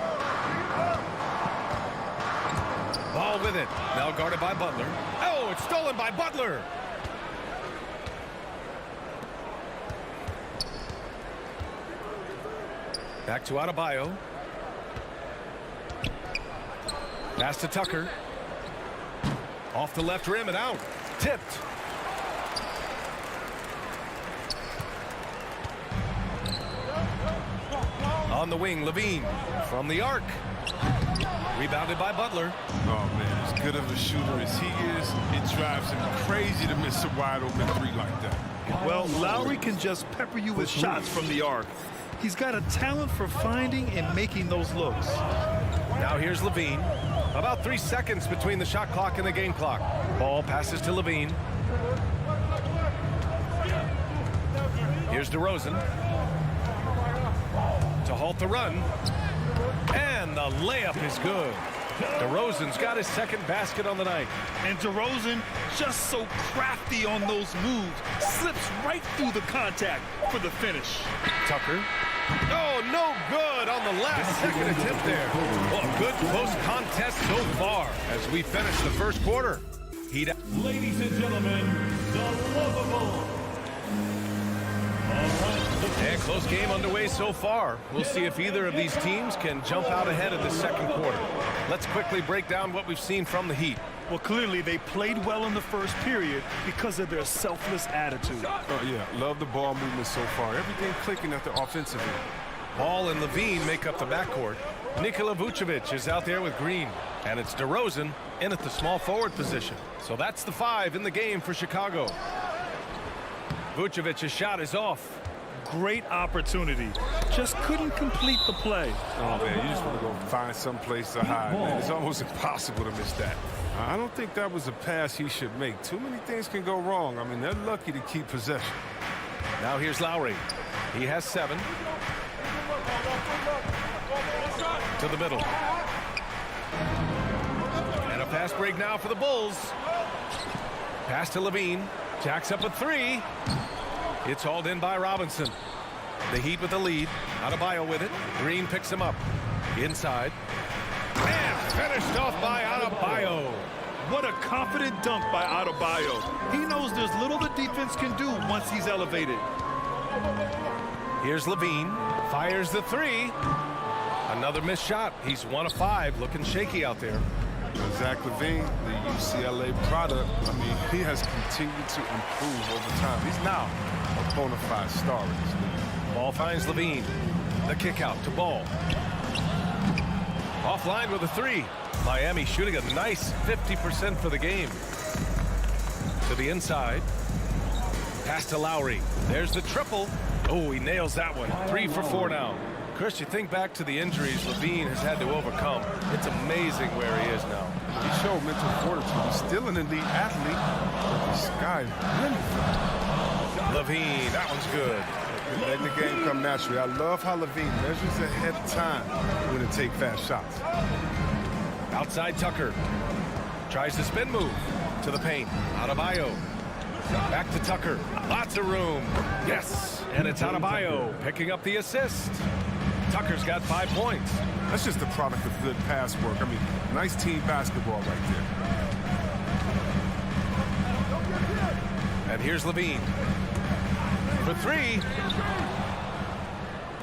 Ball with it. Now guarded by Butler. Oh, it's stolen by Butler. Back to Adebayo. Pass to Tucker. Off the left rim and out. Tipped. On the wing, Levine from the arc. Rebounded by Butler. Oh, man, as good of a shooter as he is, it drives him crazy to miss a wide-open 3 like that. Well, Lowry can just pepper you with shots from the arc. He's got a talent for finding and making those looks. Now here's Levine. About 3 seconds between the shot clock and the game clock. Ball passes to Levine. Here's DeRozan. To halt the run. And the layup is good. DeRozan's got his second basket on the night. And DeRozan, just so crafty on those moves, slips right through the contact for the finish. Tucker. Oh, no good on the last second attempt there. Well, a good close contest so far as we finish the first quarter. Ladies and gentlemen, the lovable. And close game underway so far. We'll see if either of these teams can jump out ahead in the second quarter. Let's quickly break down what we've seen from the Heat. Well, clearly they played well in the first period because of their selfless attitude. Oh, yeah. Love the ball movement so far. Everything clicking at the offensive end. Ball and Levine make up the backcourt. Nikola Vucevic is out there with Green. And it's DeRozan in at the small forward position. So that's the 5 in the game for Chicago. Vucevic's shot is off. Great opportunity. Just couldn't complete the play. Oh, man, you just want to go find some place to hide, man. It's almost impossible to miss that. I don't think that was a pass he should make. Too many things can go wrong. I mean, they're lucky to keep possession. Now here's Lowry. He has 7. To the middle. And a fast break now for the Bulls. Pass to Levine. Jacks up a 3. It's hauled in by Robinson. The Heat with the lead. Adebayo with it. Green picks him up. Inside. And finished off by Adebayo. What a confident dunk by Adebayo. He knows there's little the defense can do once he's elevated. Here's Levine. Fires the 3. Another missed shot. He's 1 of 5. Looking shaky out there. Zach LaVine, the UCLA product, I mean, he has continued to improve over time. He's now a bona fide star in this league. Ball finds Levine. The kick out to Ball. Offline with a 3. Miami shooting a nice 50% for the game. To the inside. Pass to Lowry. There's the triple. Oh, he nails that one. 3 for 4 now. Chris, you think back to the injuries Levine has had to overcome. It's amazing where he is now. He showed mental fortitude. He's still an elite athlete, but the sky really fell. Levine, that one's good. Letting the game come naturally. I love how Levine measures ahead of time when to take fast shots. Outside Tucker. Tries the spin move to the paint. Adebayo. Back to Tucker. Lots of room. Yes. And it's Adebayo picking up the assist. Tucker's got 5 points. That's just the product of good pass work. I mean, nice team basketball right there. And here's Levine. For 3.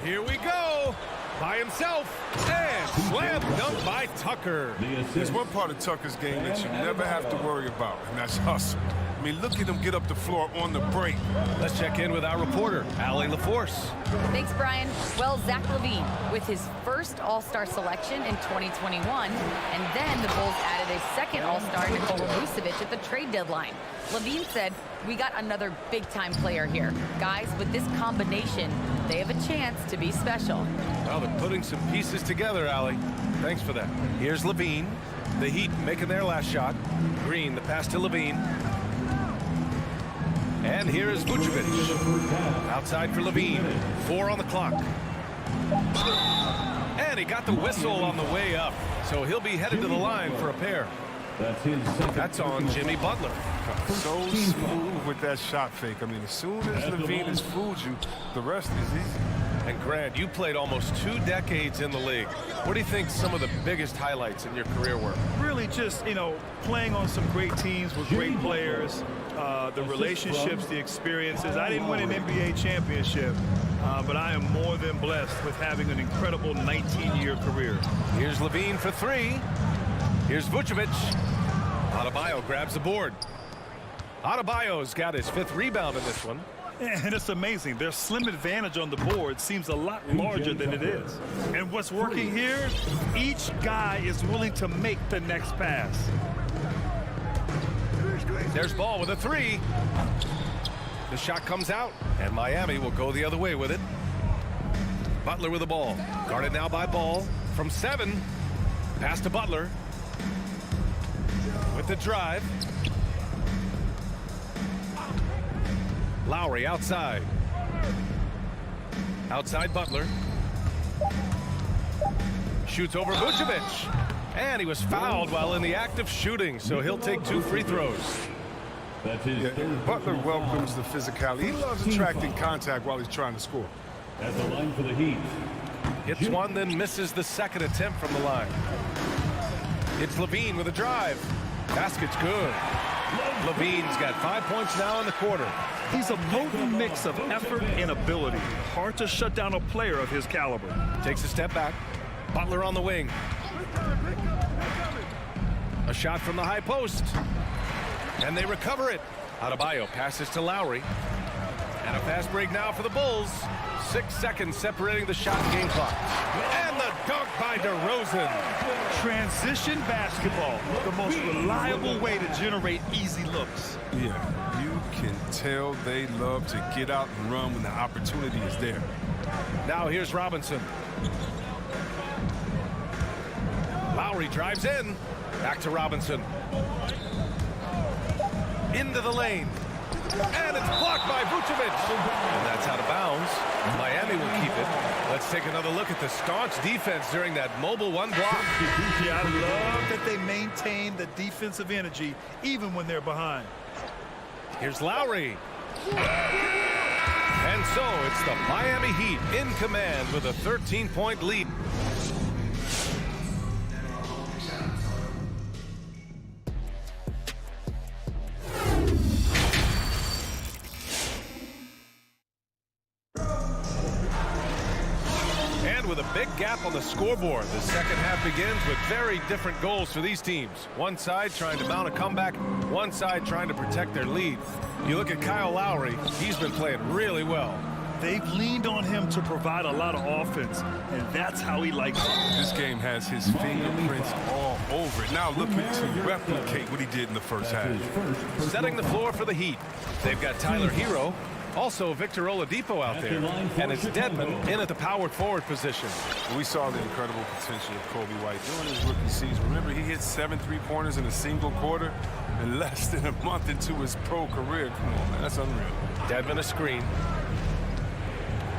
Here we go. By himself. And slam dunk by Tucker. There's one part of Tucker's game that you never have to worry about, and that's hustle. I mean, look at him get up the floor on the break. Let's check in with our reporter, Allie LaForce. Thanks, Brian. Well, Zach LaVine with his first All-Star selection in 2021, and then the Bulls added a second All-Star, Nikola Vucevic, at the trade deadline. LaVine said, "We got another big-time player here. Guys, with this combination, they have a chance to be special." Well, they're putting some pieces together, Allie. Thanks for that. Here's Levine. The Heat making their last shot. Green, the pass to Levine. And here is Vucevic. Outside for Levine. 4 on the clock. And he got the whistle on the way up. So he'll be headed to the line for a pair. That's on Jimmy Butler. So smooth with that shot fake. I mean, as soon as Levine has fooled you, the rest is easy. And Grant, you played almost 2 decades in the league. What do you think some of the biggest highlights in your career were? Really just, playing on some great teams with great players, the relationships, the experiences. I didn't win an NBA championship, but I am more than blessed with having an incredible 19-year career. Here's Levine for 3. Here's Vucevic. Adebayo grabs the board. Adebayo's got his 5th rebound in this one. And it's amazing. Their slim advantage on the board seems a lot larger than it is. And what's working here, each guy is willing to make the next pass. There's Ball with a 3. The shot comes out, and Miami will go the other way with it. Butler with the ball. Guarded now by Ball from 7. Pass to Butler. With the drive. Lowry outside. Outside Butler. Shoots over Vucevic. And he was fouled while in the act of shooting, so he'll take 2 free throws. That's his third Butler personal welcomes foul. the physicality. He loves attracting contact while he's trying to score. At the line for the Heat. Hits one, then misses the second attempt from the line. It's Levine with a drive. Basket's good. Levine's got 5 points now in the quarter. He's a potent mix of effort and ability. Hard to shut down a player of his caliber. Takes a step back. Butler on the wing. A shot from the high post. And they recover it. Adebayo passes to Lowry. And a fast break now for the Bulls. 6 seconds separating the shot game clock. And the dunk by DeRozan. Transition basketball, the most reliable way to generate easy looks. Yeah, you can tell they love to get out and run when the opportunity is there. Now here's Robinson. Lowry drives in. Back to Robinson. Into the lane. And it's blocked by Vucevic. And that's out of bounds. Miami will keep it. Let's take another look at the staunch defense during that mobile 1 block. Yeah, I love that they maintain the defensive energy even when they're behind. Here's Lowry. And so it's the Miami Heat in command with a 13-point lead. With a big gap on the scoreboard, the second half begins with very different goals for these teams. One side trying to mount a comeback, one side trying to protect their lead. You look at Kyle Lowry, he's been playing really well. They've leaned on him to provide a lot of offense, and that's how he likes it. This game has his fingerprints all over it. Now looking to replicate what he did in the first half. Setting the floor for the Heat. They've got Tyler Hero. Also, Victor Oladipo out there, and it's Dedmon in at the power forward position. We saw the incredible potential of Kobe White during his rookie season. Remember, he hit 7 3-pointers in a single quarter in less than a month into his pro career. Come on, man, that's unreal. Dedmon a screen.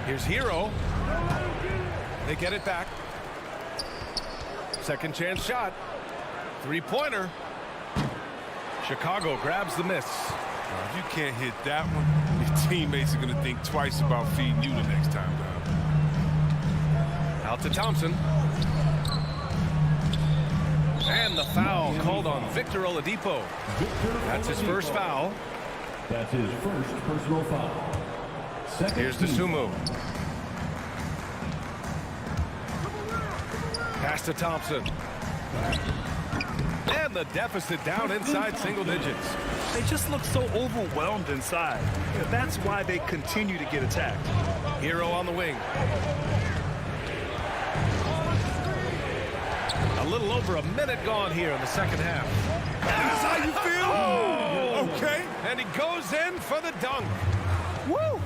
Here's Hero. They get it back. Second chance shot. 3-pointer. Chicago grabs the miss. If you can't hit that one, your teammates are going to think twice about feeding you the next time down. Out to Thompson. And the foul called on Victor Oladipo. That's his first foul. That's his first personal foul. Here's Dosunmu. Pass to Thompson. And the deficit down inside single digits. They just look so overwhelmed inside. That's why they continue to get attacked. Hero on the wing. A little over a minute gone here in the second half. That's how you feel? Oh! Okay. And he goes in for the dunk. Woo!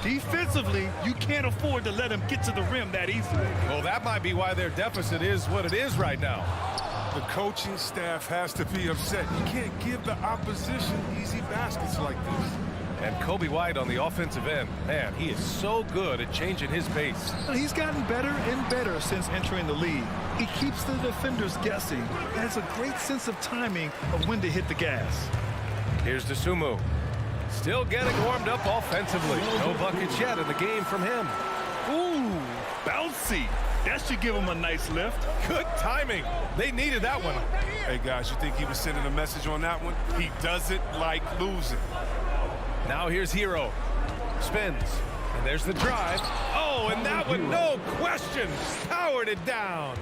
Defensively, you can't afford to let him get to the rim that easily. Well, that might be why their deficit is what it is right now. The coaching staff has to be upset. You can't give the opposition easy baskets like this. And Kobe White on the offensive end. Man, he is so good at changing his pace. He's gotten better and better since entering the league. He keeps the defenders guessing and has a great sense of timing of when to hit the gas. Here's Dosunmu. Still getting warmed up offensively. No buckets yet in the game from him. Ooh, bouncy. That should give him a nice lift. Good timing. They needed that one. Hey, guys, you think he was sending a message on that one? He doesn't like losing. Now here's Hero. Spins. And there's the drive. Oh, and that one, no question, powered it down.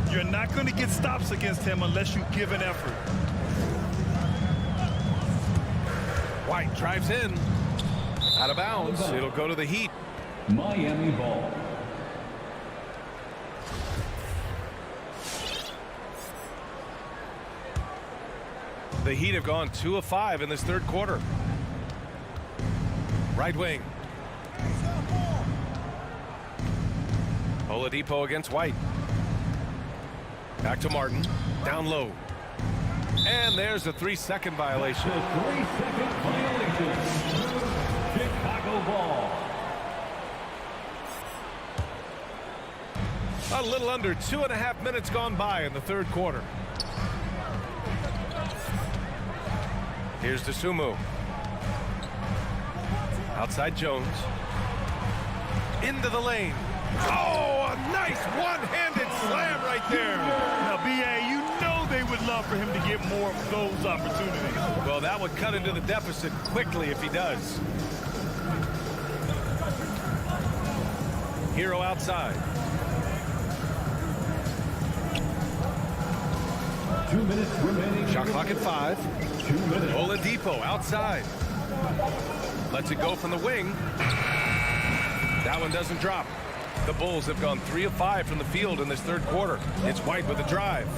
You're not going to get stops against him unless you give an effort. White drives in. Out of bounds. It'll go to the Heat. Miami ball. The Heat have gone 2 of 5 in this third quarter. Right wing. Oladipo against White. Back to Martin. Down low. And there's a 3-second violation. The 3-second violation. Chicago ball. A little under 2.5 minutes gone by in the third quarter. Here's Dosunmu. Outside Jones. Into the lane. Oh, a nice one-handed slam right there. Now, B.A., you know they would love for him to get more of those opportunities. Well, that would cut into the deficit quickly if he does. Hero outside. 2 minutes remaining. Shot clock at 5. 2 minutes. Oladipo outside. Lets it go from the wing. That one doesn't drop. The Bulls have gone 3 of 5 from the field in this third quarter. It's White with a drive.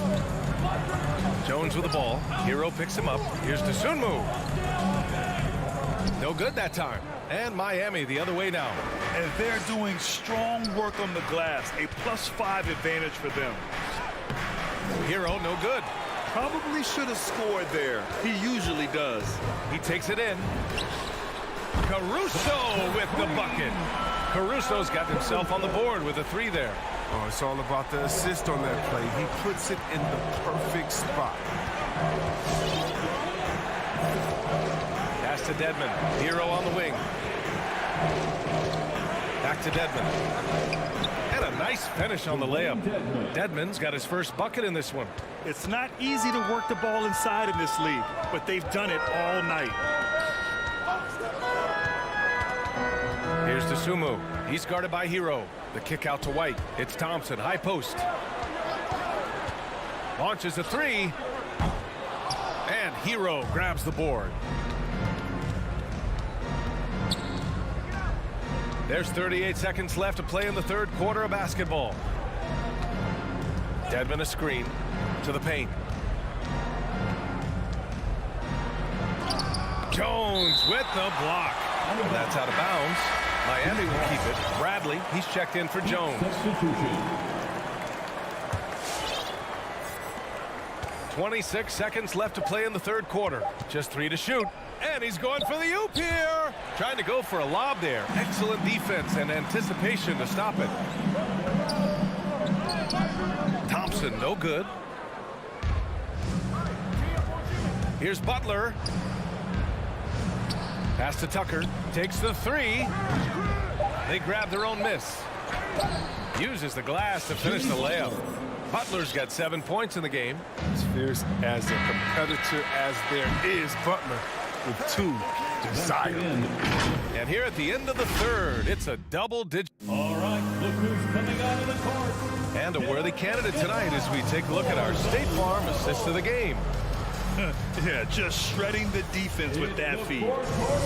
Jones with the ball. Hero picks him up. Here's Dosunmu. No good that time. And Miami the other way now. And they're doing strong work on the glass. A +5 advantage for them. Hero no good. Probably should have scored there. He usually does. He takes it in. Caruso with the bucket. Caruso's got himself on the board with a 3 there. Oh, it's all about the assist on that play. He puts it in the perfect spot. Pass to Dedmon. Hero on the wing. Back to Dedmon. And a nice finish on the layup. Dedmon's got his first bucket in this one. It's not easy to work the ball inside in this league, but they've done it all night. Here's Dosunmu. He's guarded by Hero. The kick out to White. It's Thompson. High post. Launches a 3. And Hero grabs the board. There's 38 seconds left to play in the third quarter of basketball. Dedmon a screen to the paint. Jones with the block. That's out of bounds. Miami will keep it. Bradley, he's checked in for Jones. 26 seconds left to play in the third quarter. Just 3 to shoot. And he's going for the oop here. Trying to go for a lob there. Excellent defense and anticipation to stop it. Thompson, no good. Here's Butler. Pass to Tucker. Takes the 3. They grab their own miss. Uses the glass to finish the layup. Butler's got 7 points in the game. As fierce as a competitor as there is, Butler with 2 desired. And here at the end of the third, it's a double-digit. All right, look who's coming out of the court. And a worthy candidate tonight as we take a look at our State Farm assist of the game. Yeah, just shredding the defense with that feed.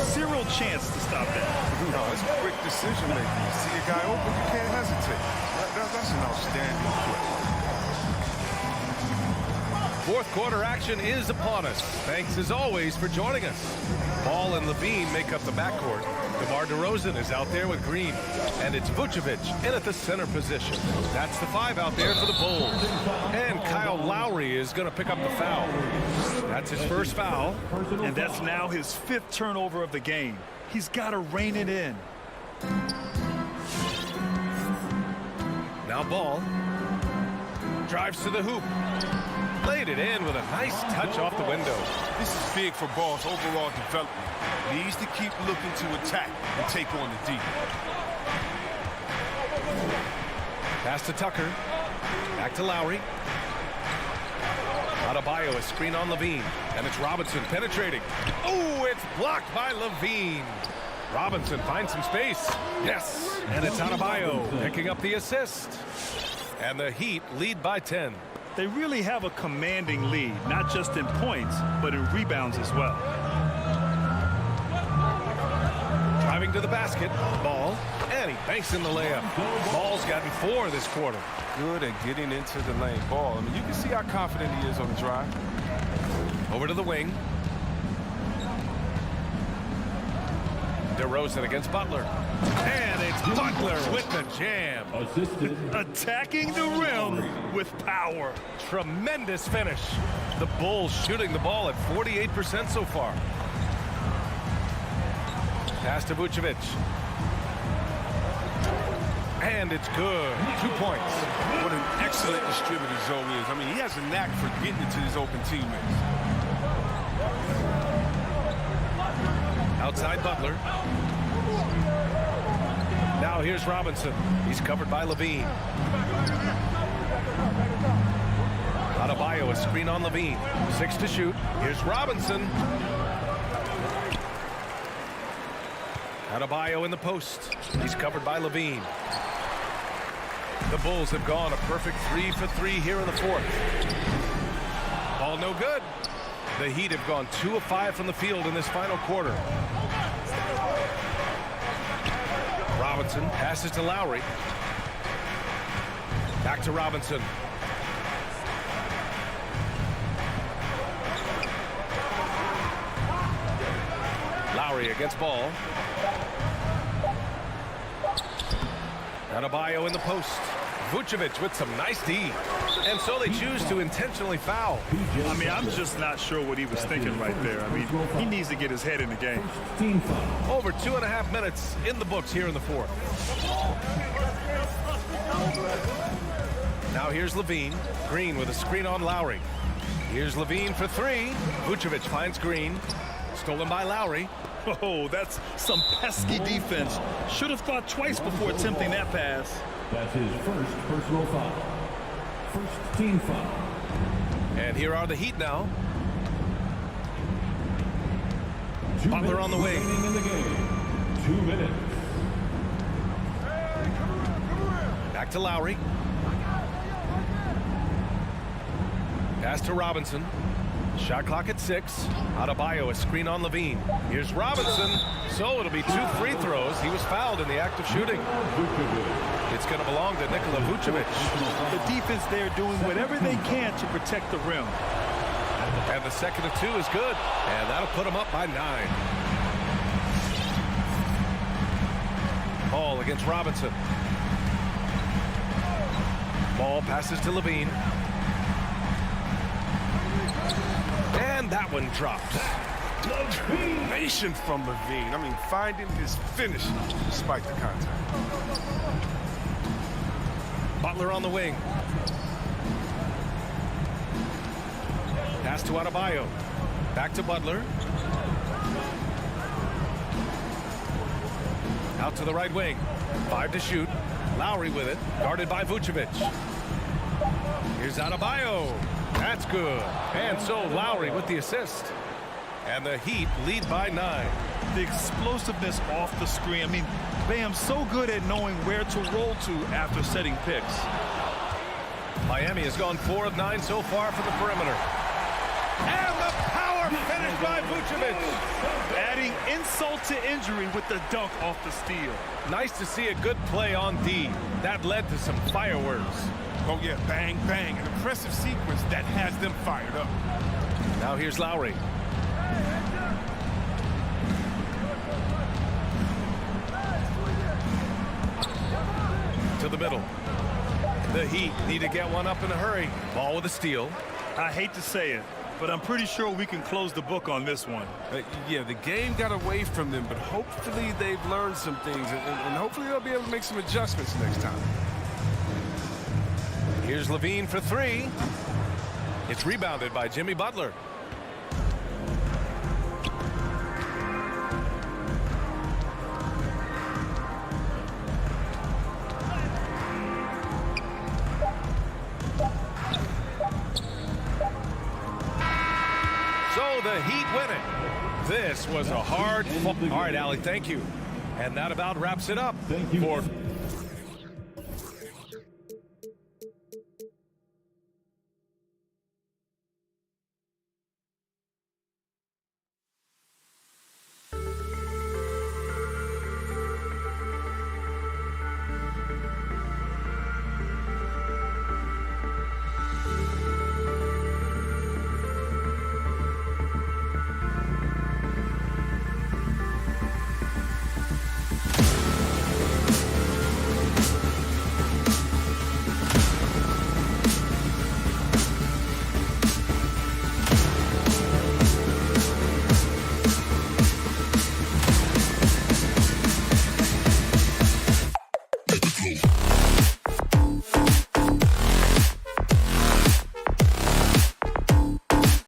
Zero chance to stop that. No, it's quick decision making. You see a guy open, you can't hesitate. That's an outstanding play. Fourth quarter action is upon us. Thanks as always for joining us. Ball and Levine make up the backcourt. DeMar DeRozan is out there with Green. And it's Vucevic in at the center position. That's the 5 out there for the Bulls. And Kyle Lowry is going to pick up the foul. That's his first foul. And that's now his 5th turnover of the game. He's got to rein it in. Now Ball. Drives to the hoop. Laid it in with a nice touch off the window. This is big for Ball's overall development. Needs to keep looking to attack and take on the D. Pass to Tucker. Back to Lowry. Adebayo, a screen on Levine. And it's Robinson penetrating. Oh, it's blocked by Levine. Robinson finds some space. Yes. And it's Adebayo picking up the assist. And the Heat lead by 10. They really have a commanding lead, not just in points, but in rebounds as well. Driving to the basket. Ball. And he banks in the layup. Ball's gotten 4 this quarter. Good at getting into the lane. Ball, I mean, you can see how confident he is on the drive. Over to the wing. DeRozan against Butler. And it's Butler with the jam. Assisted. Attacking the rim with power. Tremendous finish. The Bulls shooting the ball at 48% so far. Pass to Vucevic. And it's good. 2 points. What an excellent distributor Zoe is. I mean, he has a knack for getting it to his open teammates. Outside Butler. Now here's Robinson. He's covered by Levine. Adebayo, a screen on Levine. 6 to shoot. Here's Robinson. Adebayo in the post. He's covered by Levine. The Bulls have gone a perfect 3 for 3 here in the fourth. Ball no good. The Heat have gone 2 of 5 from the field in this final quarter. Robinson passes to Lowry. Back to Robinson. Lowry against ball. Adebayo in the post. Vucevic with some nice D. And so they choose to intentionally foul. I mean, I'm just not sure what he was thinking right there. I mean, he needs to get his head in the game. Over 2.5 minutes in the books here in the fourth. Now here's Levine. Green with a screen on Lowry. Here's Levine for 3. Vucevic finds Green. Stolen by Lowry. Oh, that's some pesky defense. Should have thought twice before attempting that pass. That's his first personal foul. First team foul. And here are the Heat now. Butler on the wing. In the game. 2 minutes. Back to Lowry. Pass to Robinson. Shot clock at 6. Adebayo, a screen on Levine. Here's Robinson. So it'll be 2 free throws. He was fouled in the act of shooting. It's going to belong to Nikola Vucevic. The defense there doing whatever they can to protect the rim. And the second of 2 is good. And that'll put him up by 9. Ball against Robinson. Ball passes to Levine. And that one drops. Determination from Levine. I mean, finding his finish despite the contact. Butler on the wing. Pass to Adebayo. Back to Butler. Out to the right wing. 5 to shoot. Lowry with it. Guarded by Vucevic. Here's Adebayo. That's good. And so Lowry with the assist. And the Heat lead by 9. The explosiveness off the screen. I mean, Bam's so good at knowing where to roll to after setting picks. Miami has gone 4 of 9 so far from the perimeter. And the power finish by Vucevic. Adding insult to injury with the dunk off the steal. Nice to see a good play on D. That led to some fireworks. Oh, yeah, bang, bang. An impressive sequence that has them fired up. Now here's Lowry. To the middle. The Heat need to get one up in a hurry. Ball with a steal. I hate to say it, but I'm pretty sure we can close the book on this one. Yeah, the game got away from them, but hopefully they've learned some things, and hopefully they'll be able to make some adjustments next time. Here's Levine for 3. It's rebounded by Jimmy Butler. So the Heat win it. This was a hard fall. All right, Allie, thank you. And that about wraps it up for